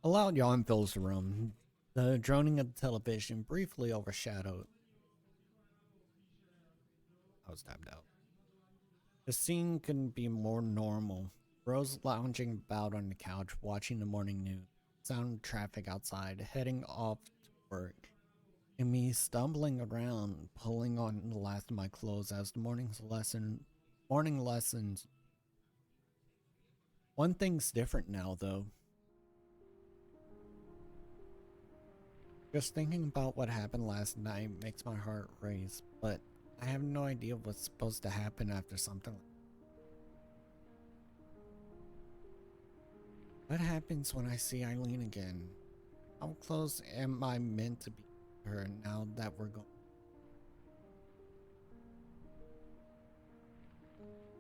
A loud yawn fills the room. The droning of the television briefly overshadowed. I was tapped out. The scene couldn't be more normal. Rose lounging about on the couch, watching the morning news. Sound of traffic outside, heading off to work. And me stumbling around, pulling on the last of my clothes as the morning lessons. One thing's different now, though. Just thinking about what happened last night makes my heart race, but I have no idea what's supposed to happen after something like that. What happens when I see Eileen again? How close am I meant to be to her now that we're going?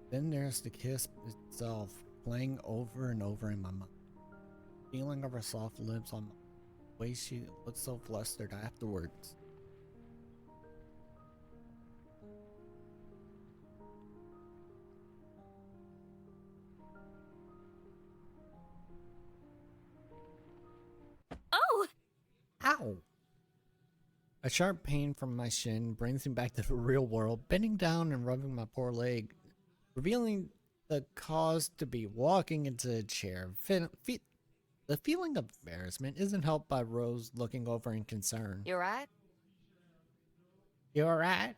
Then there's the kiss itself, playing over and over in my mind. Feeling of her soft lips on my way she looked so flustered afterwards. Oh! Ow! A sharp pain from my shin brings me back to the real world, bending down and rubbing my poor leg, revealing the cause to be walking into a chair. The feeling of embarrassment isn't helped by Rose looking over in concern. You right? You alright?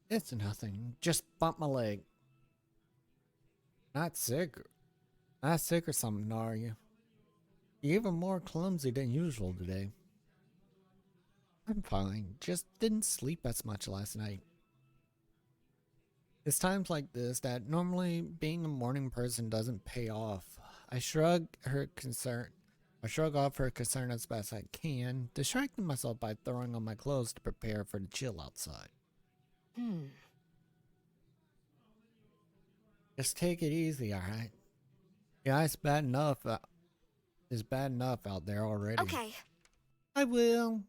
It's nothing. Just bumped my leg. Not sick or something, are you? You're even more clumsy than usual today. I'm fine. Just didn't sleep as much last night. It's times like this that normally being a morning person doesn't pay off. I shrug off her concern as best I can, distracting myself by throwing on my clothes to prepare for the chill outside. Just take it easy, alright? Yeah, it's bad enough. It's bad enough out there already. Okay. I will.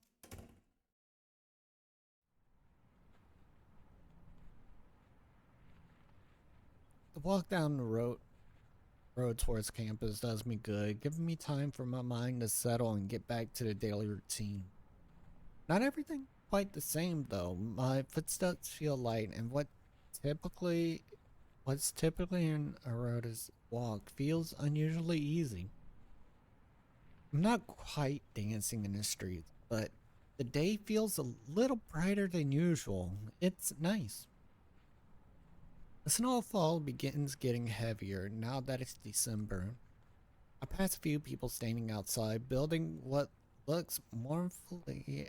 The walk down the road towards campus does me good, giving me time for my mind to settle and get back to the daily routine. Not everything quite the same though. My footsteps feel light, and what's typically in a road's walk feels unusually easy. I'm not quite dancing in the streets, but the day feels a little brighter than usual. It's nice. The snowfall begins getting heavier now that it's December. I pass a few people standing outside, building what looks mournfully.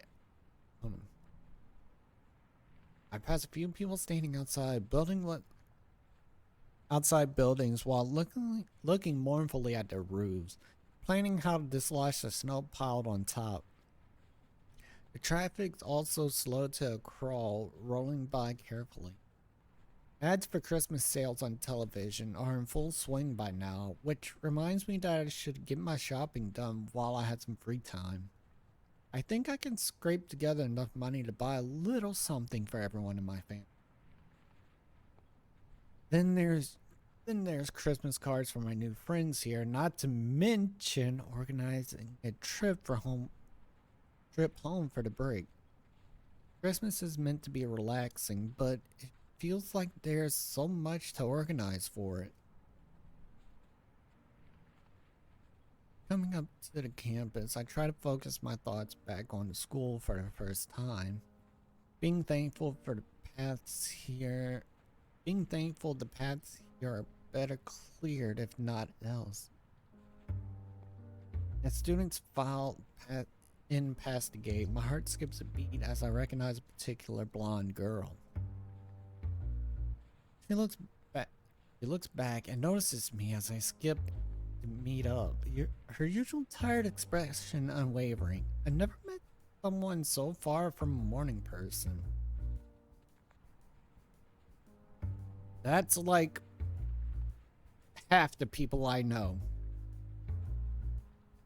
I pass a few people standing outside, outside buildings while looking mournfully at their roofs, planning how to dislodge the snow piled on top. The traffic's also slow to a crawl, rolling by carefully. Ads for Christmas sales on television are in full swing by now, which reminds me that I should get my shopping done while I had some free time. I think I can scrape together enough money to buy a little something for everyone in my family. Then there's Christmas cards for my new friends here, not to mention organizing a trip home for the break. Christmas is meant to be relaxing, but it feels like there's so much to organize for it. Coming up to the campus, I try to focus my thoughts back on the school for the first time. Being thankful the paths here are better cleared, if not else. As students file in past the gate, my heart skips a beat as I recognize a particular blonde girl. She looks back and notices me as I skip to meet up. Her usual tired expression unwavering. I've never met someone so far from a morning person. That's like half the people I know,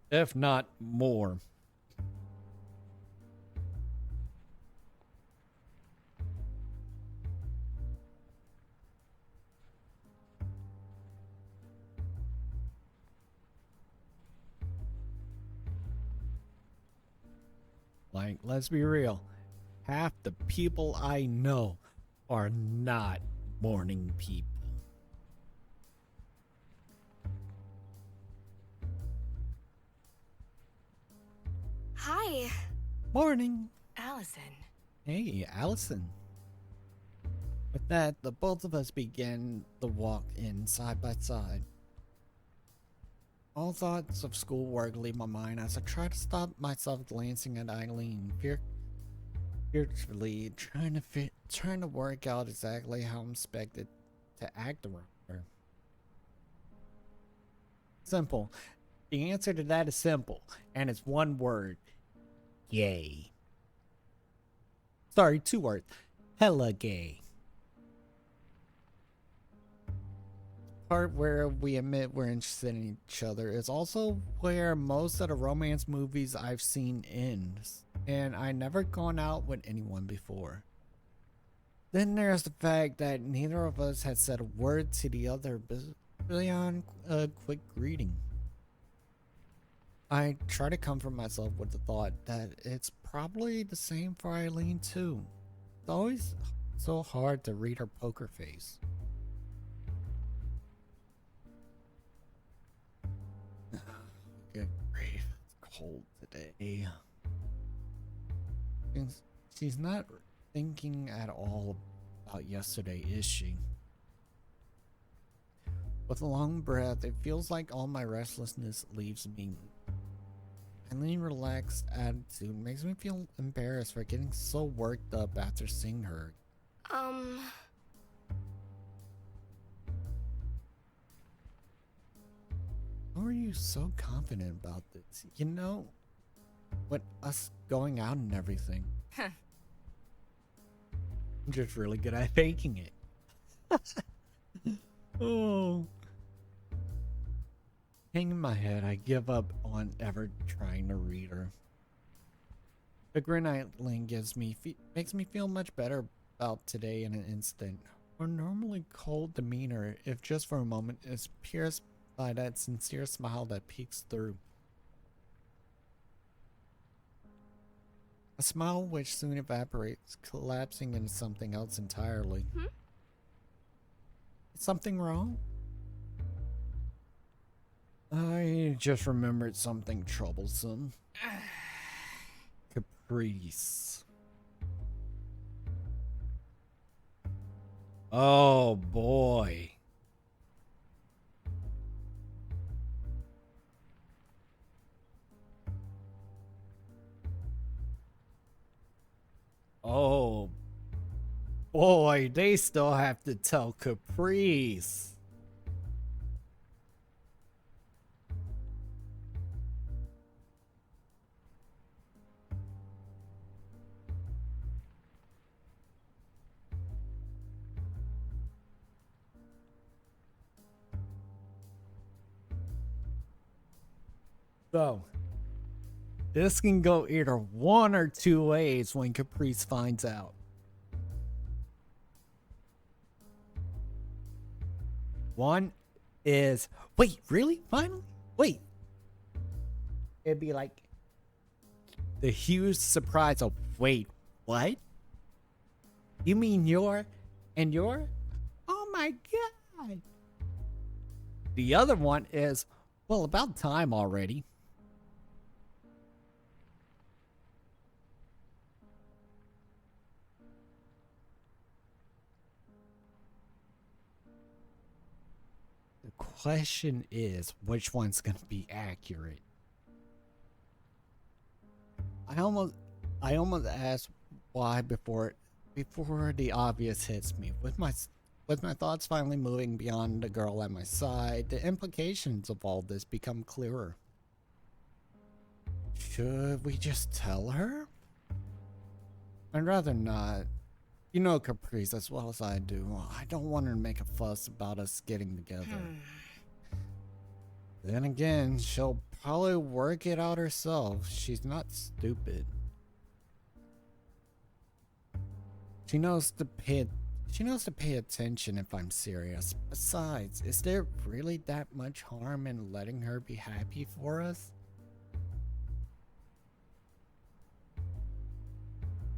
if not more. Like, let's be real. Half the people I know are not morning people. Hi. Morning. Allison. Hey, Allison. With that, the both of us begin the walk in side by side. All thoughts of schoolwork leave my mind as I try to stop myself glancing at Eileen, fearfully trying to work out exactly how I'm expected to act around her. Simple. The answer to that is simple, and it's one word. Gay. Sorry, 2 words. Hella gay. Part where we admit we're interested in each other is also where most of the romance movies I've seen ends, and I never gone out with anyone before. Then there's the fact that neither of us had said a word to the other beyond a quick greeting. I try to comfort myself with the thought that it's probably the same for Eileen too. It's always so hard to read her poker face. Good grief, it's cold today. She's not thinking at all about yesterday, is she? With a long breath, it feels like all my restlessness leaves me. Eileen's relaxed attitude makes me feel embarrassed for getting so worked up after seeing her. How are you so confident about this? You know, with us going out and everything. Huh. I'm just really good at faking it. Oh. Hanging my head, I give up on ever trying to read her. The grin Eileen gives me makes me feel much better about today in an instant. Her normally cold demeanor, if just for a moment, is pierced by that sincere smile that peeks through. A smile which soon evaporates, collapsing into something else entirely. Is something wrong? I just remembered something troublesome. Caprice. Oh boy. Oh boy, they still have to tell Caprice. So, this can go either one or two ways when Caprice finds out. One is, wait, really? Finally? Wait. It'd be like the huge surprise of, wait, what? You mean you're, and you're? Oh my god. The other one is, well, about time already. The question is, which one's gonna be accurate? I almost asked why before the obvious hits me. With my thoughts finally moving beyond the girl at my side, the implications of all this become clearer. Should we just tell her? I'd rather not. You know Caprice as well as I do. I don't want her to make a fuss about us getting together. Then again, she'll probably work it out herself. She's not stupid. She knows to pay attention if I'm serious. Besides, is there really that much harm in letting her be happy for us?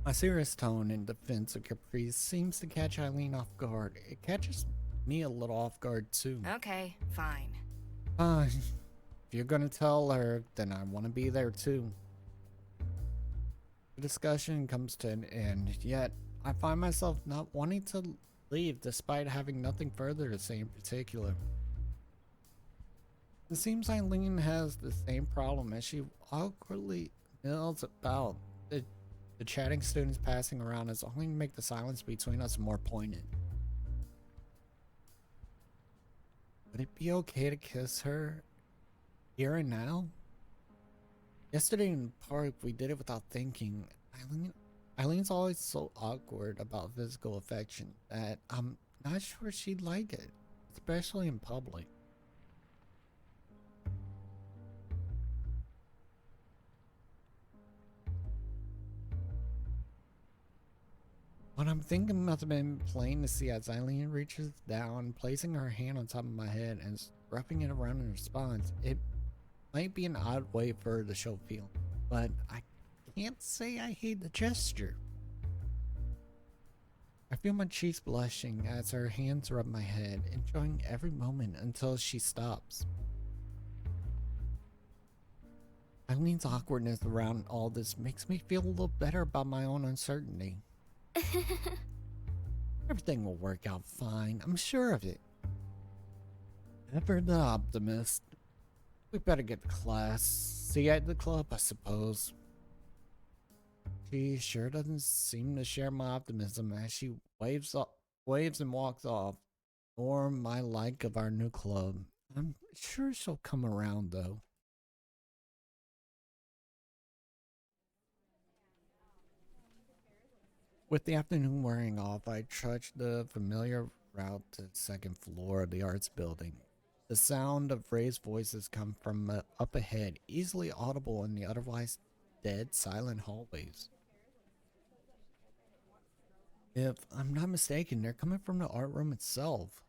My serious tone in defense of Caprice seems to catch Eileen off guard. It catches me a little off guard too. Okay, fine. Fine. If you're gonna tell her, then I want to be there too. The discussion comes to an end, yet I find myself not wanting to leave despite having nothing further to say in particular. It seems Eileen has the same problem as she awkwardly mills about. The chatting students passing around is only to make the silence between us more poignant. Would it be okay to kiss her here and now? Yesterday in the park, we did it without thinking. Eileen's always so awkward about physical affection that I'm not sure she'd like it, especially in public. What I'm thinking must have been plain to see as Eileen reaches down, placing her hand on top of my head and rubbing it around in response. It might be an odd way for her to show feeling, but I can't say I hate the gesture. I feel my cheeks blushing as her hands rub my head, enjoying every moment until she stops. Eileen's awkwardness around all this makes me feel a little better about my own uncertainty. Everything will work out fine, I'm sure of it. Ever the optimist. We better get to class. See you at the club, I suppose. She sure doesn't seem to share my optimism as she waves and walks off, or my like of our new club. I'm sure she'll come around though. With the afternoon wearing off, I trudged the familiar route to the second floor of the arts building. The sound of raised voices come from up ahead, easily audible in the otherwise dead, silent hallways. If I'm not mistaken, they're coming from the art room itself.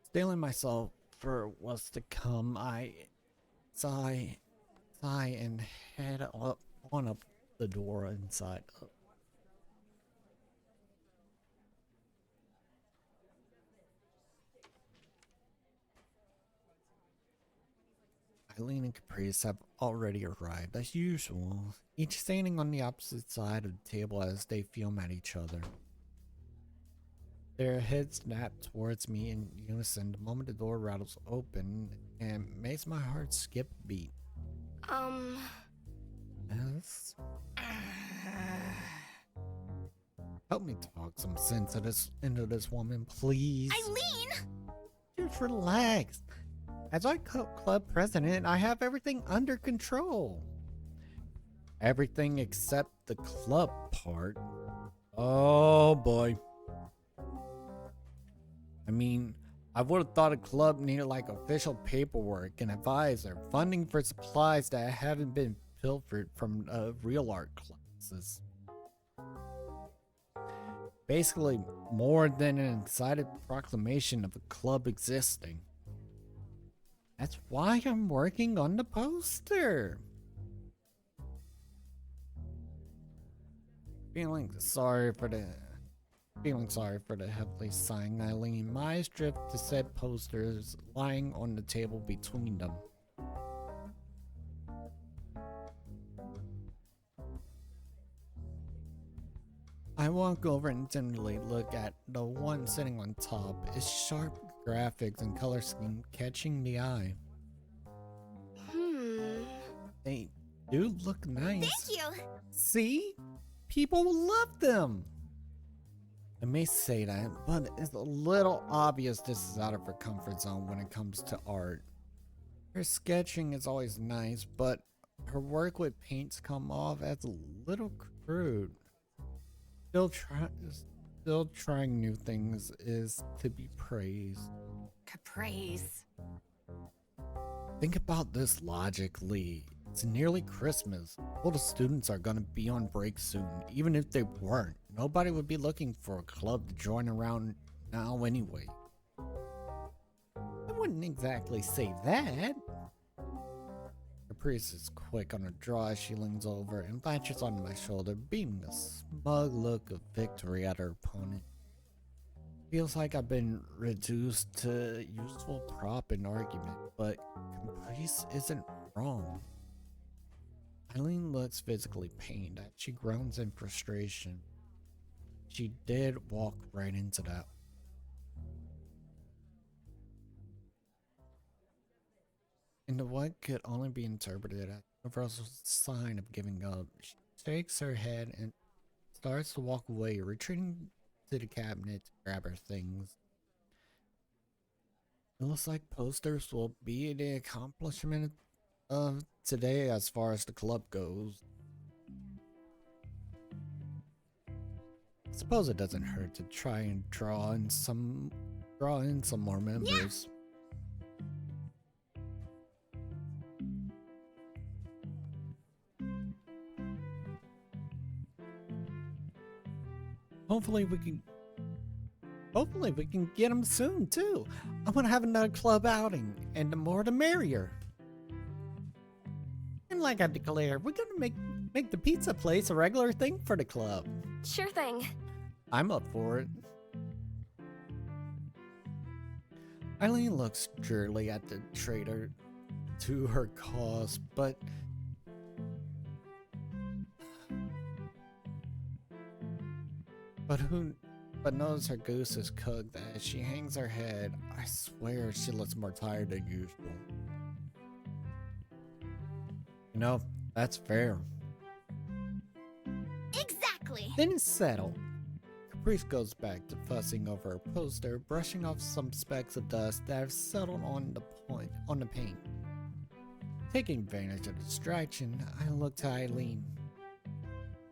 Stealing myself for what's to come, I sigh and head on up the door inside. Eileen and Caprice have already arrived, as usual, each standing on the opposite side of the table as they fume at each other. Their heads snap towards me in unison the moment the door rattles open and makes my heart skip a beat. Yes? Help me talk some sense into this woman, please. Eileen! Just relax. As our club president, I have everything under control. Everything except the club part. Oh boy. I mean, I would have thought a club needed like official paperwork, an advisor, funding for supplies that haven't been pilfered from real art classes. Basically, more than an excited proclamation of a club existing. That's why I'm working on the poster. Feeling sorry for the heavily sighing Eileen, my eyes drift to said posters lying on the table between them. I walk over and timidly look at the one sitting on top. Its sharp graphics and color scheme catching the eye. They do look nice. Thank you! See? People will love them! I may say that, but it's a little obvious this is out of her comfort zone when it comes to art. Her sketching is always nice, but her work with paints come off as a little crude. Still trying new things is to be praised. Caprice. Think about this logically. It's nearly Christmas. All the students are gonna be on break soon. Even if they weren't, nobody would be looking for a club to join around now anyway. I wouldn't exactly say that. Caprice is quick on her draw as she leans over and latches onto my shoulder, beaming a smug look of victory at her opponent. Feels like I've been reduced to useful prop in argument, but Caprice isn't wrong. Eileen looks physically pained as she groans in frustration. She did walk right into that. Into what could only be interpreted as a universal sign of giving up, she shakes her head and starts to walk away, retreating to the cabinet to grab her things. It looks like posters will be the accomplishment of today as far as the club goes. I suppose it doesn't hurt to try and draw in some more members. Hopefully we can get them soon too. I want to have another club outing, and the more the merrier. And like I declared, we're gonna make the pizza place a regular thing for the club. Sure thing. I'm up for it. Eileen looks drearily at the traitor to her cause, but knows her goose is cooked as she hangs her head. I swear she looks more tired than usual. You know, that's fair. Exactly. Then it's settled. Caprice goes back to fussing over a poster, brushing off some specks of dust that have settled on the paint. Taking advantage of the distraction, I look to Eileen.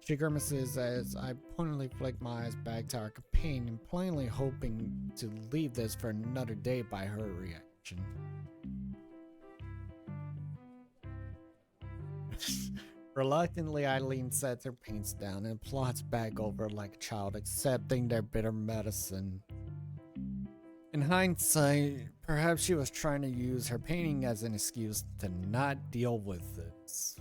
She grimaces as I pointedly flick my eyes back to our companion, plainly hoping to leave this for another day by her reaction. Reluctantly, Eileen sets her paints down and plots back over like a child accepting their bitter medicine. In hindsight, perhaps she was trying to use her painting as an excuse to not deal with this.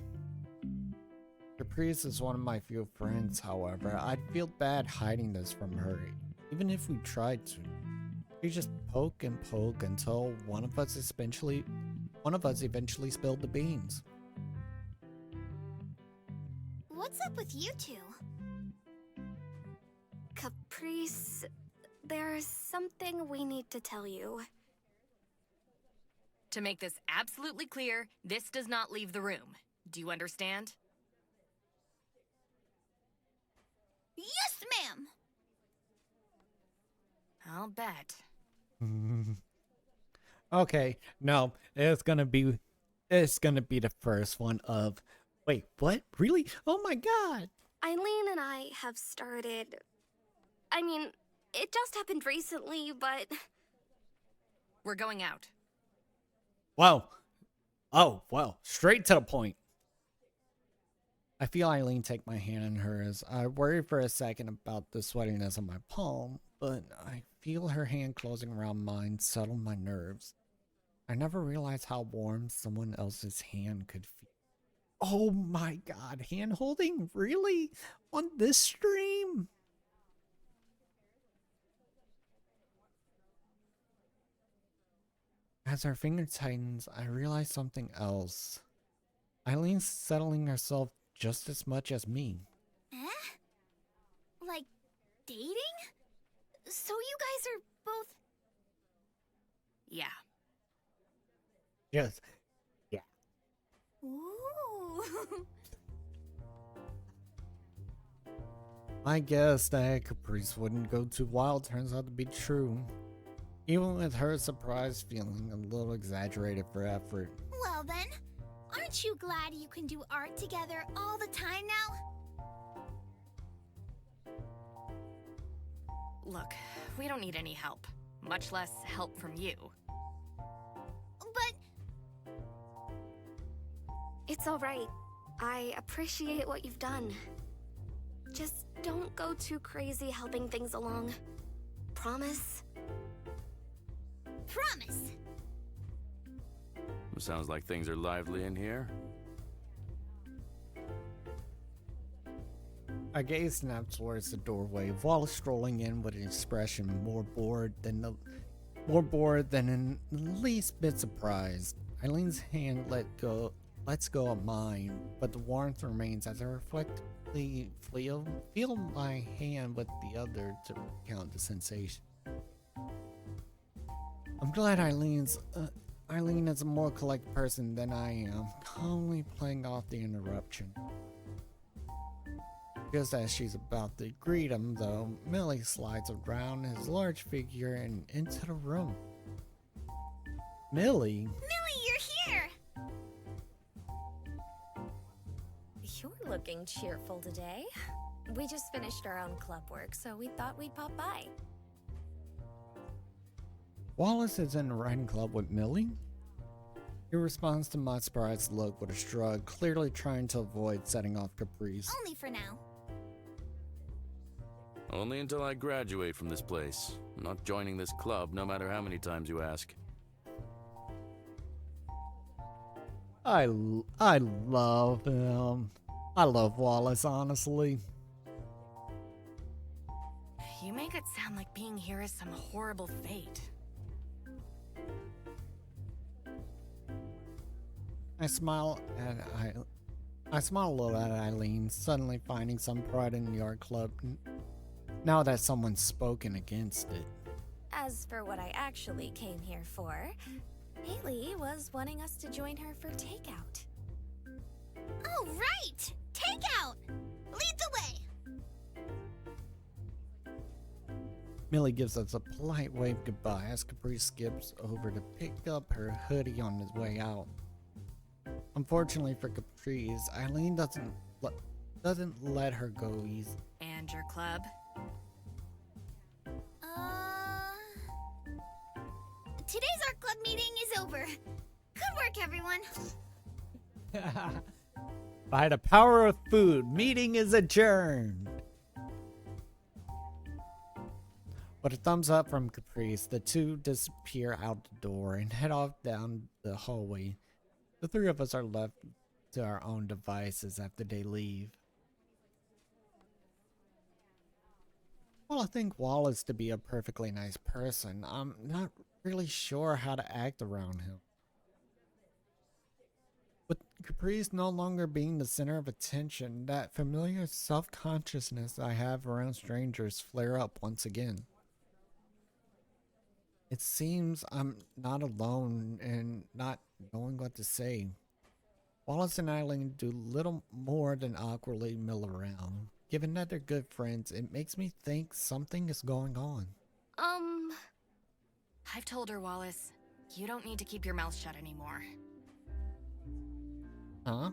Caprice is one of my few friends, however. I'd feel bad hiding this from her, even if we tried to. We just poke and poke until one of us eventually spilled the beans. What's up with you two? Caprice, there's something we need to tell you. To make this absolutely clear, this does not leave the room. Do you understand? Yes, ma'am! I'll bet. Okay, no, it's gonna be the first one of, wait, what? Really? Oh my god! Eileen and I have started... I mean, it just happened recently, but... We're going out. Wow. Oh, well, straight to the point. I feel Eileen take my hand in hers. I worry for a second about the sweatiness on my palm, but I feel her hand closing around mine settle my nerves. I never realized how warm someone else's hand could feel. Oh my god, hand holding? Really? On this stream? As our finger tightens, I realize something else. Eileen's settling herself just as much as me. Like, dating? So you guys are both... Yeah. Yes. Yeah. Ooh. I guess that Caprice wouldn't go too wild turns out to be true. Even with her surprise feeling a little exaggerated for effort. Well then, aren't you glad you can do art together all the time now? Look, we don't need any help. Much less help from you. But... It's alright. I appreciate what you've done. Just don't go too crazy helping things along. Promise? Promise! Sounds like things are lively in here. I gaze snapped towards the doorway, Wallace strolling in with an expression more bored than in the least bit surprised. Eileen's hand lets go of mine, but the warmth remains as I reflectively feel my hand with the other to count the sensation. I'm glad Eileen is a more collected person than I am, calmly playing off the interruption. Just as she's about to greet him, though, Millie slides around his large figure and into the room. Millie? Millie, you're here! You're looking cheerful today. We just finished our own club work, so we thought we'd pop by. Wallace is in the writing club with Millie? He responds to my surprised look with a shrug, clearly trying to avoid setting off Caprice. Only for now. Only until I graduate from this place. I'm not joining this club, no matter how many times you ask. I love him. I love Wallace, honestly. You make it sound like being here is some horrible fate. I smile a little at Eileen, suddenly finding some pride in the art club now that someone's spoken against it. As for what I actually came here for, Haley was wanting us to join her for takeout. Oh, right! Takeout! Lead the way! Millie gives us a polite wave goodbye as Caprice skips over to pick up her hoodie on his way out. Unfortunately for Caprice, Eileen doesn't let her go easy. And your club? Today's art club meeting is over. Good work, everyone. By the power of food, meeting is adjourned. With a thumbs up from Caprice, the two disappear out the door and head off down the hallway. The three of us are left to our own devices after they leave. While I think Wallace to be a perfectly nice person, I'm not really sure how to act around him. With Caprice no longer being the center of attention, that familiar self-consciousness I have around strangers flare up once again. It seems I'm not alone in not knowing what to say. Wallace and Eileen do little more than awkwardly mill around. Given that they're good friends, it makes me think something is going on. I've told her, Wallace. You don't need to keep your mouth shut anymore. Huh?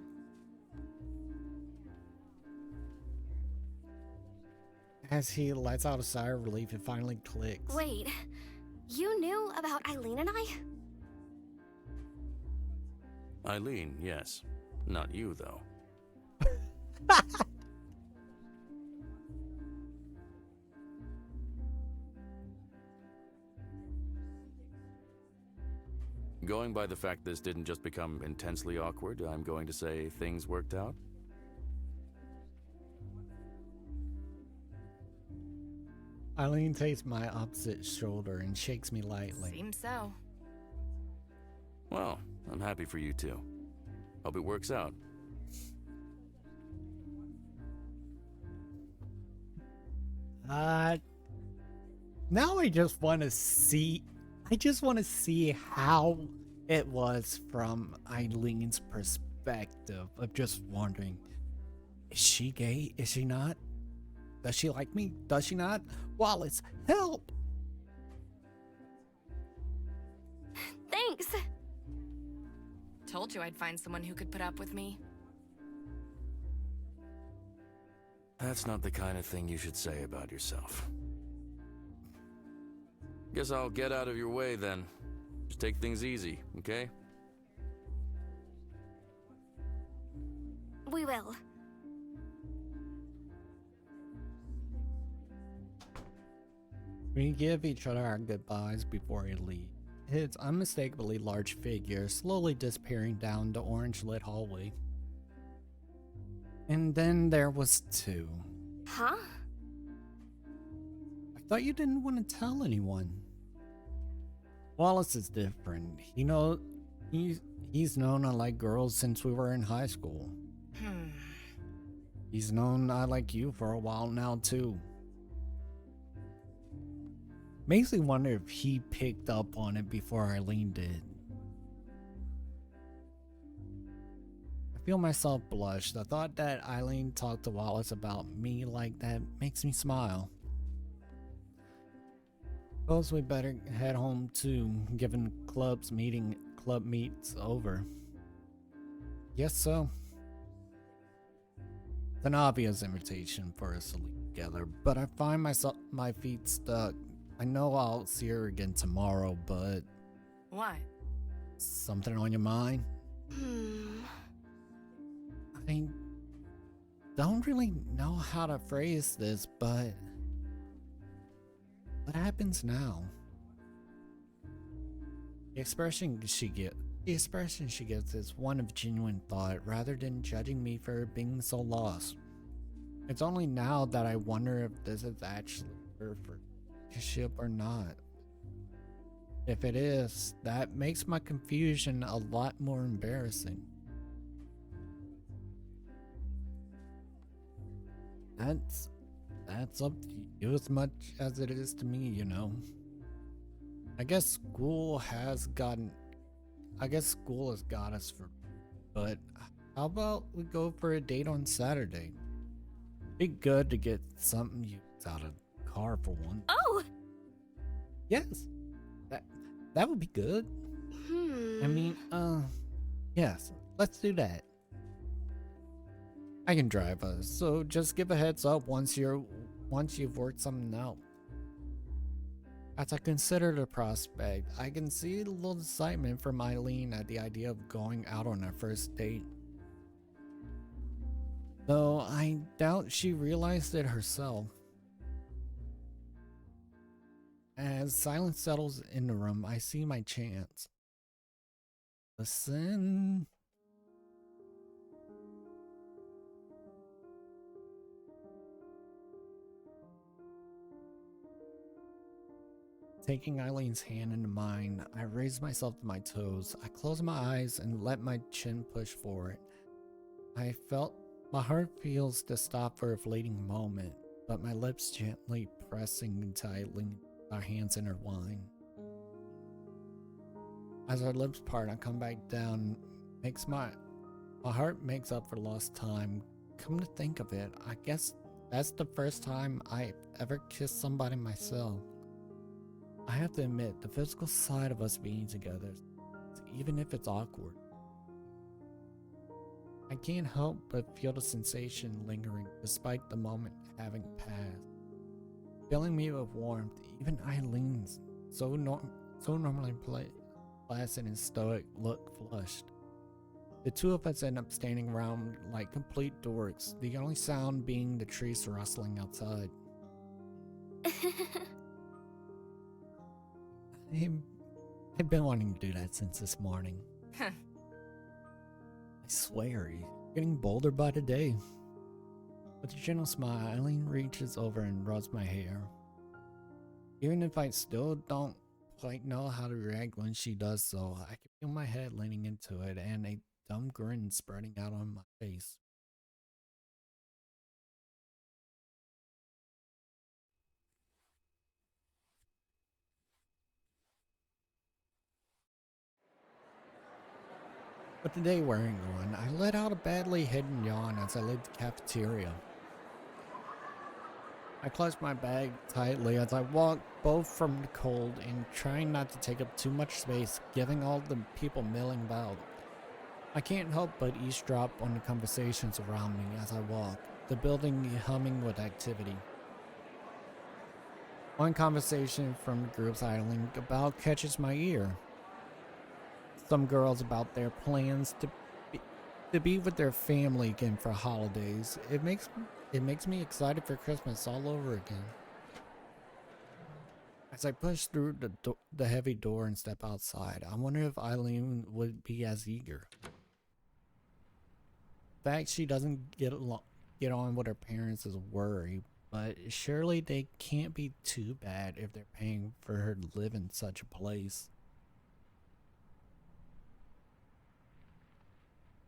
As he lets out a sigh of relief, it finally clicks. Wait, you knew about Eileen and I? Eileen, yes. Not you, though. Going by the fact this didn't just become intensely awkward, I'm going to say things worked out? Eileen takes my opposite shoulder and shakes me lightly. Seems so. Well, I'm happy for you too. Hope it works out. Now I just want to see how it was from Eileen's perspective of just wondering, is she gay? Is she not? Does she like me? Does she not? Wallace, help! Thanks. Told you I'd find someone who could put up with me. That's not the kind of thing you should say about yourself. Guess I'll get out of your way then. Just take things easy, okay? We will. We give each other our goodbyes before we leave. His unmistakably large figure slowly disappearing down the orange-lit hallway. And then there was two. Huh? I thought you didn't want to tell anyone. Wallace is different. He's known I like girls since we were in high school. He's known I like you for a while now too. Makes me wonder if he picked up on it before Eileen did. I feel myself blush. The thought that Eileen talked to Wallace about me like that makes me smile. Suppose we better head home too, given club meets over. Yes, so. It's an obvious invitation for us to leave together, but I find my feet stuck. I know I'll see her again tomorrow, but What? something on your mind? I don't really know how to phrase this, but what happens now? The expression she gets is one of genuine thought rather than judging me for being so lost. It's only now that I wonder if this is actually her relationship or not. If it is, that makes my confusion a lot more embarrassing. That's up to you as much as it is to me, you know. I guess school has got us for, but how about we go for a date on Saturday? Be good to get something used out of the car for one. Oh! Yes. That would be good. I mean, yes, let's do that. I can drive us, so just give a heads up once you've worked something out. As I consider the prospect, I can see a little excitement from Eileen at the idea of going out on our first date. Though I doubt she realized it herself. As silence settles in the room, I see my chance. Listen. Taking Eileen's hand into mine, I raise myself to my toes. I close my eyes and let my chin push forward. My heart feels to stop for a fleeting moment, but my lips gently pressing tightly, our hands intertwine. As our lips part, I come back down. My heart makes up for lost time. Come to think of it, I guess that's the first time I ever kissed somebody myself. I have to admit, the physical side of us being together, even if it's awkward, I can't help but feel the sensation lingering despite the moment having passed. Filling me with warmth, even Eileen's so normally placid and stoic look flushed. The two of us end up standing around like complete dorks, the only sound being the trees rustling outside. I've been wanting to do that since this morning. I swear, you're getting bolder by the day. With a gentle smile, Eileen reaches over and rubs my hair. Even if I still don't quite know how to react when she does so, I can feel my head leaning into it and a dumb grin spreading out on my face. With the day wearing on, I let out a badly hidden yawn as I left the cafeteria. I clutched my bag tightly as I walked both from the cold and trying not to take up too much space, given all the people milling about. I can't help but eavesdrop on the conversations around me as I walk, the building humming with activity. One conversation from the groups idling about catches my ear. Some girls about their plans to be with their family again for holidays. It makes me excited for Christmas all over again. As I push through the heavy door and step outside, I wonder if Eileen would be as eager. The fact she doesn't get get on with her parents is a worry, but surely they can't be too bad if they're paying for her to live in such a place.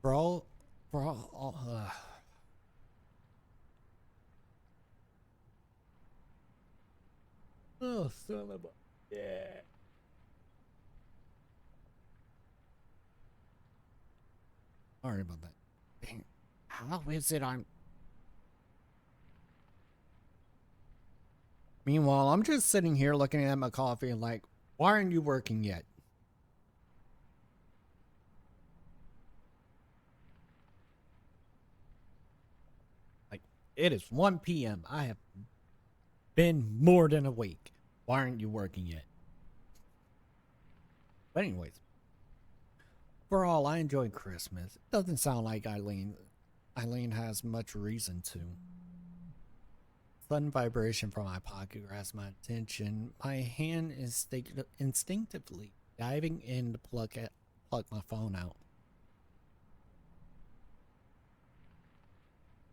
For all, oh, son of a, yeah. Sorry about that. Dang, how is it I'm... Meanwhile, I'm just sitting here looking at my coffee and like, why aren't you working yet? Like, it is 1 p.m. I have been more than awake. Why aren't you working yet? But anyways, overall, I enjoyed Christmas. It doesn't sound like Eileen has much reason to. Sudden vibration from my pocket grabs my attention. My hand is instinctively diving in to plug my phone out.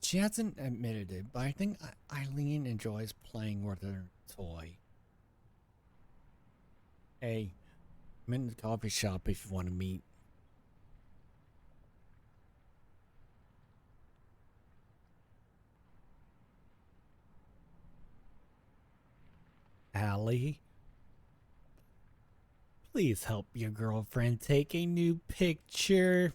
She hasn't admitted it, but I think Eileen enjoys playing with her toy. Hey, I'm in the coffee shop if you want to meet. Allie, please help your girlfriend take a new picture.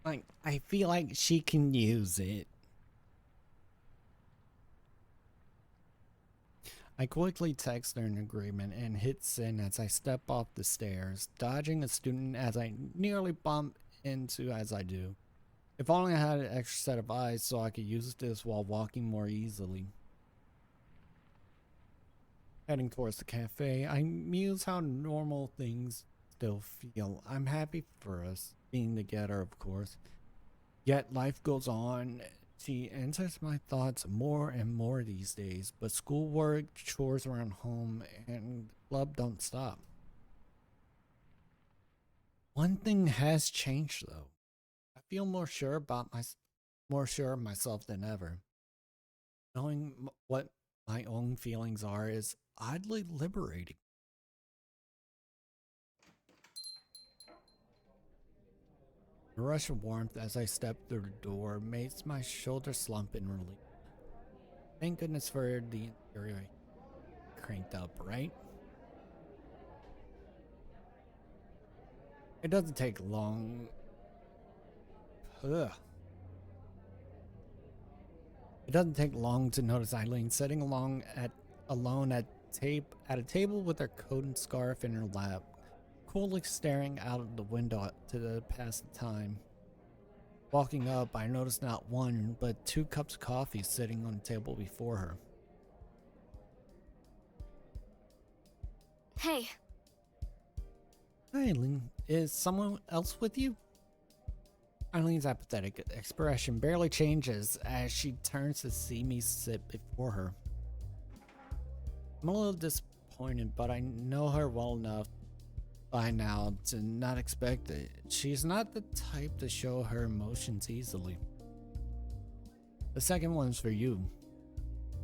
Like, I feel like she can use it. I quickly text her an agreement and hit send as I step off the stairs, dodging a student as I nearly bump into as I do. If only I had an extra set of eyes so I could use this while walking more easily. Heading towards the cafe, I muse how normal things still feel. I'm happy for us being together, of course. Yet life goes on. She enters my thoughts more and more these days, but schoolwork, chores around home, and club don't stop. One thing has changed though. I feel more sure of myself than ever. Knowing what my own feelings are is oddly liberating. A rush of warmth as I step through the door makes my shoulder slump in relief. Thank goodness for the interior cranked up, right? It doesn't take long. Ugh. It doesn't take long to notice Eileen sitting alone at a table with her coat and scarf in her lap, coolly staring out of the window to pass the time. Walking up, I noticed not one, but 2 cups of coffee sitting on the table before her. Hey. Hi, Eileen. Is someone else with you? Eileen's apathetic expression barely changes as she turns to see me sit before her. I'm a little disappointed, but I know her well enough by now to not expect it. She's not the type to show her emotions easily. The second one's for you.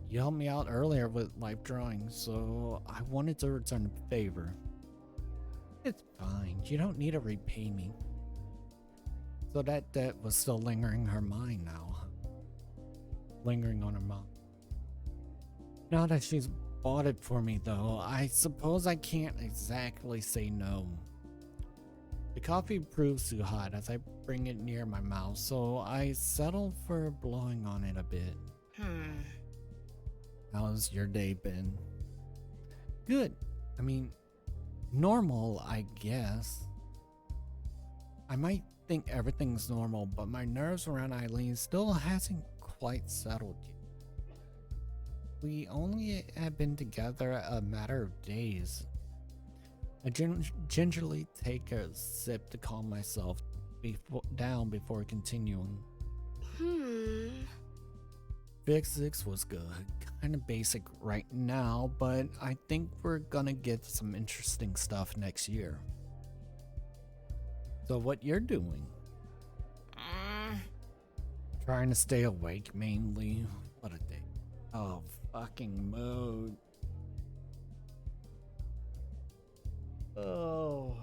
You helped me out earlier with life drawing, so I wanted to return the favor. It's fine. You don't need to repay me. So that debt was still lingering her mind now. Lingering on her mind. Now that she's bought it for me though, I suppose I can't exactly say no. The coffee proves too hot as I bring it near my mouth, so I settle for blowing on it a bit. How's your day been? Good. I mean, normal, I guess. I might think everything's normal, but my nerves around Eileen still hasn't quite settled yet. We only have been together a matter of days. I gingerly take a sip to calm myself down before continuing. Physics was good. Kind of basic right now, but I think we're gonna get some interesting stuff next year. So what you're doing? Trying to stay awake mainly. What a day. Oh, fucking mood. Oh.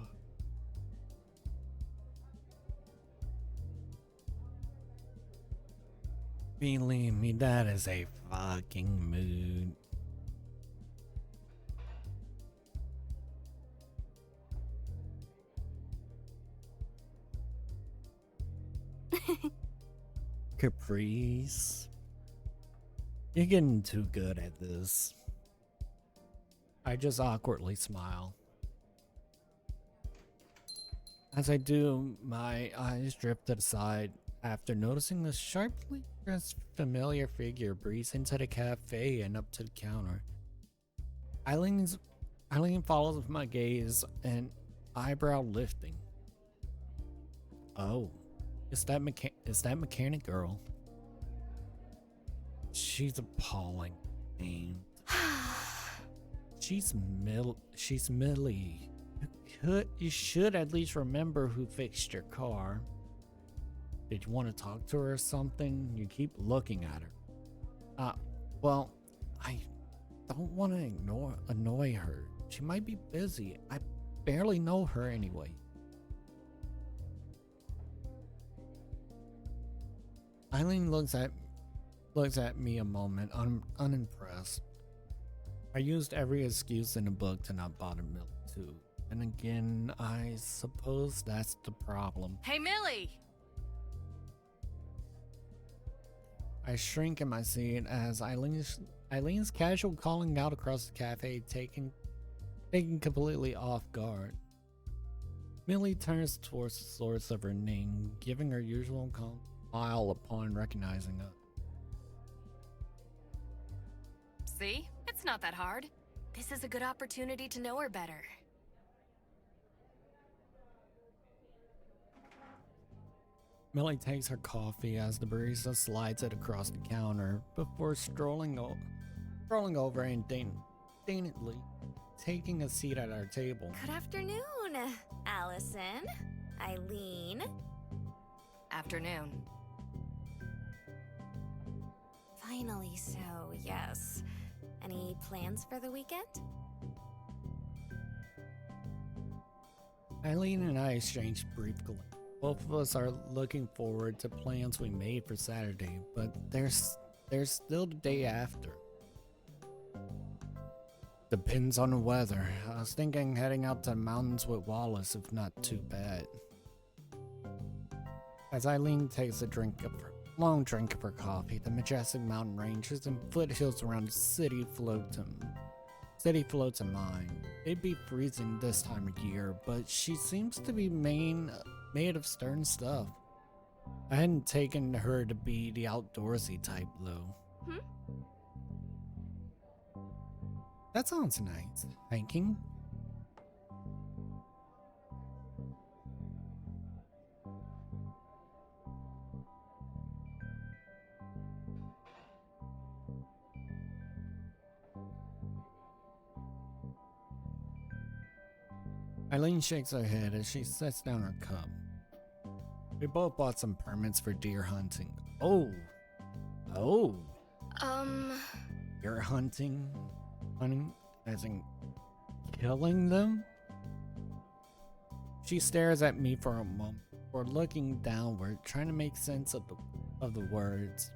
Believe me, that is a fucking mood. Caprice. You're getting too good at this. I just awkwardly smile. As I do, my eyes drift to the side after noticing the sharply dressed familiar figure breeze into the cafe and up to the counter. Eileen follows my gaze and eyebrow lifting. Oh, is that mechanic girl? She's appalling. She's Millie. You should at least remember who fixed your car. Did you want to talk to her or something? You keep looking at her. Well, I don't want to annoy her. She might be busy. I barely know her anyway. Eileen looks at me a moment, unimpressed. I used every excuse in the book to not bother Millie too. And again, I suppose that's the problem. Hey, Millie! I shrink in my seat as Eileen's casual calling out across the cafe, taken completely off guard. Millie turns towards the source of her name, giving her usual smile upon recognizing us. See? It's not that hard. This is a good opportunity to know her better. Millie takes her coffee as the barista slides it across the counter before strolling over and daintily taking a seat at our table. Good afternoon, Allison. Eileen. Afternoon. Finally, so yes. Any plans for the weekend? Eileen and I exchanged brief glances. Both of us are looking forward to plans we made for Saturday, but there's still the day after. Depends on the weather. I was thinking heading out to the mountains with Wallace, if not too bad. As Eileen takes a long drink of her coffee, the majestic mountain ranges and foothills around the city floats in mind. It'd be freezing this time of year, but she seems to be made of stern stuff. I hadn't taken her to be the outdoorsy type, though. That sounds nice. Hiking? Eileen shakes her head as she sets down her cup. We both bought some permits for deer hunting. Oh. Deer hunting? Hunting? As in killing them? She stares at me for a moment, or looking downward, trying to make sense of the words.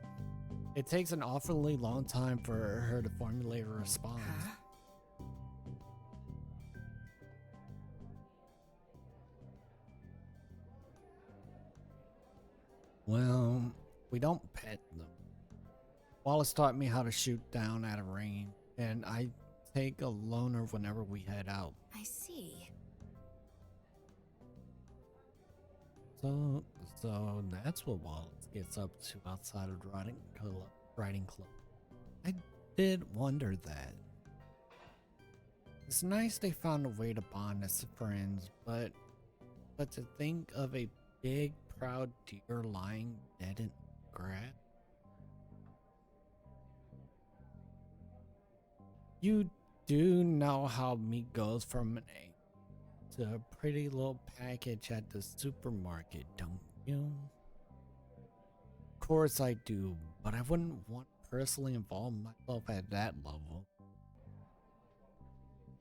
It takes an awfully long time for her to formulate a response. Well, we don't pet them. Wallace taught me how to shoot down at a range, and I take a loner whenever we head out. I see. So that's what Wallace gets up to outside of the riding club. I did wonder that. It's nice they found a way to bond as friends, but to think of a big proud deer lying dead in grass. You do know how meat goes from an egg to a pretty little package at the supermarket, don't you? Of course I do, but I wouldn't want to personally involve myself at that level.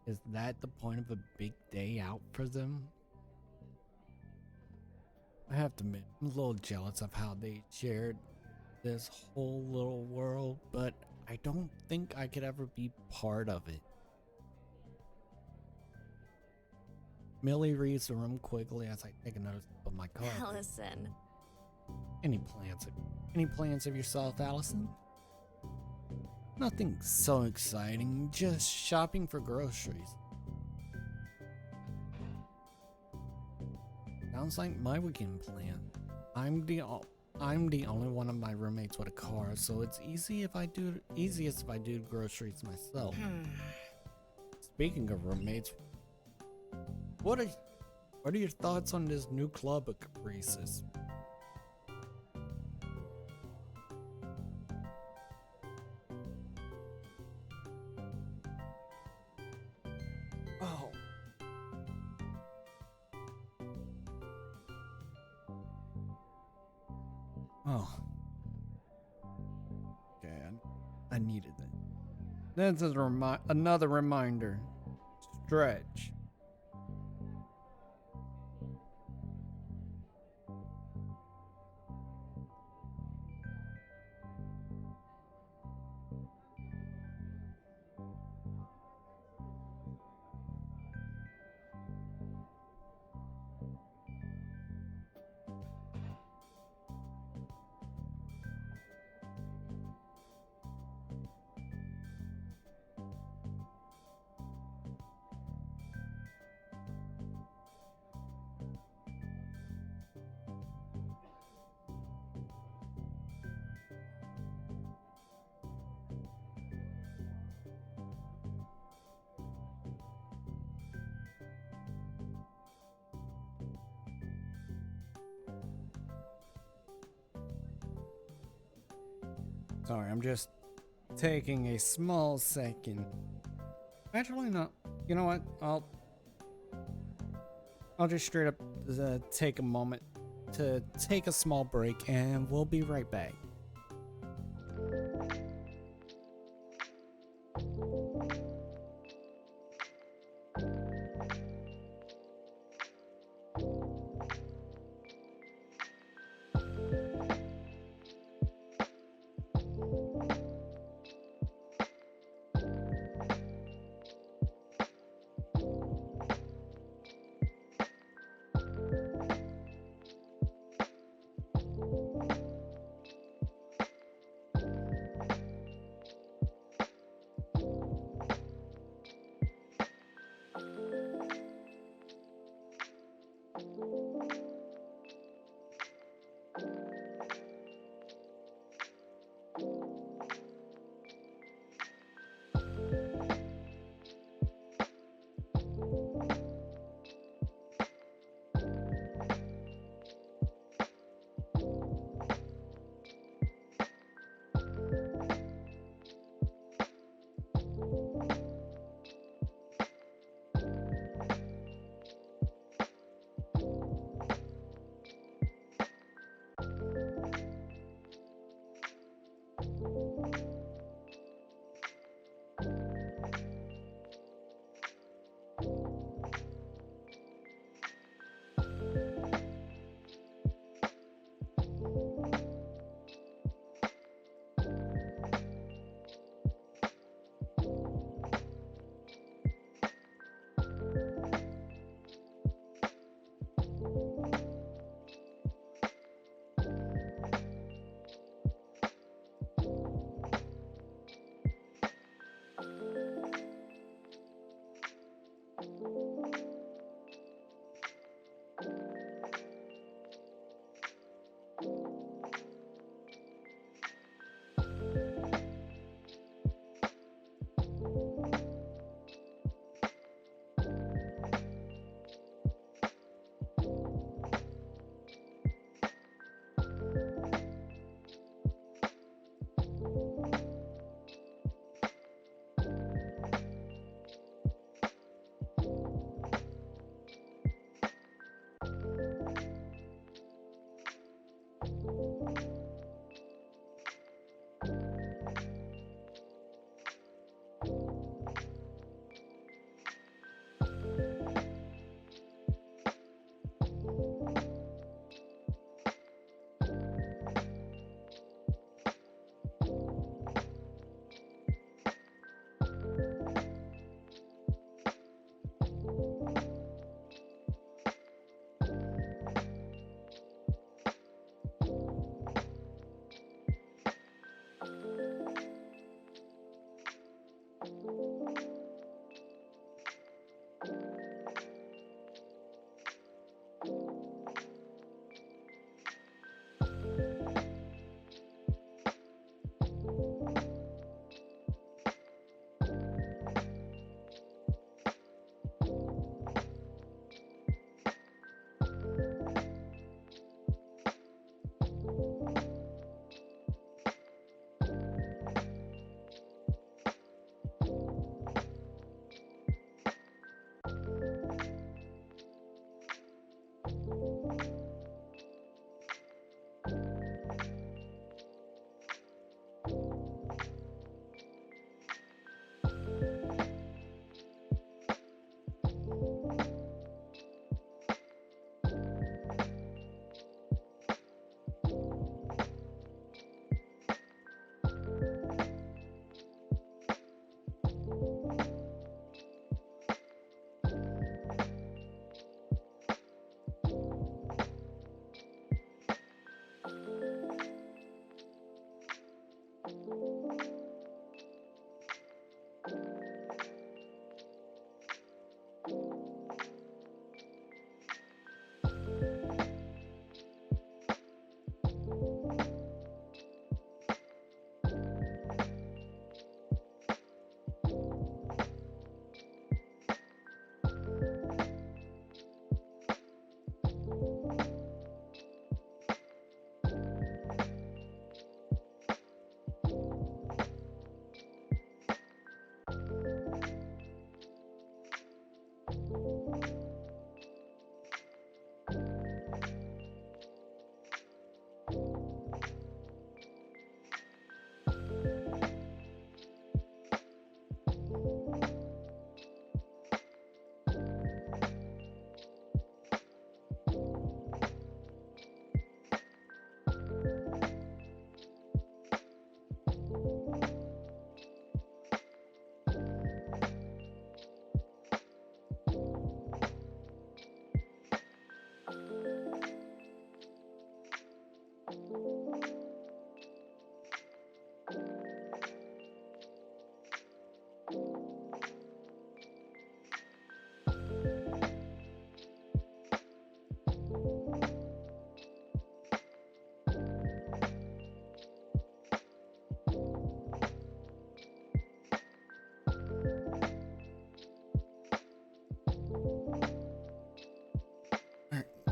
Is that the point of a big day out for them? I have to admit, I'm a little jealous of how they shared this whole little world, but I don't think I could ever be part of it. Millie reads the room quickly as I take a notice of my car. Allison. Any plans of yourself, Allison? Nothing so exciting, just shopping for groceries. Sounds like my weekend plan. I'm the only one of my roommates with a car, so it's easiest if I do groceries myself. Speaking of roommates, what are your thoughts on this new club at Caprice's? Oh. Oh. Okay, I needed that. This is another reminder. Stretch. Sorry, I'm just taking a small second. Actually, not. You know what? I'll just straight up take a moment to take a small break, and we'll be right back.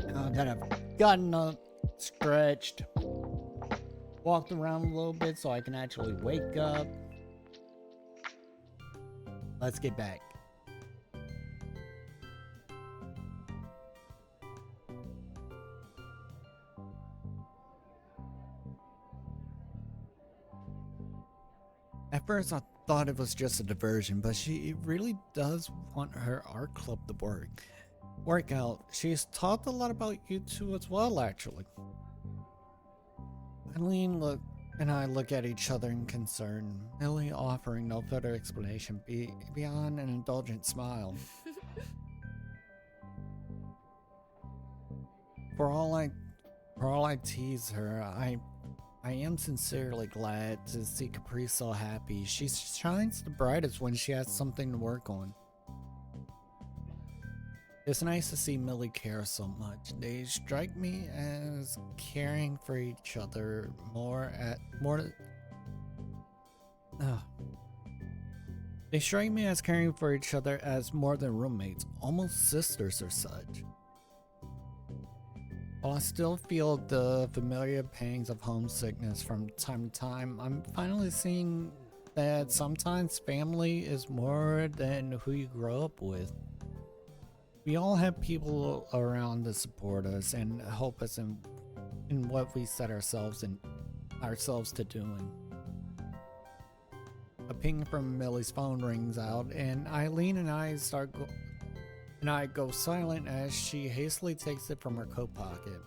Now that I've gotten up, stretched, walked around a little bit so I can actually wake up. Let's get back. At first I thought it was just a diversion, but she really does want her art club to work out. She's talked a lot about you two as well, actually. Eileen and I look at each other in concern, Millie offering no further explanation beyond an indulgent smile. For all I tease her, I am sincerely glad to see Capri so happy. She shines the brightest when she has something to work on. It's nice to see Millie care so much. They strike me as caring for each other They strike me as caring for each other as more than roommates, almost sisters or such. While I still feel the familiar pangs of homesickness from time to time, I'm finally seeing that sometimes family is more than who you grow up with. We all have people around to support us and help us in what we set ourselves to doing. A ping from Millie's phone rings out, and Eileen and I go silent as she hastily takes it from her coat pocket.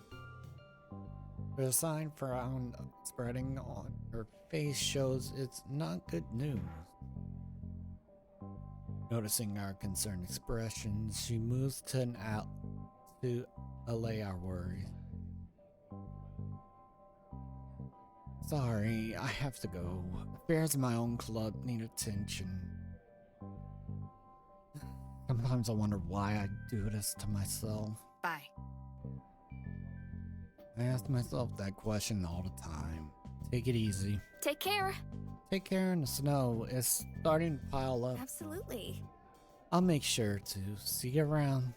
The sign frown spreading on her face shows it's not good news. Noticing our concerned expressions, she moves to allay our worries. Sorry, I have to go. Affairs in my own club need attention. Sometimes I wonder why I do this to myself. Bye. I ask myself that question all the time. Take it easy. Take care. Take care in the snow. It's starting to pile up. Absolutely. I'll make sure to. See you around.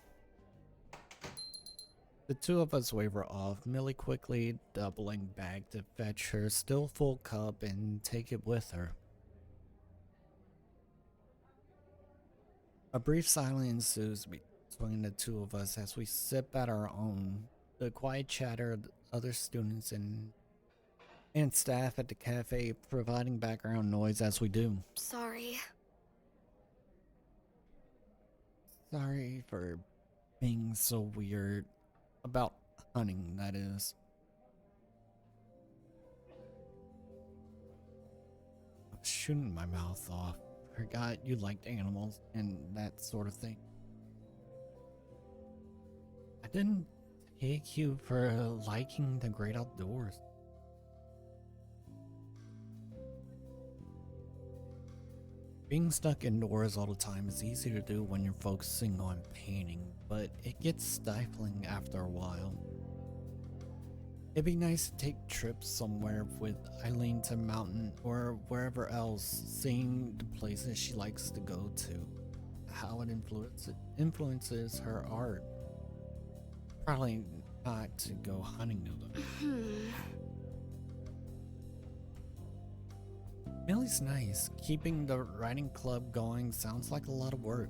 The two of us waver off, Millie quickly doubling back to fetch her still full cup and take it with her. A brief silence ensues between the two of us as we sip at our own. The quiet chatter of the other students and staff at the cafe providing background noise as we do. Sorry. Sorry for being so weird. About hunting, that is. I was shooting my mouth off. forgot you liked animals and that sort of thing. I didn't take you for liking the great outdoors. Being stuck indoors all the time is easy to do when you're focusing on painting, but it gets stifling after a while. It'd be nice to take trips somewhere with Eileen to mountain or wherever else, seeing the places she likes to go to, how it influences her art. Probably not to go hunting though. Millie's nice. Keeping the writing club going sounds like a lot of work.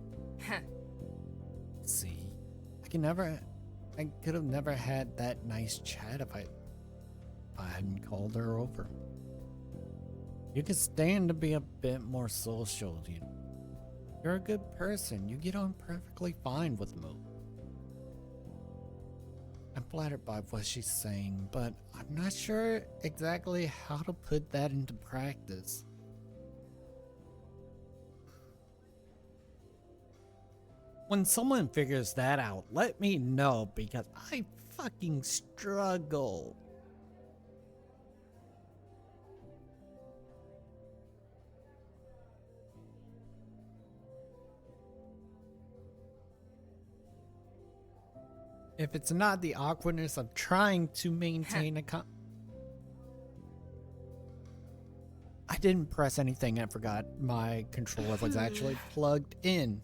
See, I could have never had that nice chat if I hadn't called her over. You could stand to be a bit more social, you know. You're a good person. You get on perfectly fine with Mo. I'm flattered by what she's saying, but I'm not sure exactly how to put that into practice. When someone figures that out, let me know, because I fucking struggle. If it's not the awkwardness of trying to maintain a I didn't press anything. I forgot my controller was actually plugged in.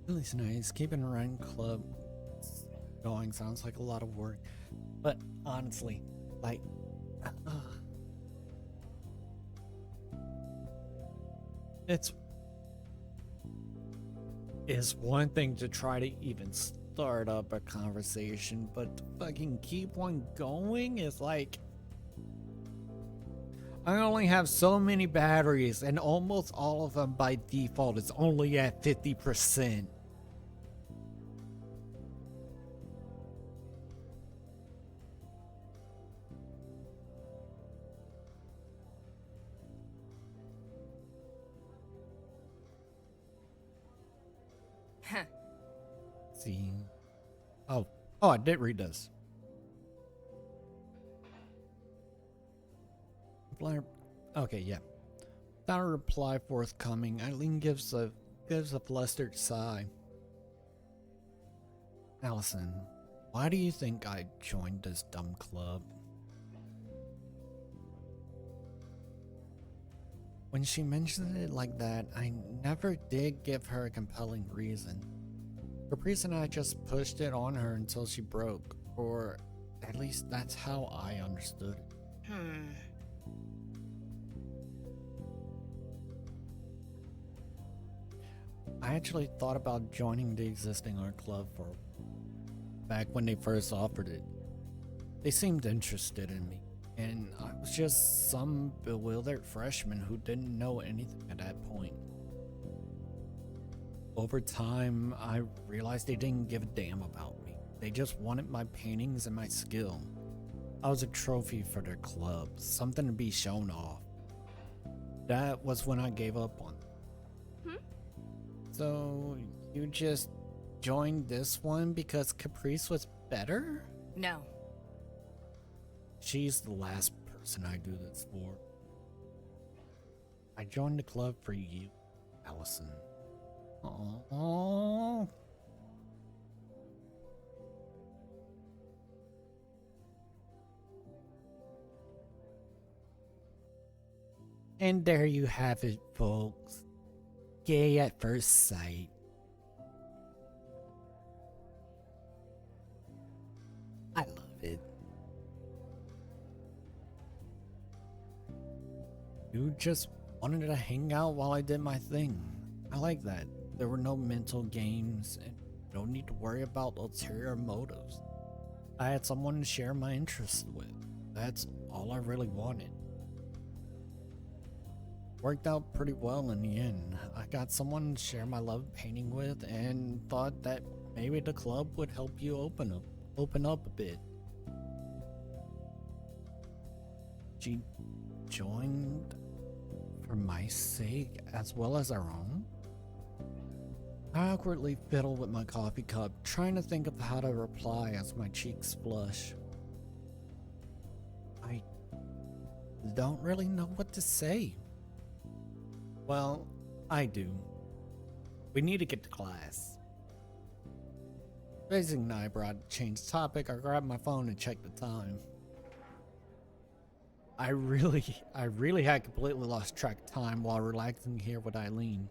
Really nice. Keeping a running club going sounds like a lot of work, but honestly, like, it's one thing to try to even start up a conversation, but to fucking keep one going is like, I only have so many batteries, and almost all of them by default is only at 50%. See. Oh, I did read this. Okay, yeah. Without a reply forthcoming, Eileen gives a flustered sigh. Allison, why do you think I joined this dumb club? When she mentioned it like that, I never did give her a compelling reason. Caprice and I just pushed it on her until she broke, or at least that's how I understood it. I actually thought about joining the existing art club back when they first offered it. They seemed interested in me, and I was just some bewildered freshman who didn't know anything at that point. Over time, I realized they didn't give a damn about me. They just wanted my paintings and my skill. I was a trophy for their club, something to be shown off. That was when I gave up on them. So, you just joined this one because Caprice was better? No. She's the last person I do this for. I joined the club for you, Allison. Aww. And there you have it, folks. Gay at first sight. I love it. You just wanted to hang out while I did my thing. I like that. There were no mental games and no need to worry about ulterior motives. I had someone to share my interests with. That's all I really wanted. worked out pretty well in the end. I got someone to share my love of painting with and thought that maybe the club would help you open up a bit. She joined for my sake as well as our own. I awkwardly fiddle with my coffee cup, trying to think of how to reply as my cheeks flush. I don't really know what to say. Well, I do. We need to get to class. Raising an eyebrow to change the topic, I grabbed my phone and checked the time. I really had completely lost track of time while relaxing here with Eileen.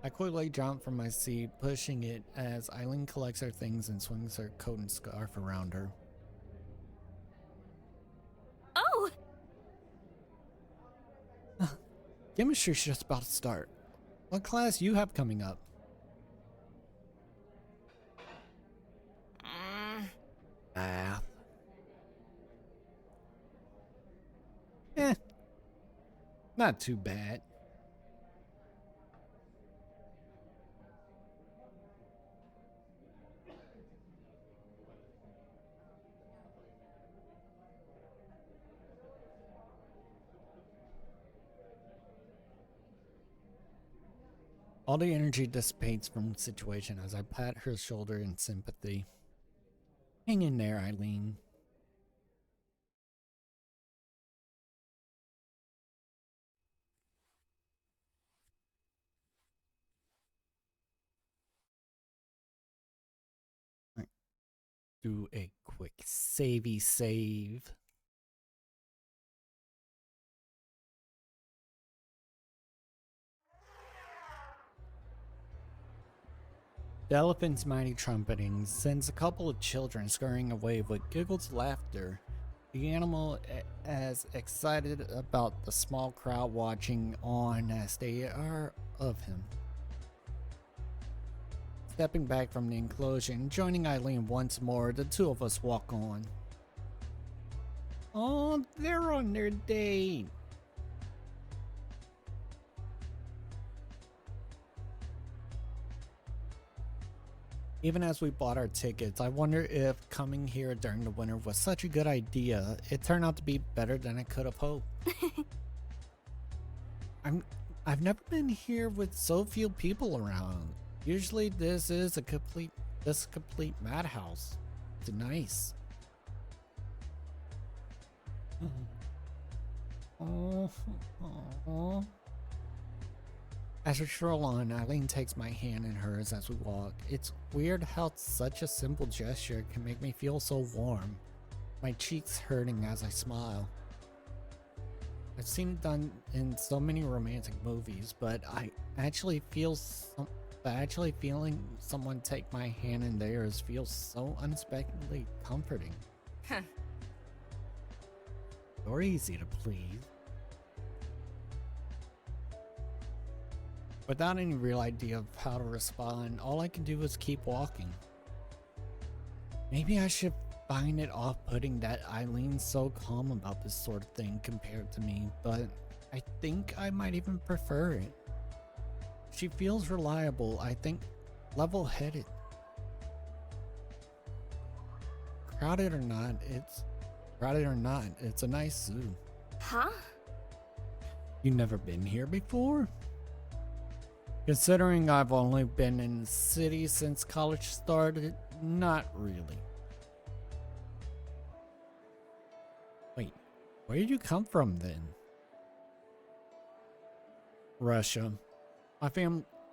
I quickly jumped from my seat, pushing it as Eileen collects her things and swings her coat and scarf around her. Oh! Chemistry's just about to start. What class you have coming up? Math. Not too bad. All the energy dissipates from the situation as I pat her shoulder in sympathy. Hang in there, Eileen. Alright. Do a quick savey save. The elephant's mighty trumpeting sends a couple of children scurrying away with giggles laughter. The animal as excited about the small crowd watching on as they are of him. Stepping back from the enclosure and joining Eileen once more, the two of us walk on. Oh, they're on their date. Even as we bought our tickets, I wonder if coming here during the winter was such a good idea. It turned out to be better than I could have hoped. I've never been here with so few people around. Usually this is a complete madhouse. It's nice. Oh. As we stroll on, Eileen takes my hand in hers as we walk. It's weird how such a simple gesture can make me feel so warm. My cheeks hurting as I smile. I've seen it done in so many romantic movies, but feeling someone take my hand in theirs feels so unexpectedly comforting. Huh. You're easy to please. Without any real idea of how to respond, all I can do is keep walking. Maybe I should find it off-putting that Eileen's so calm about this sort of thing compared to me, but I think I might even prefer it. She feels reliable, I think level-headed. Crowded or not, it's a nice zoo. Huh? You never been here before? Considering I've only been in the city since college started, not really. Wait, where did you come from then? Russia. My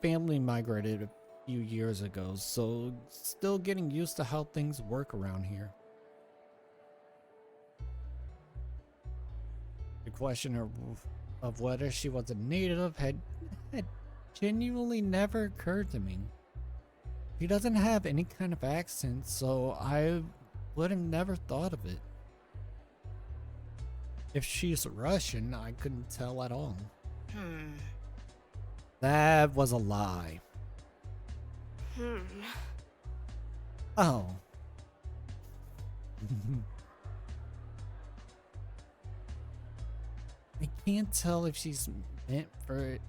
family migrated a few years ago, so still getting used to how things work around here. The question of whether she was a native had genuinely never occurred to me. He doesn't have any kind of accent, so I would have never thought of it. If she's Russian, I couldn't tell at all. That was a lie. Oh. I can't tell if she's meant for it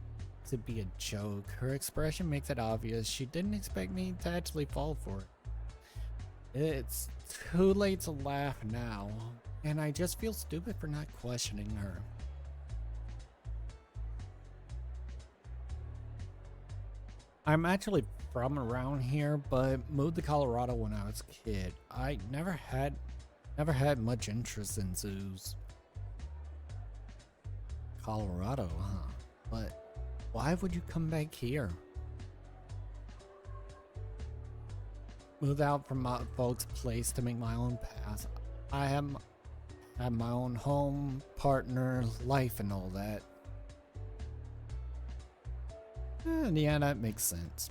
to be a joke. Her expression makes it obvious she didn't expect me to actually fall for it. It's too late to laugh now, and I just feel stupid for not questioning her. I'm actually from around here, but moved to Colorado when I was a kid. I never had much interest in zoos. Colorado, huh? But why would you come back here? Moved out from my folks' place to make my own path. I have my own home, partner, life, and all that. Yeah, that makes sense.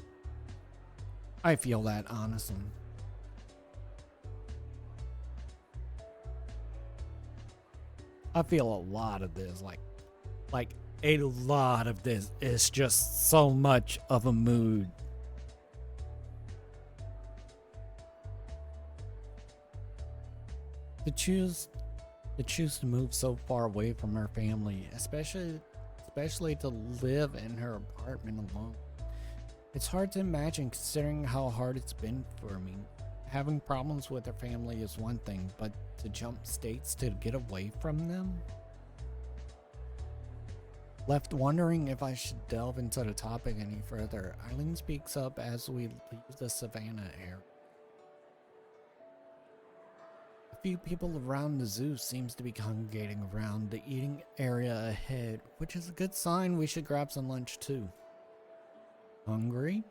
I feel that, honestly. I feel a lot of this, like a lot of this is just so much of a mood. To choose to move so far away from her family, especially to live in her apartment alone. It's hard to imagine considering how hard it's been for me. Having problems with her family is one thing, but to jump states to get away from them? Left wondering if I should delve into the topic any further, Eileen speaks up as we leave the Savannah area. A few people around the zoo seems to be congregating around the eating area ahead, which is a good sign we should grab some lunch too. Hungry?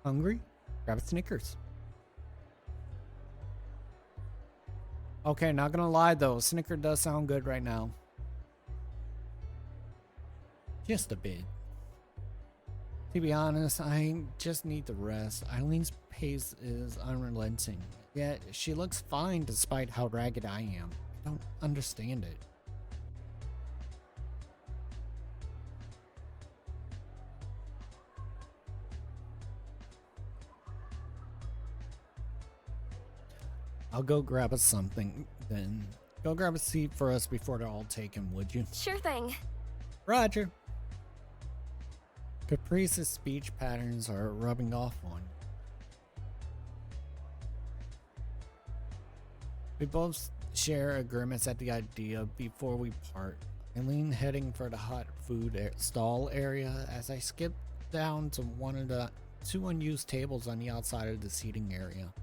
Hungry? Grab a Snickers. Okay, not gonna lie though, Snicker does sound good right now. Just a bit. To be honest, I just need the rest. Eileen's pace is unrelenting, yet she looks fine despite how ragged I am. I don't understand it. I'll go grab us something then. Go grab a seat for us before they're all taken, would you? Sure thing. Roger. Caprice's speech patterns are rubbing off on you. We both share a grimace at the idea before we part. Eileen heading for the hot food stall area as I skip down to one of the two unused tables on the outside of the seating area.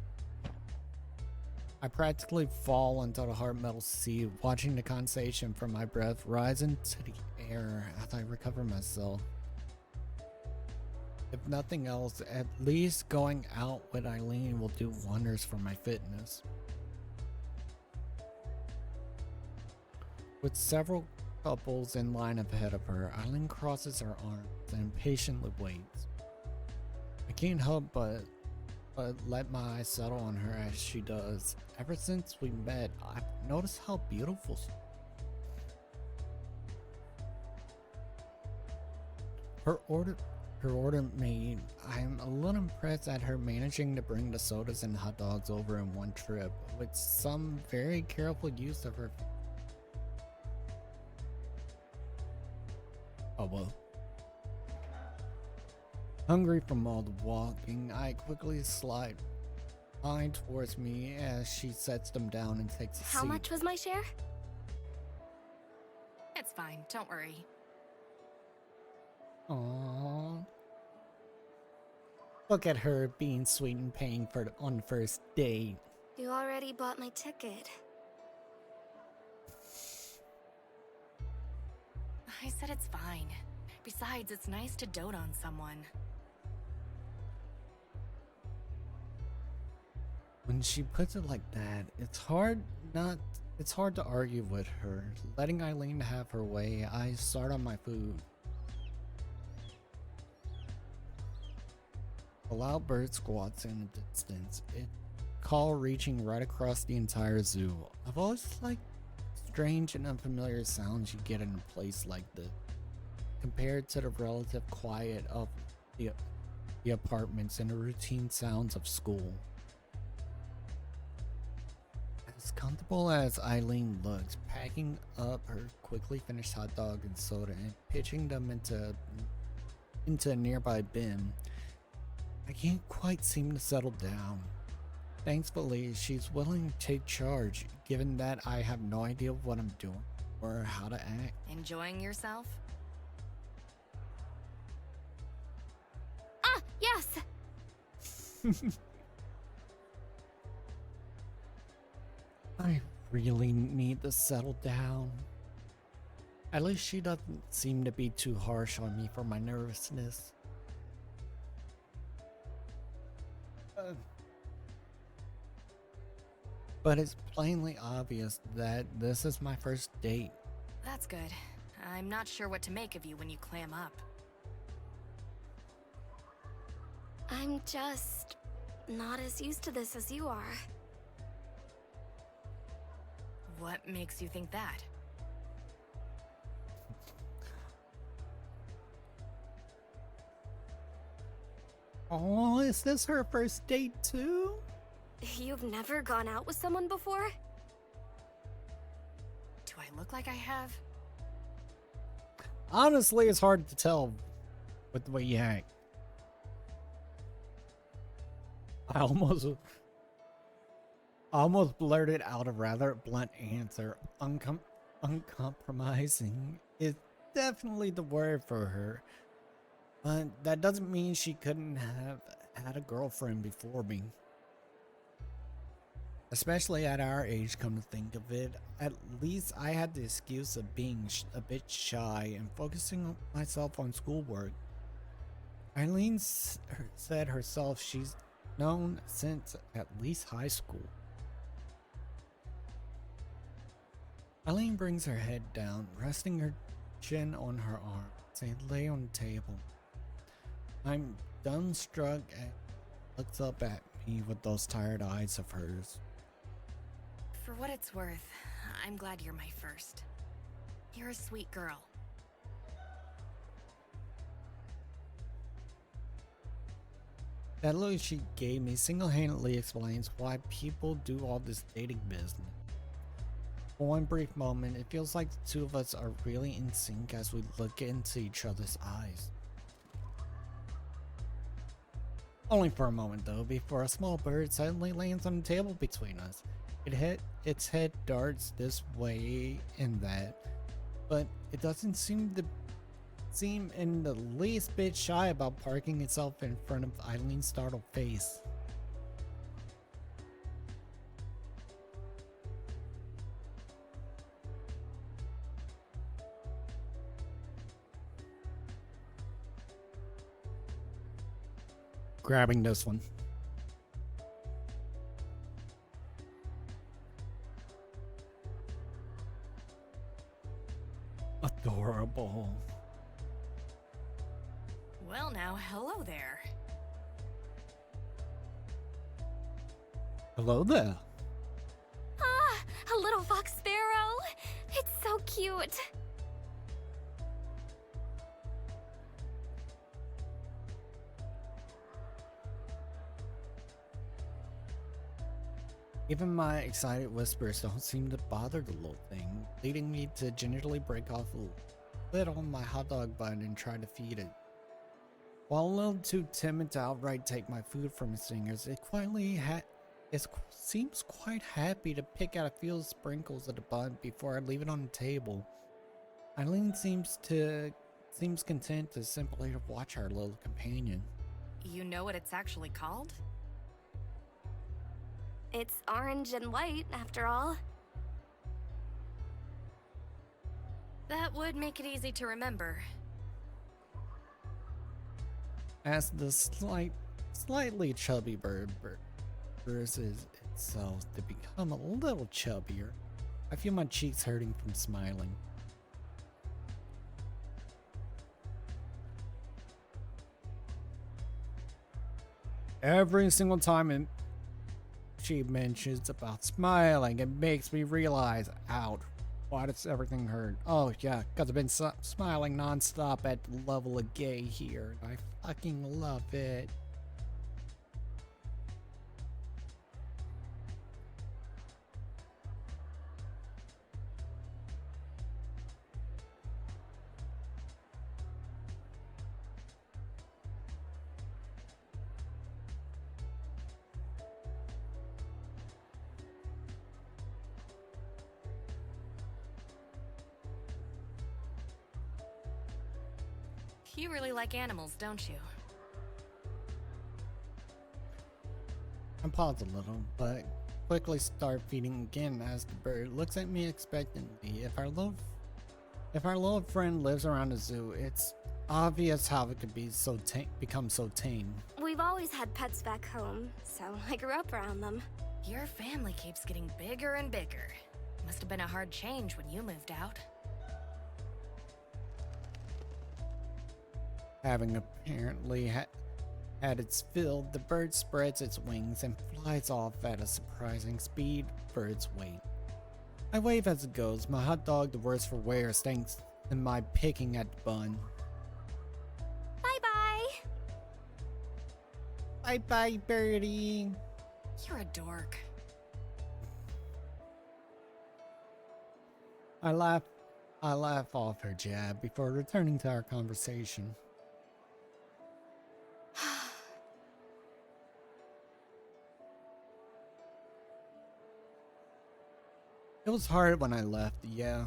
I practically fall into the hard metal seat, watching the condensation from my breath rise into the air as I recover myself. If nothing else, at least going out with Eileen will do wonders for my fitness. With several couples in line ahead of her, Eileen crosses her arms and patiently waits. I can't help but let my eyes settle on her as she does. Ever since we met, I've noticed how beautiful she is. Her order made, I'm a little impressed at her managing to bring the sodas and hot dogs over in one trip, with some very careful use of her. Oh well. Hungry from all the walking, I quickly slide mine towards me as she sets them down and takes a seat. How much was my share? It's fine, don't worry. Aww. Look at her being sweet and paying for on the first date. You already bought my ticket. I said it's fine. Besides, it's nice to dote on someone. When she puts it like that, it's hard to argue with her. Letting Eileen have her way, I start on my food. A loud bird squats in the distance, its call reaching right across the entire zoo. I've always liked strange and unfamiliar sounds you get in a place like this, compared to the relative quiet of the apartments and the routine sounds of school. As comfortable as Eileen looks, packing up her quickly finished hot dog and soda and pitching them into a nearby bin, I can't quite seem to settle down. Thankfully, she's willing to take charge, given that I have no idea what I'm doing or how to act. Enjoying yourself? Ah, yes! I really need to settle down. At least she doesn't seem to be too harsh on me for my nervousness. But it's plainly obvious that this is my first date. That's good. I'm not sure what to make of you when you clam up. I'm just not as used to this as you are. What makes you think that? Oh, is this her first date too? You've never gone out with someone before? Do I look like I have? Honestly, it's hard to tell with the way you act. I almost blurted out a rather blunt answer. Uncompromising is definitely the word for her. But that doesn't mean she couldn't have had a girlfriend before me. Especially at our age, come to think of it. At least I had the excuse of being a bit shy and focusing myself on schoolwork. Eileen said herself she's known since at least high school. Eileen brings her head down, resting her chin on her arm as they lay on the table. I'm dumbstruck and looks up at me with those tired eyes of hers. For what it's worth, I'm glad you're my first. You're a sweet girl. That look she gave me single-handedly explains why people do all this dating business. For one brief moment, it feels like the two of us are really in sync as we look into each other's eyes. Only for a moment though, before a small bird suddenly lands on the table between us. Its head darts this way and that, but it doesn't seem in the least bit shy about parking itself in front of Eileen's startled face. Grabbing this one. Adorable. Well now, hello there. Hello there. Ah, a little fox sparrow. It's so cute. Even my excited whispers don't seem to bother the little thing, leading me to gingerly break off a lid on my hot dog bun and try to feed it. While a little too timid to outright take my food from its fingers, it seems quite happy to pick out a few sprinkles of the bun before I leave it on the table. Eileen seems content to simply watch our little companion. You know what it's actually called? It's orange and white, after all. That would make it easy to remember. As the slightly chubby bird versus itself to become a little chubbier, I feel my cheeks hurting from smiling. Every single time she mentions about smiling, it makes me realize, why does everything hurt? Oh yeah, because I've been smiling nonstop at the level of gay here. I fucking love it. You really like animals, don't you? I pause a little, but quickly start feeding again as the bird looks at me expectantly. If our little friend lives around a zoo, it's obvious how it could be become so tame. We've always had pets back home, so I grew up around them. Your family keeps getting bigger and bigger. Must have been a hard change when you moved out. Having apparently had its fill, the bird spreads its wings and flies off at a surprising speed for its weight. I wave as it goes, my hot dog the worse for wear stinks in my picking at the bun. Bye-bye! Bye-bye, birdie. You're a dork. I laugh off her jab before returning to our conversation. It was hard when I left, yeah.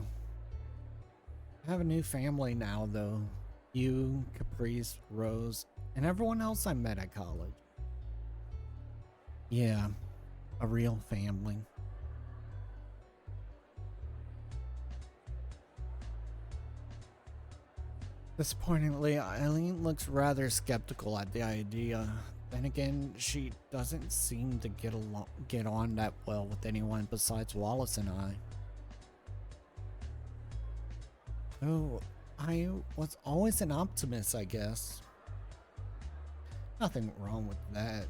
I have a new family now, though. You, Caprice, Rose, and everyone else I met at college. Yeah, a real family. Disappointingly, Eileen looks rather skeptical at the idea. Then again, she doesn't seem to get on that well with anyone besides Wallace and I. Oh, I was always an optimist, I guess. Nothing wrong with that.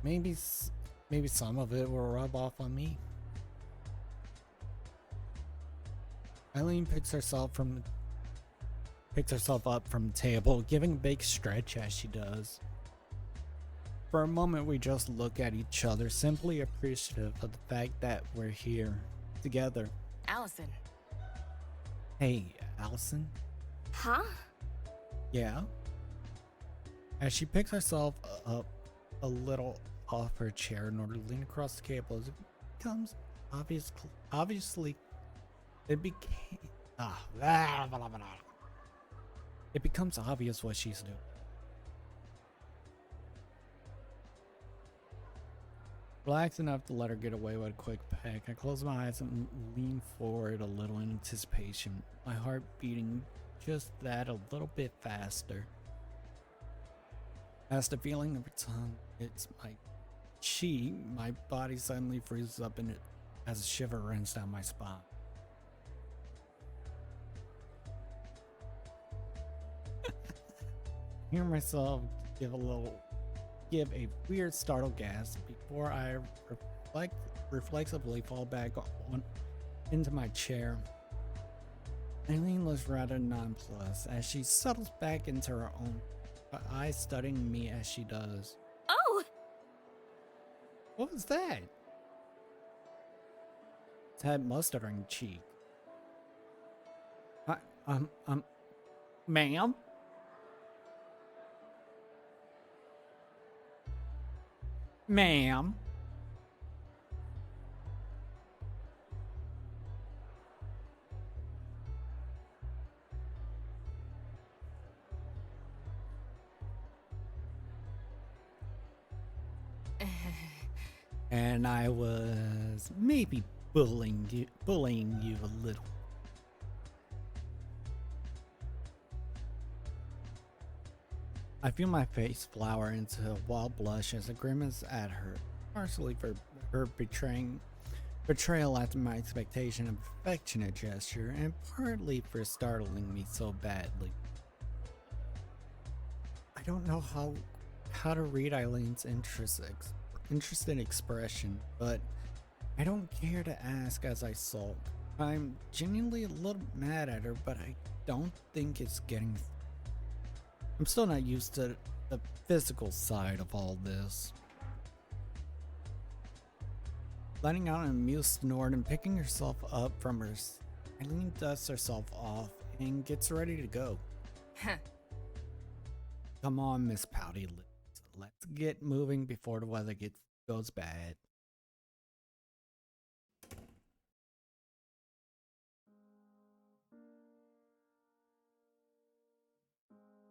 Maybe some of it will rub off on me. Eileen picks herself up from the table, giving a big stretch as she does. For a moment, we just look at each other, simply appreciative of the fact that we're here, together. Allison. Hey, Allison? Huh? Yeah? As she picks herself up a little off her chair in order to lean across the table, it becomes it becomes obvious what she's doing. Relaxed enough to let her get away with a quick peck, I close my eyes and lean forward a little in anticipation, my heart beating just that a little bit faster. As the feeling of return hits my cheek, my body suddenly freezes up in it as a shiver runs down my spine. Hear myself give a weird startled gasp before I reflexively fall back into my chair. Eileen looks rather nonplussed as she settles back into her own, her eyes studying me as she does. Oh! What was that? It's had mustard on your cheek. Ma'am? Ma'am? And I was maybe bullying you a little. I feel my face flower into a wild blush as I grimace at her, partially for her betrayal after my expectation of affectionate gesture, and partly for startling me so badly. I don't know how to read Eileen's interested expression, but I don't care to ask as I sulk. I'm genuinely a little mad at her, but I don't think it's getting... I'm still not used to the physical side of all this. Letting out an amused snort and picking herself up from her, Eileen dusts herself off and gets ready to go. Come on, Miss Pouty Lips. Let's get moving before the weather goes bad.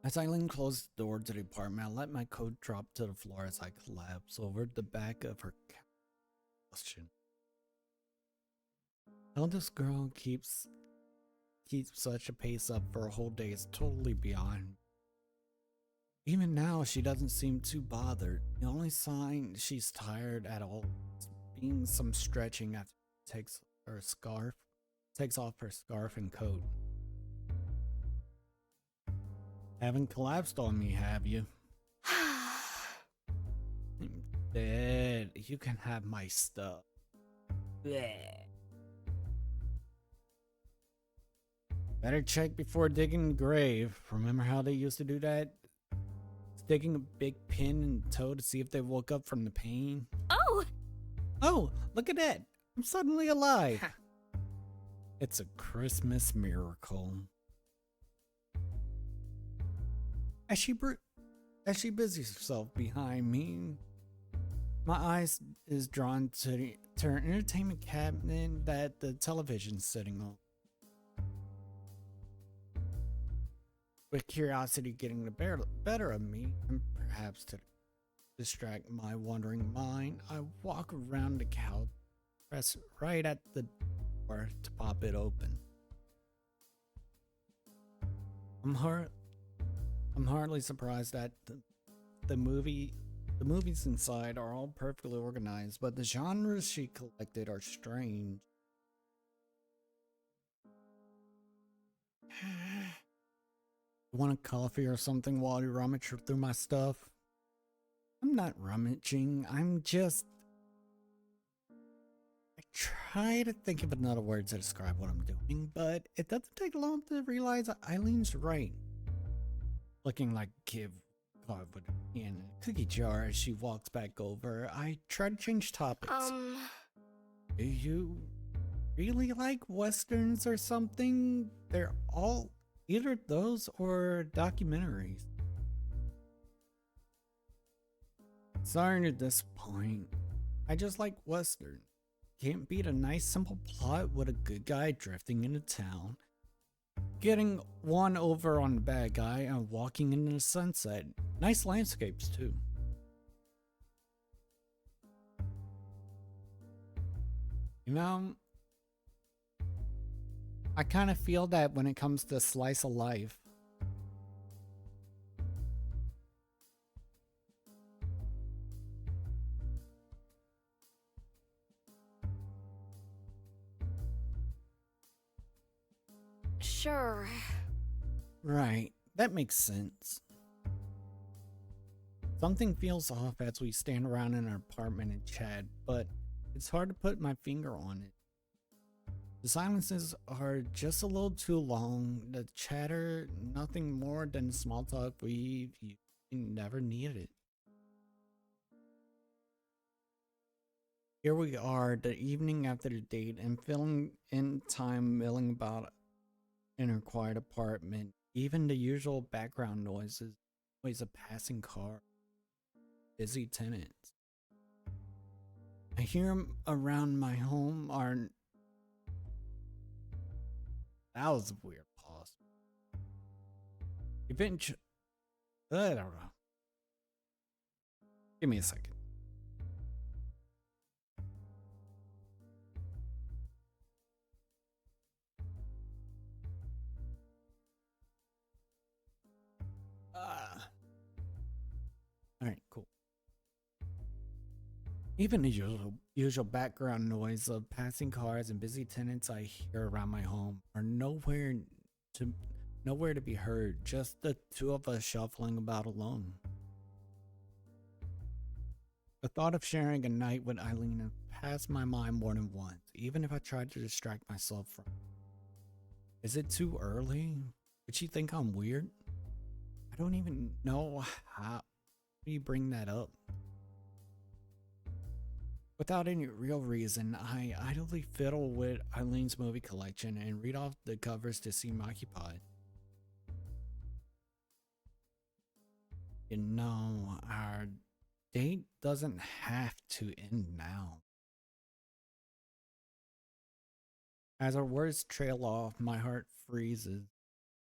As Eileen closed the door to the apartment, I let my coat drop to the floor as I collapsed over the back of her couch. How this girl keeps such a pace up for a whole day is totally beyond. Even now, she doesn't seem too bothered. The only sign she's tired at all is being some stretching after she takes off her scarf and coat. Haven't collapsed on me, have you? I'm dead. You can have my stuff. Bleh. Better check before digging the grave. Remember how they used to do that? Sticking a big pin in the toe to see if they woke up from the pain. Oh! Oh, look at that. I'm suddenly alive. It's a Christmas miracle. As she busies herself behind me, my eyes is drawn to her entertainment cabinet that the television's sitting on. With curiosity getting the better of me, and perhaps to distract my wandering mind, I walk around the couch, press right at the door to pop it open. I'm hardly surprised that the movies inside are all perfectly organized, but the genres she collected are strange. Want a coffee or something while you rummage through my stuff? I'm not rummaging, I try to think of another word to describe what I'm doing, but it doesn't take long to realize Eileen's right. Looking like a kid caught with a hand in a cookie jar as she walks back over, I try to change topics. Do you really like westerns or something? They're all either those or documentaries. Sorry to disappoint. I just like western. Can't beat a nice simple plot with a good guy drifting into town, getting one over on the bad guy, and walking into the sunset. Nice landscapes too. You know, I kind of feel that when it comes to slice of life. Sure. Right, that makes sense. Something feels off as we stand around in our apartment and chat, but it's hard to put my finger on it. The silences are just a little too long. The chatter, nothing more than small talk we never needed. Here we are, the evening after the date, and filling in time milling about in her quiet apartment. Even the usual background noises, always a passing car, busy tenants. I hear them around my home are. That was a weird pause. Eventually, I don't know. Give me a second. Alright, cool. Even the usual background noise of passing cars and busy tenants I hear around my home are nowhere to be heard, just the two of us shuffling about alone. The thought of sharing a night with Eileen passed my mind more than once, even if I tried to distract myself from it. Is it too early? Would she think I'm weird? I don't even know how do you bring that up. Without any real reason, I idly fiddle with Eileen's movie collection and read off the covers to seem occupied. You know, our date doesn't have to end now. As our words trail off, my heart freezes.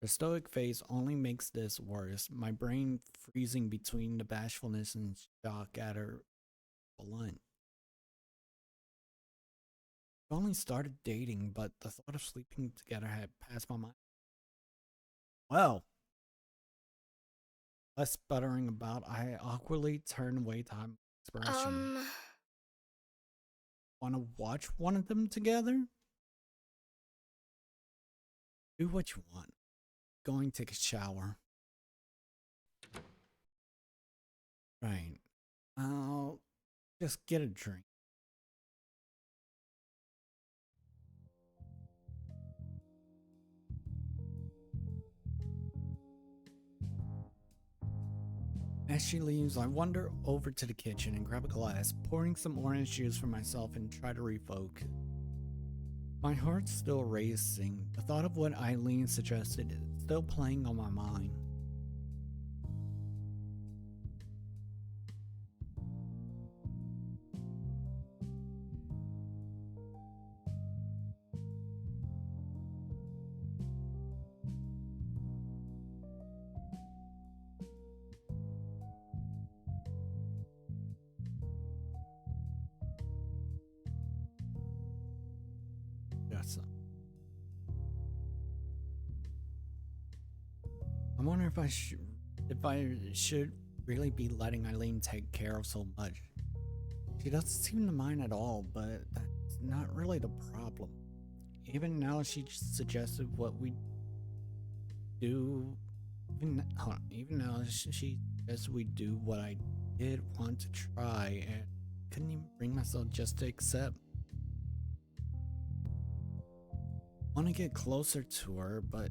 The stoic face only makes this worse, my brain freezing between the bashfulness and shock at her blunt. We only started dating, but the thought of sleeping together had passed my mind. Well, less sputtering about, I awkwardly turned away to hide my expression. Want to watch one of them together? Do what you want. Going to take a shower. Right. I'll just get a drink. As she leaves, I wander over to the kitchen and grab a glass, pouring some orange juice for myself and try to refocus. My heart's still racing. The thought of what Eileen suggested is still playing on my mind. Yes. I wonder if I should really be letting Eileen take care of so much. She doesn't seem to mind at all, but that's not really the problem. Even now, she suggested what we do. Even now, she suggested we do what I did want to try, and couldn't even bring myself just to accept. Want to get closer to her, but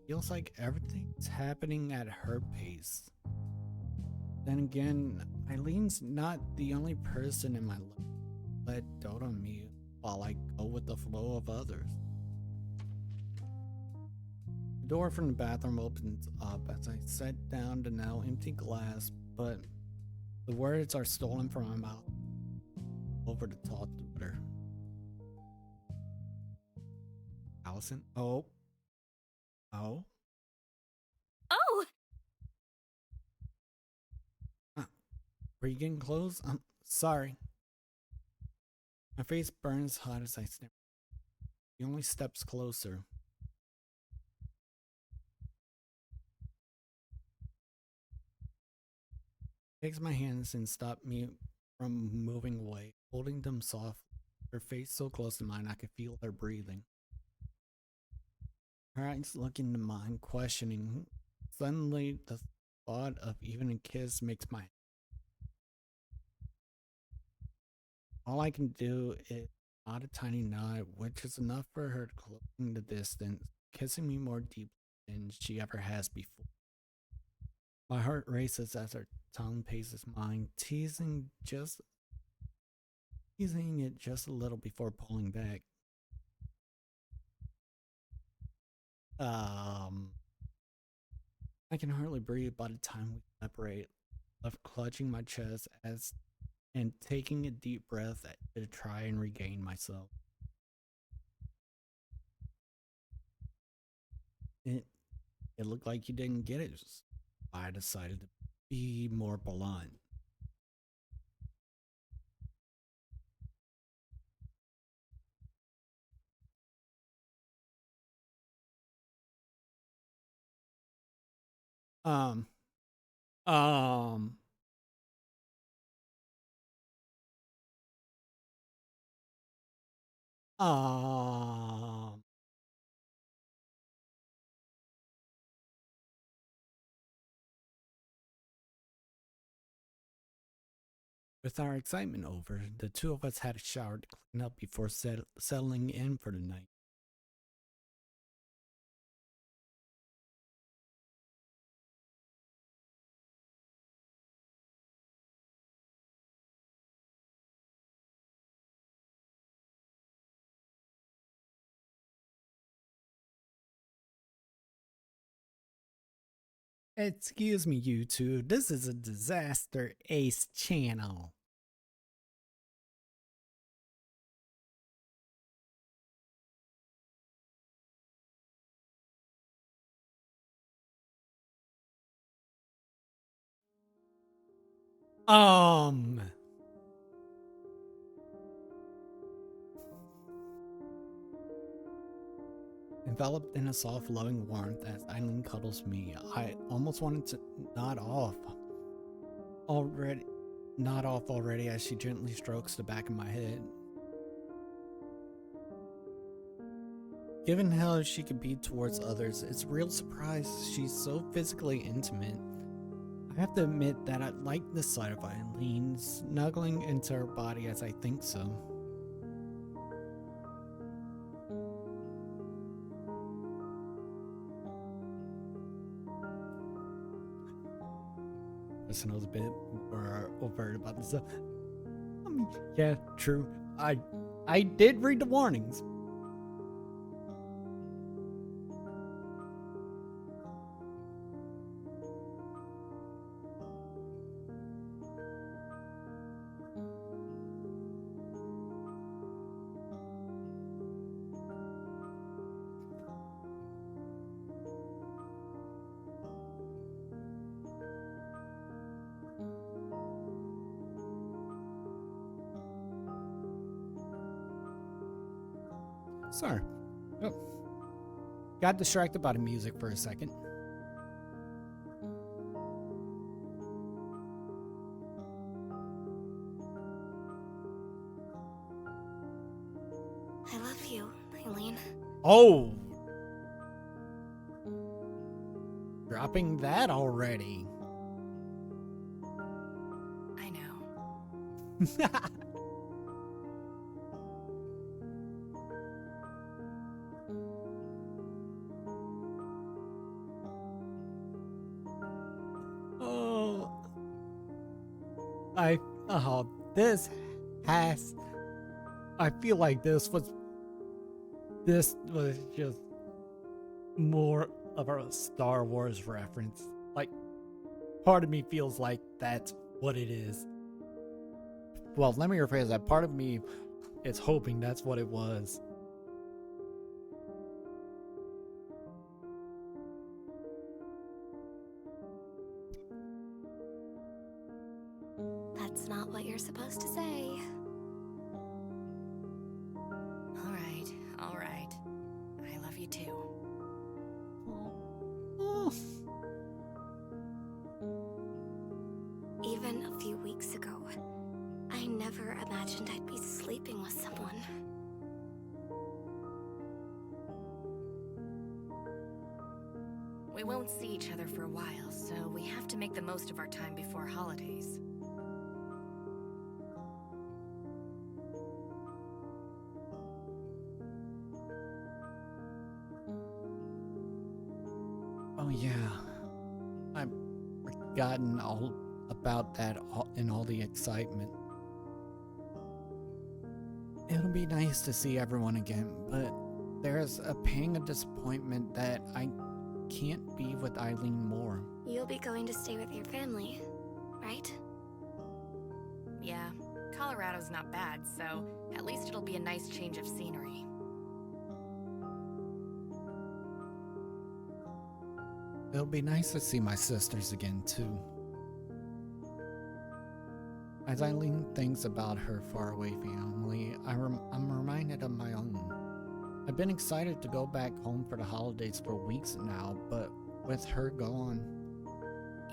feels like everything's happening at her pace. Then again, Eileen's not the only person in my life that dote on me while I go with the flow of others. The door from the bathroom opens up as I set down the now empty glass, but the words are stolen from my mouth over the tall daughter. Allison? Oh. Oh! Were you getting close? I'm sorry. My face burns hot as I snip. He only steps closer. Takes my hands and stops me from moving away, holding them soft. Her face so close to mine I could feel her breathing. Her eyes look into mine, questioning. Suddenly, the thought of even a kiss makes my... All I can do is nod a tiny nod, which is enough for her to closing the distance, kissing me more deeply than she ever has before. My heart races as her tongue paces mine, teasing it just a little before pulling back. I can hardly breathe by the time we separate, left clutching my chest and taking a deep breath to try and regain myself. It looked like you didn't get it. I decided to be more blunt. Um, um, um, with our excitement over, the two of us had a shower to clean up before settling in for the night. Excuse me, you two. This is a Disaster Ace channel. Enveloped in a soft, loving warmth as Eileen cuddles me, I almost wanted to nod off already as she gently strokes the back of my head. Given how she could be towards others, it's a real surprise she's so physically intimate. I have to admit that I like this side of Eileen, snuggling into her body as I think so. Person was a bit more overt about this stuff. I mean, yeah, true. I did read the warnings. Sorry. Oh. Got distracted by the music for a second. I love you, Eileen. Oh! Dropping that already. I know. I feel like this was just more of a Star Wars reference. Like, part of me feels like that's what it is. Well, let me rephrase that. Part of me is hoping that's what it was. That's not what you're supposed to say. All right. I love you too. Oh. Even a few weeks ago, I never imagined I'd be sleeping with someone. We won't see each other for a while, so we have to make the most of our time before holidays. Oh yeah, I've forgotten all about that in all the excitement. It'll be nice to see everyone again, but there's a pang of disappointment that I can't be with Eileen more. You'll be going to stay with your family, right? Yeah, Colorado's not bad, so at least it'll be a nice change of scenery. It'll be nice to see my sisters again, too. As Eileen thinks about her faraway family, I'm reminded of my own. I've been excited to go back home for the holidays for weeks now, but with her gone...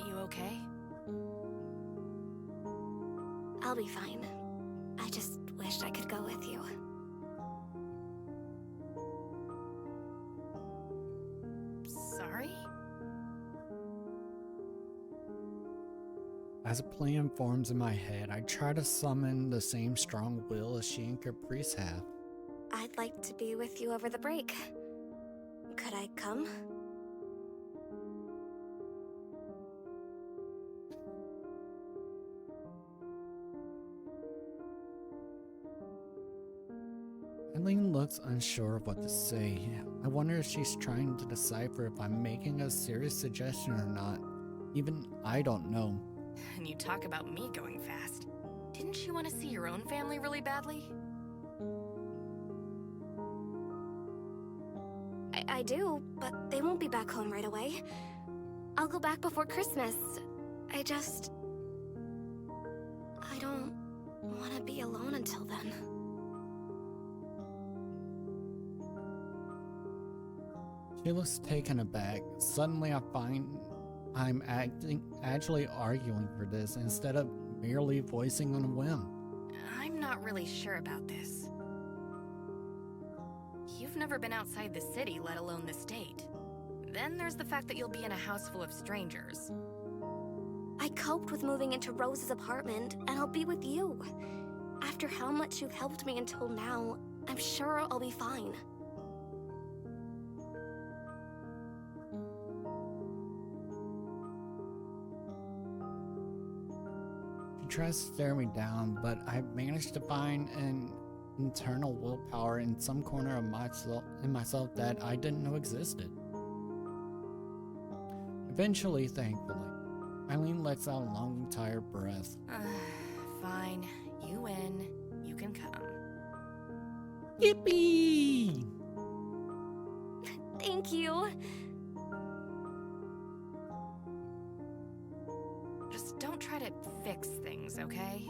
You okay? I'll be fine. I just wished I could go with you. Sorry? As a plan forms in my head, I try to summon the same strong will as she and Caprice have. I'd like to be with you over the break. Could I come? Eileen looks unsure of what to say. I wonder if she's trying to decipher if I'm making a serious suggestion or not. Even I don't know. And you talk about me going fast. Didn't you want to see your own family really badly? I do, but they won't be back home right away. I'll go back before Christmas. can't be alone until then. She looks taken aback. Suddenly I find I'm actually arguing for this instead of merely voicing on a whim. I'm not really sure about this. You've never been outside the city, let alone the state. Then there's the fact that you'll be in a house full of strangers. I coped with moving into Rose's apartment, and I'll be with you. After how much you've helped me until now, I'm sure I'll be fine. She tries to stare me down, but I managed to find an internal willpower in some corner of myself that I didn't know existed. Eventually, thankfully, Eileen lets out a long, tired breath. Fine. You win. You can come. Yippee! Thank you. Just don't try to fix things, okay?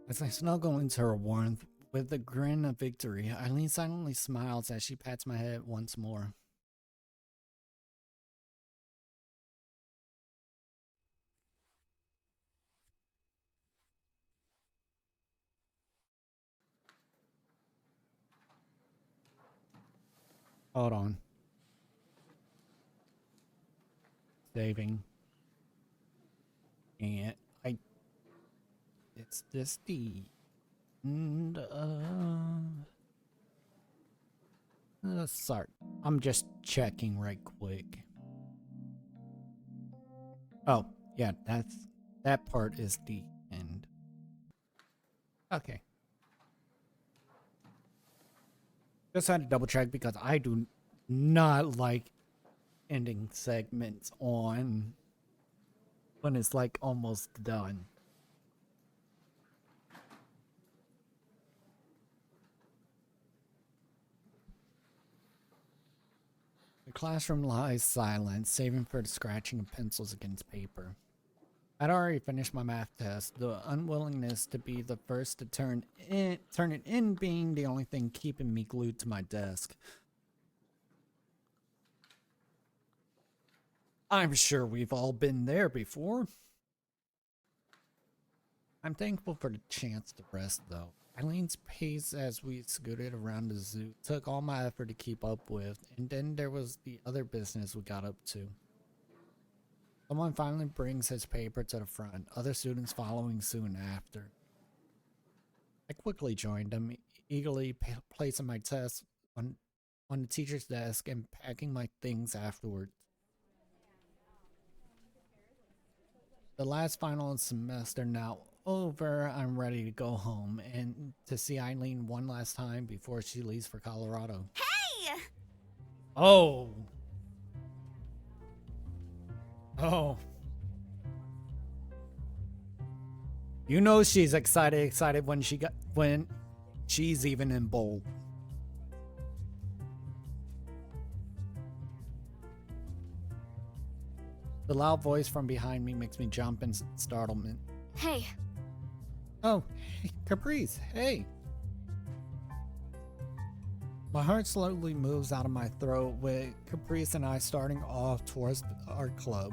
As I snuggle into her warmth, with a grin of victory, Eileen silently smiles as she pats my head once more. Hold on. Saving. And it's this D. And sorry. I'm just checking right quick. Oh, yeah, that part is the end. Okay. Just had to double check because I do not like ending segments on when it's like almost done. The classroom lies silent, saving for the scratching of pencils against paper. I'd already finished my math test, the unwillingness to be the first to turn it in being the only thing keeping me glued to my desk. I'm sure we've all been there before. I'm thankful for the chance to rest, though. Eileen's pace as we scooted around the zoo took all my effort to keep up with, and then there was the other business we got up to. Someone finally brings his paper to the front, other students following soon after. I quickly joined them, eagerly placing my test on the teacher's desk and packing my things afterward. The last final semester now over, I'm ready to go home and to see Eileen one last time before she leaves for Colorado. Hey! Oh. You know she's excited when she's even in bold. The loud voice from behind me makes me jump in startlement. Hey. Oh, Caprice, hey. My heart slowly moves out of my throat with Caprice and I starting off towards our club.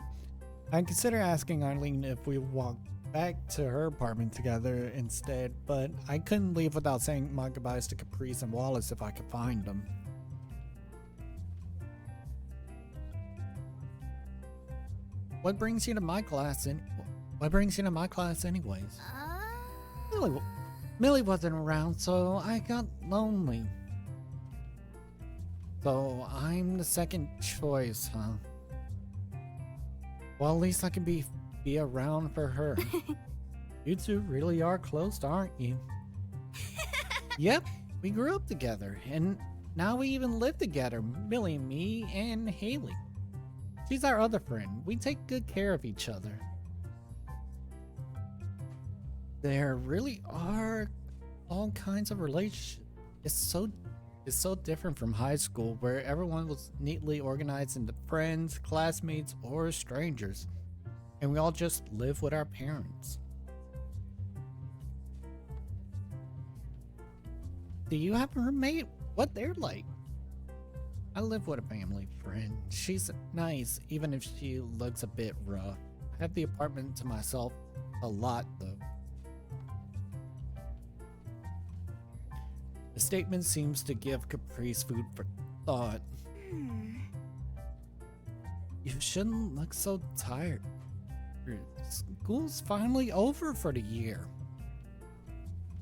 I consider asking Eileen if we walk back to her apartment together instead, but I couldn't leave without saying my goodbyes to Caprice and Wallace if I could find them. What brings you to my class anyways? Millie wasn't around, so I got lonely. So I'm the second choice, huh? Well, at least I can be around for her. You two really are close, aren't you? Yep, we grew up together, and now we even live together, Millie, me, and Haley. She's our other friend. We take good care of each other. There really are all kinds of relationships. It's so is so different from high school, where everyone was neatly organized into friends, classmates, or strangers, and we all just live with our parents. Do you have a roommate? What they're like? I live with a family friend. She's nice, even if she looks a bit rough. I have the apartment to myself a lot, though. The statement seems to give Caprice food for thought. You shouldn't look so tired. School's finally over for the year.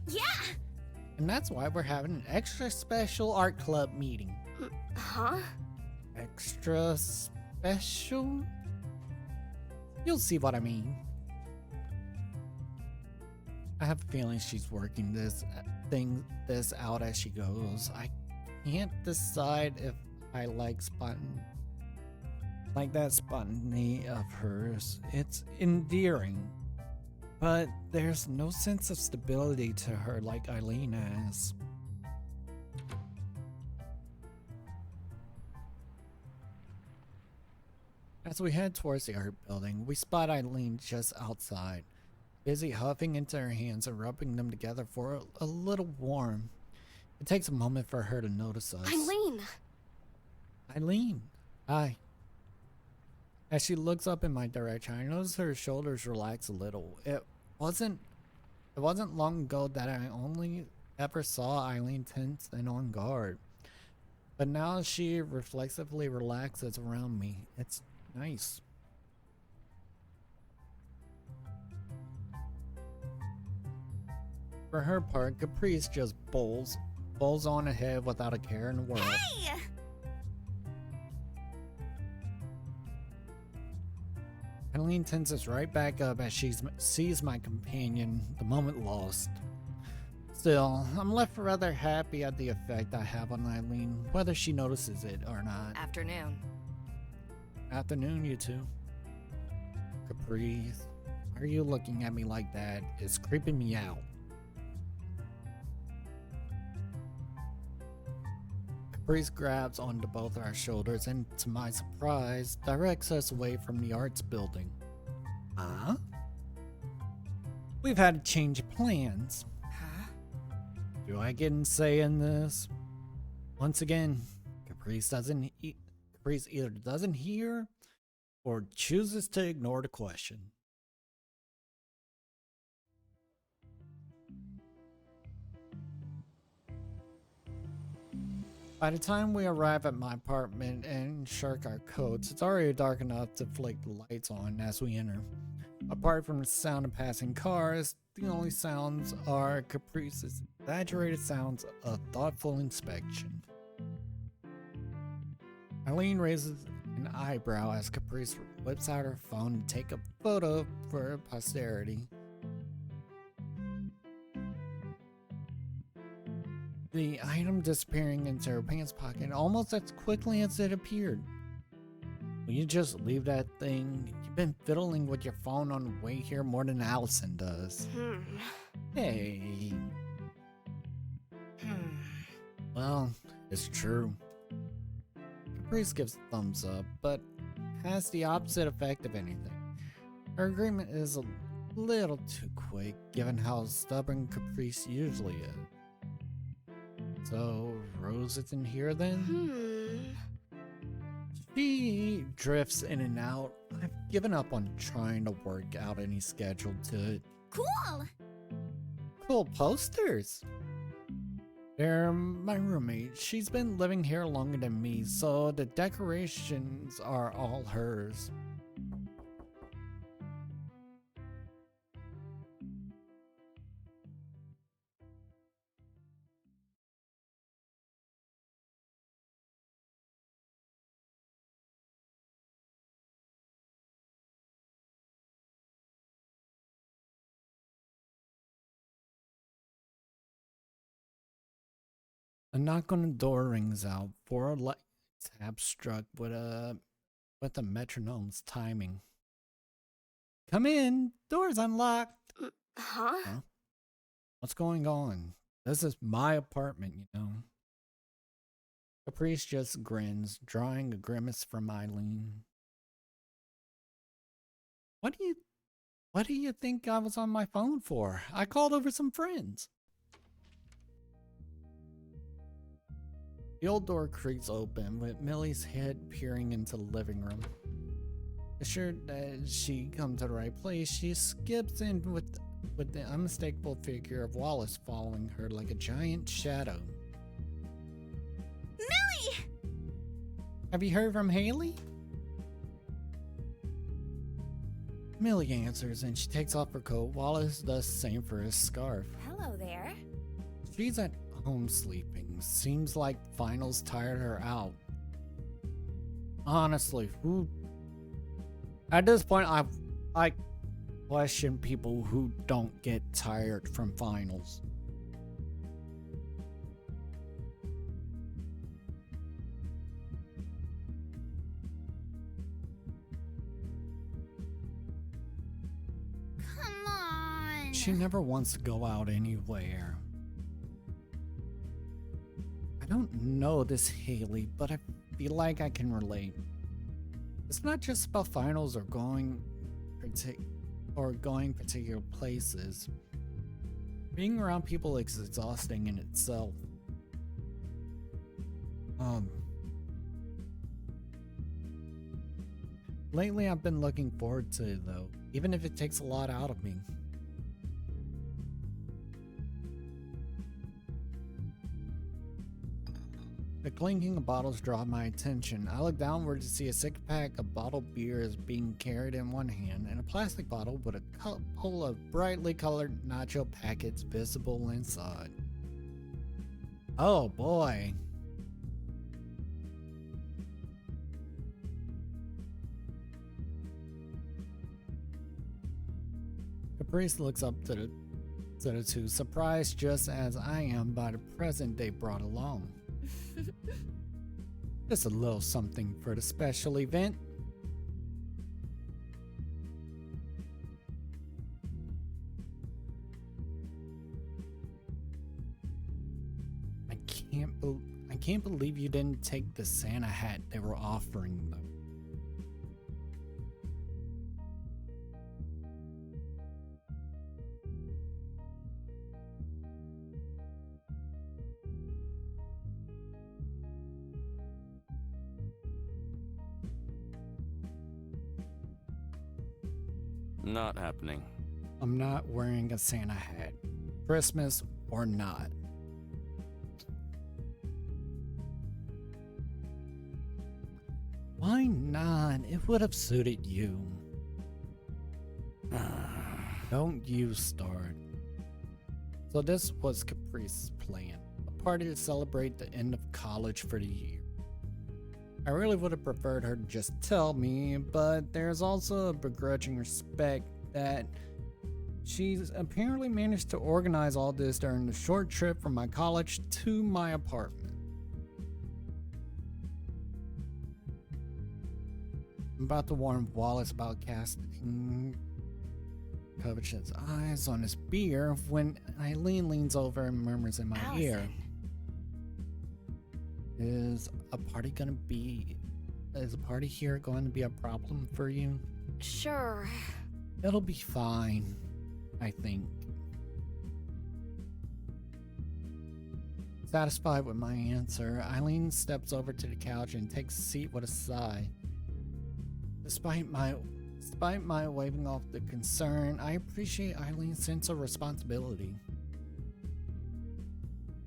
Yeah! And that's why we're having an extra special art club meeting. Huh? Extra special? You'll see what I mean. I have a feeling she's working this out as she goes. I can't decide if I like that spontaneity of hers. It's endearing, but there's no sense of stability to her like Eileen has. As we head towards the art building, we spot Eileen just outside, busy huffing into her hands and rubbing them together for a little warm. It takes a moment for her to notice us. Eileen! Eileen, hi. As she looks up in my direction, I notice her shoulders relax a little. It wasn't long ago that I only ever saw Eileen tense and on guard. But now she reflexively relaxes around me. It's nice. For her part, Caprice just bowls on ahead without a care in the world. Hey! Eileen tenses right back up as she sees my companion, the moment lost. Still, I'm left rather happy at the effect I have on Eileen, whether she notices it or not. Afternoon. Afternoon, you two. Caprice, why are you looking at me like that? It's creeping me out. Caprice grabs onto both our shoulders and, to my surprise, directs us away from the arts building. Huh? We've had a change of plans. Huh? Do I get a say in this? Once again, Caprice either doesn't hear or chooses to ignore the question. By the time we arrive at my apartment and shirk our coats, it's already dark enough to flick the lights on as we enter. Apart from the sound of passing cars, the only sounds are Caprice's exaggerated sounds of thoughtful inspection. Eileen raises an eyebrow as Caprice whips out her phone to take a photo for posterity. The item disappearing into her pants pocket almost as quickly as it appeared. Will you just leave that thing? You've been fiddling with your phone on the way here more than Allison does. Hey. Well, it's true. Caprice gives a thumbs up, but has the opposite effect of anything. Her agreement is a little too quick, given how stubborn Caprice usually is. So, Rose isn't here then? She drifts in and out. I've given up on trying to work out any schedule to it. Cool! Cool posters! They're my roommate. She's been living here longer than me, so the decorations are all hers. A knock on the door rings out. 4 lights have struck with the metronome's timing. Come in. Door's unlocked. Huh? What's going on? This is my apartment, you know. Caprice just grins, drawing a grimace from Eileen. What do you think I was on my phone for? I called over some friends. The old door creaks open with Millie's head peering into the living room. Assured that she come to the right place, she skips in with the unmistakable figure of Wallace following her like a giant shadow. Millie! Have you heard from Haley? Millie answers and she takes off her coat. Wallace does the same for his scarf. Hello there. She's at home sleeping. Seems like finals tired her out. Honestly, who... At this point, I question people who don't get tired from finals. Come on. She never wants to go out anywhere. I don't know this Haley, but I feel like I can relate. It's not just about finals or going particular places. Being around people is exhausting in itself. Lately I've been looking forward to it though, even if it takes a lot out of me. The clinking of bottles draw my attention. I look downward to see a six-pack of bottled beer is being carried in one hand and a plastic bottle with a couple of brightly colored nacho packets visible inside. Oh boy. Caprice looks up to the two, surprised just as I am by the present they brought along. Just a little something for the special event. I can't believe you didn't take the Santa hat they were offering though. Not happening. I'm not wearing a Santa hat. Christmas or not. Why not? It would have suited you. Don't you start. So this was Caprice's plan. A party to celebrate the end of college for the year. I really would have preferred her to just tell me, but there's also a begrudging respect that she's apparently managed to organize all this during the short trip from my college to my apartment. I'm about to warn Wallace about casting covetous eyes on his beer when Eileen leans over and murmurs in my ear. Is a party here going to be a problem for you? Sure. It'll be fine, I think. Satisfied with my answer, Eileen steps over to the couch and takes a seat with a sigh. Despite my waving off the concern, I appreciate Eileen's sense of responsibility.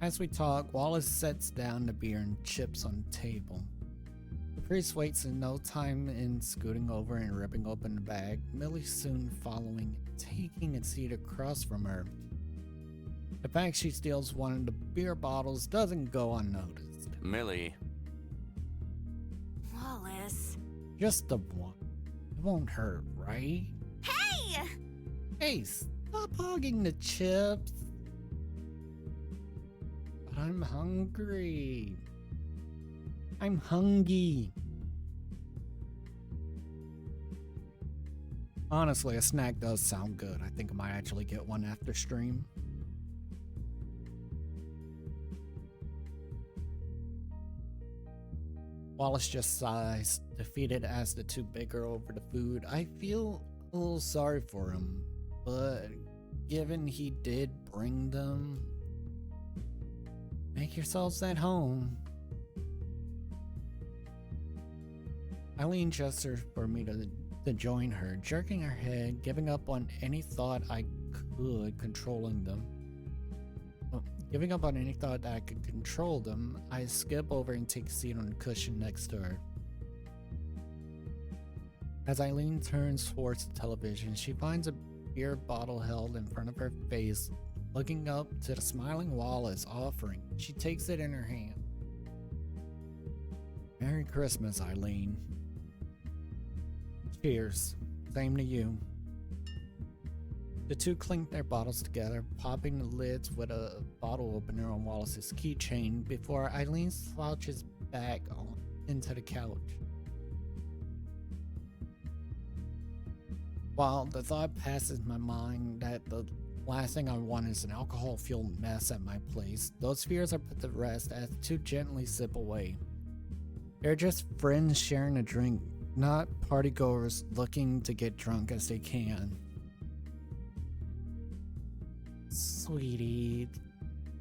As we talk, Wallace sets down the beer and chips on the table. The priest waits in no time in scooting over and ripping open the bag, Millie soon following, taking a seat across from her. The fact she steals one of the beer bottles doesn't go unnoticed. Millie. Wallace. Just the one. It won't hurt, right? Hey! Hey, stop hogging the chips. But I'm hungry. I'm hungry. Honestly, a snack does sound good. I think I might actually get one after stream. Wallace just sighs, defeated as the two bicker over the food. I feel a little sorry for him, but given he did bring them, make yourselves at home. Eileen gestures for me to join her, jerking her head, giving up on any thought I could controlling them. Giving up on any thought that I could control them, I skip over and take a seat on the cushion next to her. As Eileen turns towards the television, she finds a beer bottle held in front of her face, looking up to the smiling Wallace offering. She takes it in her hand. Merry Christmas, Eileen. Cheers. Same to you. The two clink their bottles together, popping the lids with a bottle opener on Wallace's keychain before Eileen slouches back into the couch. While the thought passes my mind that the last thing I want is an alcohol-fueled mess at my place, those fears are put to rest as the two gently sip away. They're just friends sharing a drink, not partygoers looking to get drunk as they can. Sweetie,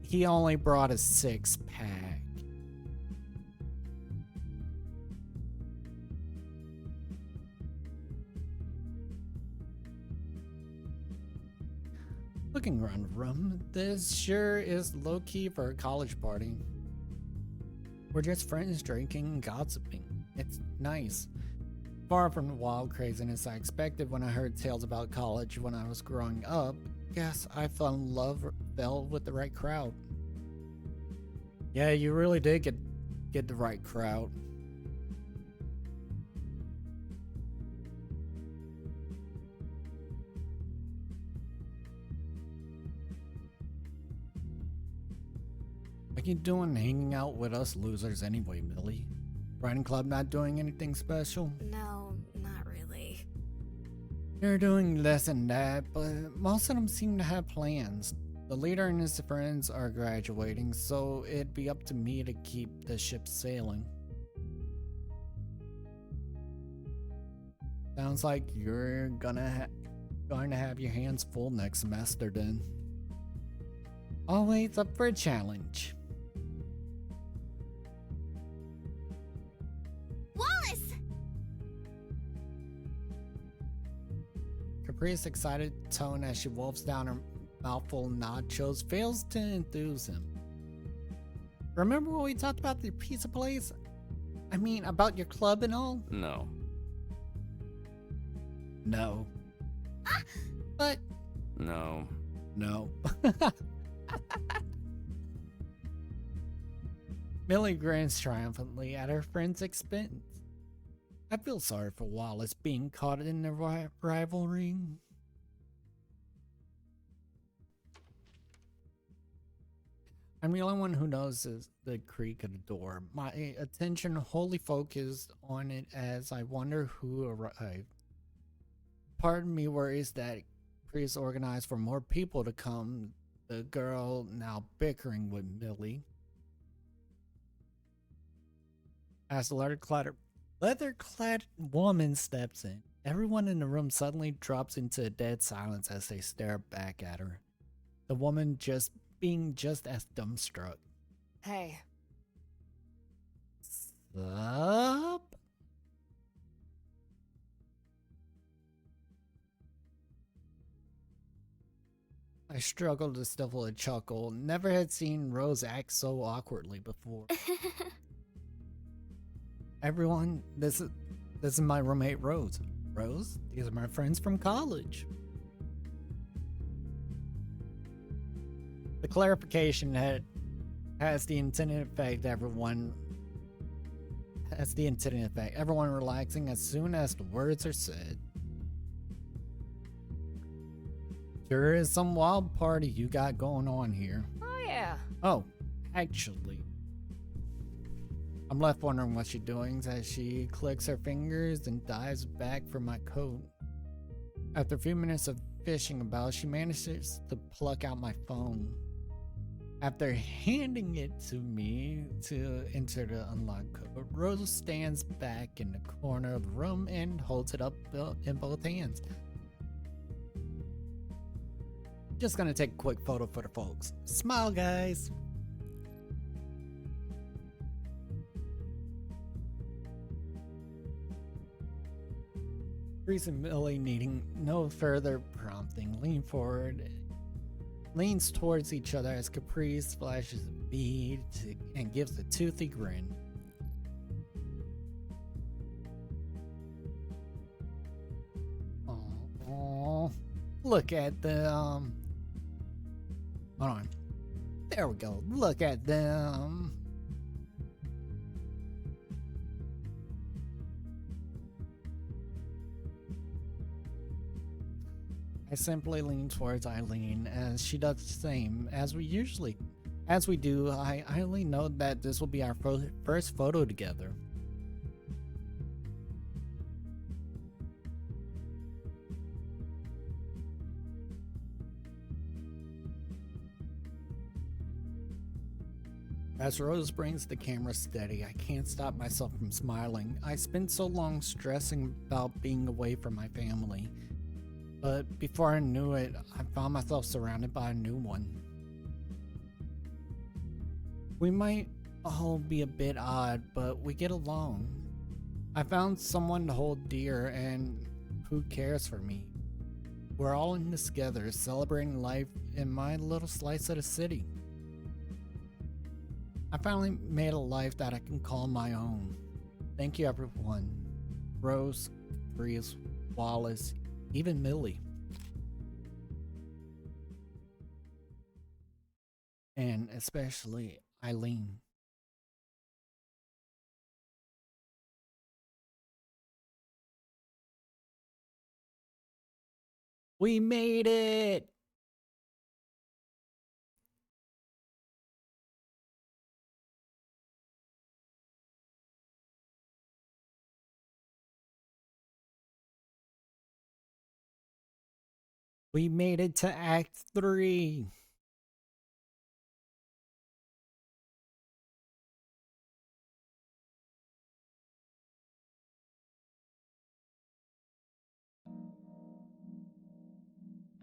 he only brought a 6-pack. Looking around the room, this sure is low-key for a college party. We're just friends drinking and gossiping. It's nice. Far from the wild craziness I expected when I heard tales about college when I was growing up. Guess I fell with the right crowd. Yeah, you really did get the right crowd. What you doing hanging out with us losers anyway, Millie? Writing club not doing anything special? No, not really. They're doing this and that, but most of them seem to have plans. The leader and his friends are graduating, so it'd be up to me to keep the ship sailing. Sounds like you're going to have your hands full next semester then. Always up for a challenge. Wallace! Caprice's excited tone as she wolfs down her mouthful of nachos fails to enthuse him. Remember what we talked about the pizza place? I mean, about your club and all? No. No. But No. no. Millie grins triumphantly at her friend's expense. I feel sorry for Wallace being caught in the rivalry. I'm the only one who knows the creak of the door. My attention wholly focused on it as I wonder who arrived. Part of me worries that Chris organized for more people to come, the girl now bickering with Millie. As the leather-clad woman steps in, everyone in the room suddenly drops into a dead silence as they stare back at her. The woman being just as dumbstruck. Hey, Sup? I struggled to stifle a chuckle. Never had seen Rose act so awkwardly before. Everyone, this is my roommate Rose. Rose, these are my friends from college. The clarification has the intended effect. Everyone relaxing as soon as the words are said. Sure is some wild party you got going on here. oh yeah. Oh, actually, I'm left wondering what she's doing as she clicks her fingers and dives back for my coat. After a few minutes of fishing about, she manages to pluck out my phone. After handing it to me to enter the unlock code, Rose stands back in the corner of the room and holds it up in both hands. Just gonna take a quick photo for the folks. Smile, guys. Reese and Millie, needing no further prompting, leans towards each other as Caprice flashes a bead and gives a toothy grin. Oh, look at them. Hold on. There we go. Look at them. I simply lean towards Eileen as she does the same as we do. I only know that this will be our first photo together. As Rose brings the camera steady, I can't stop myself from smiling. I spent so long stressing about being away from my family. But before I knew it, I found myself surrounded by a new one. We might all be a bit odd, but we get along. I found someone to hold dear and who cares for me. We're all in this together, celebrating life in my little slice of the city. I finally made a life that I can call my own. Thank you, everyone. Rose, Caprice, Wallace, even Millie. And especially Eileen. We made it! We made it to Act 3.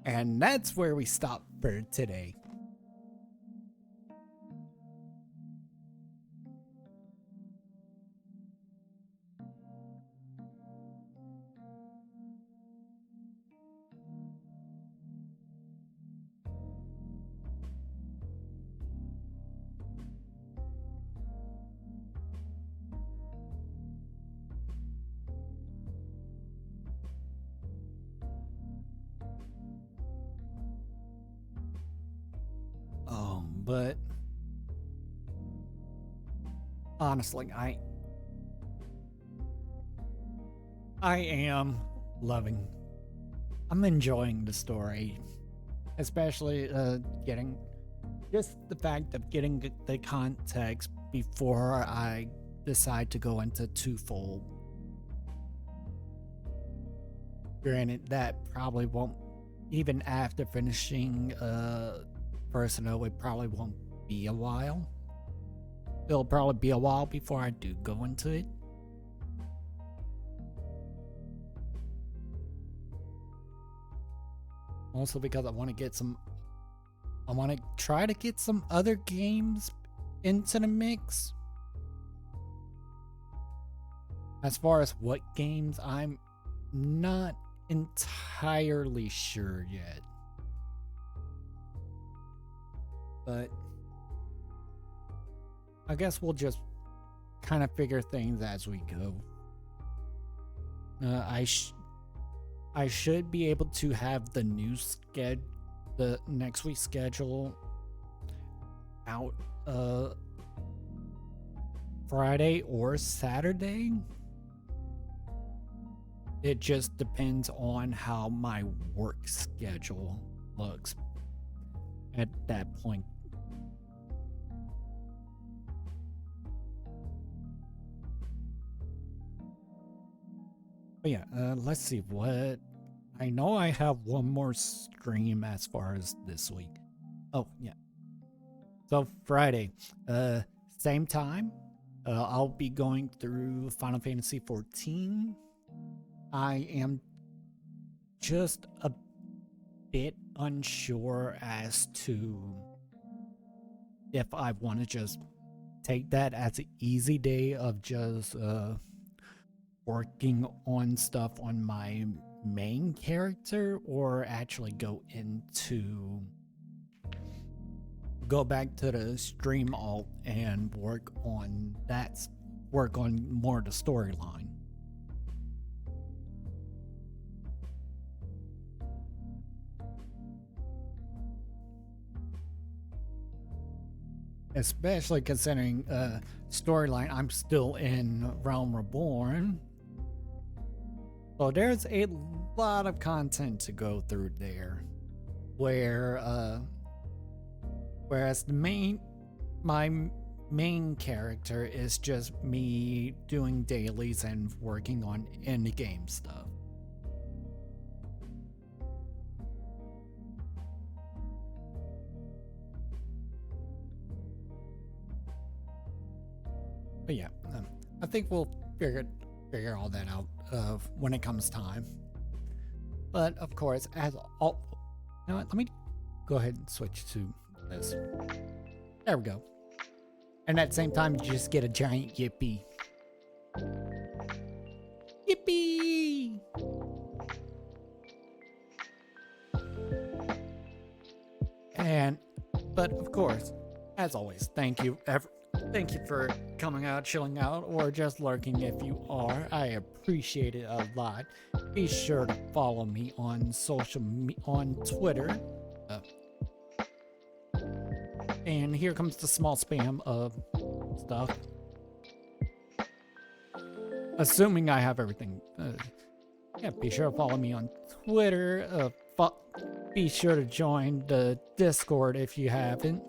And that's where we stop for today. But honestly, I am loving. I'm enjoying the story, especially getting just the fact of getting the context before I decide to go into twofold. Granted, that probably won't, even after finishing Personal, it probably won't be a while. It'll probably be a while before I do go into it. Also because I want to try to get some other games into the mix. As far as what games, I'm not entirely sure yet. But I guess we'll just kind of figure things as we go. I should be able to have the next week's schedule out Friday or Saturday. It just depends on how my work schedule looks at that point. But yeah, let's see what... I know I have one more stream as far as this week. Oh, yeah. So Friday, same time, I'll be going through Final Fantasy XIV. I am just a bit unsure as to if I want to just take that as an easy day of just working on stuff on my main character, or actually go back to the stream alt and work on more of the storyline. Especially considering storyline, I'm still in Realm Reborn. So there's a lot of content to go through there. Whereas my main character is just me doing dailies and working on end game stuff. But yeah, I think we'll figure all that out when it comes time. But of course, you know what, let me go ahead and switch to this. There we go. And at the same time, you just get a giant yippee. Yippee! But of course, as always, thank you for coming out, chilling out, or just lurking if you are. I appreciate it a lot. Be sure to follow me on on Twitter. And here comes the small spam of stuff. Assuming I have everything. Yeah, be sure to follow me on Twitter. Be sure to join the Discord if you haven't.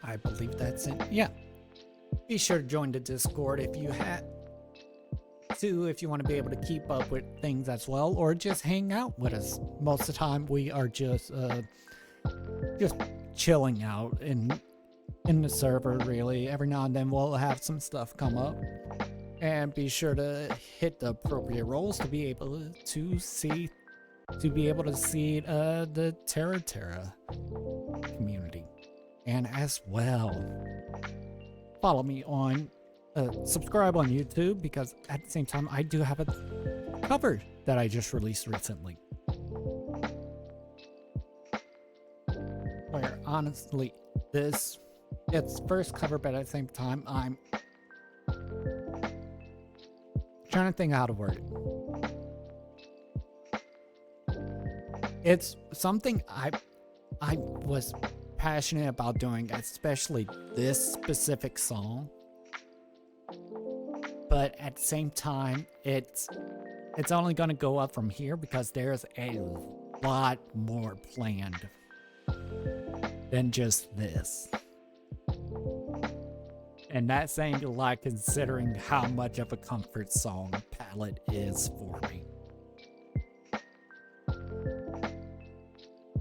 I believe that's it. Yeah. Be sure to join the Discord if you have to, if you want to be able to keep up with things as well, or just hang out with us. Most of the time we are just chilling out in the server, really. Every now and then we'll have some stuff come up. And be sure to hit the appropriate roles to be able to see the Terra community. And as well, follow me on, subscribe on YouTube, because at the same time, I do have a cover that I just released recently. Where honestly, it's first cover, but at the same time, I'm trying to think how to word it. It's something I was passionate about doing, especially this specific song, but at the same time it's only going to go up from here because there's a lot more planned than just this, and that's saying a lot considering how much of a comfort song Palette is for me.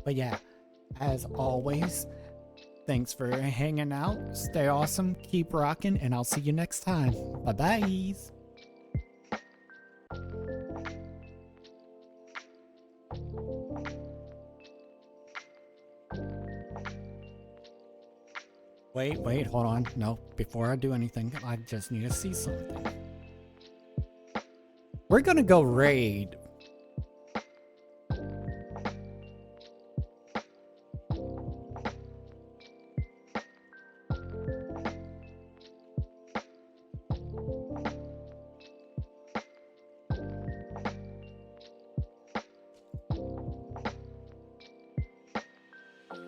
But yeah, as always, thanks for hanging out. Stay awesome, keep rocking, and I'll see you next time. Bye-bye. Wait, hold on. No, before I do anything, I just need to see something. We're gonna go raid.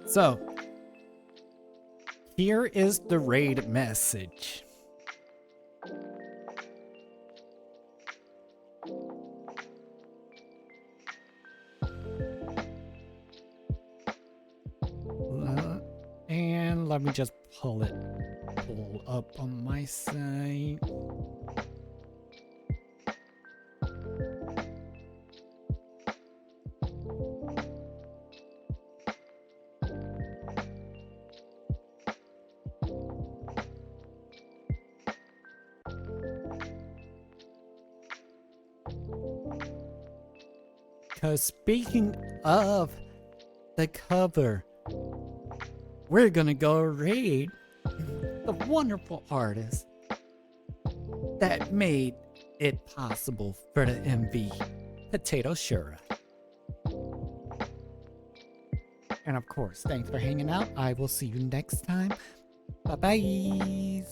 So, here is the raid message. And let me just pull up on my site. Because speaking of the cover, we're gonna go read the wonderful artist that made it possible for the MV, Potato Shura. And of course, thanks for hanging out. I will see you next time. Bye-bye.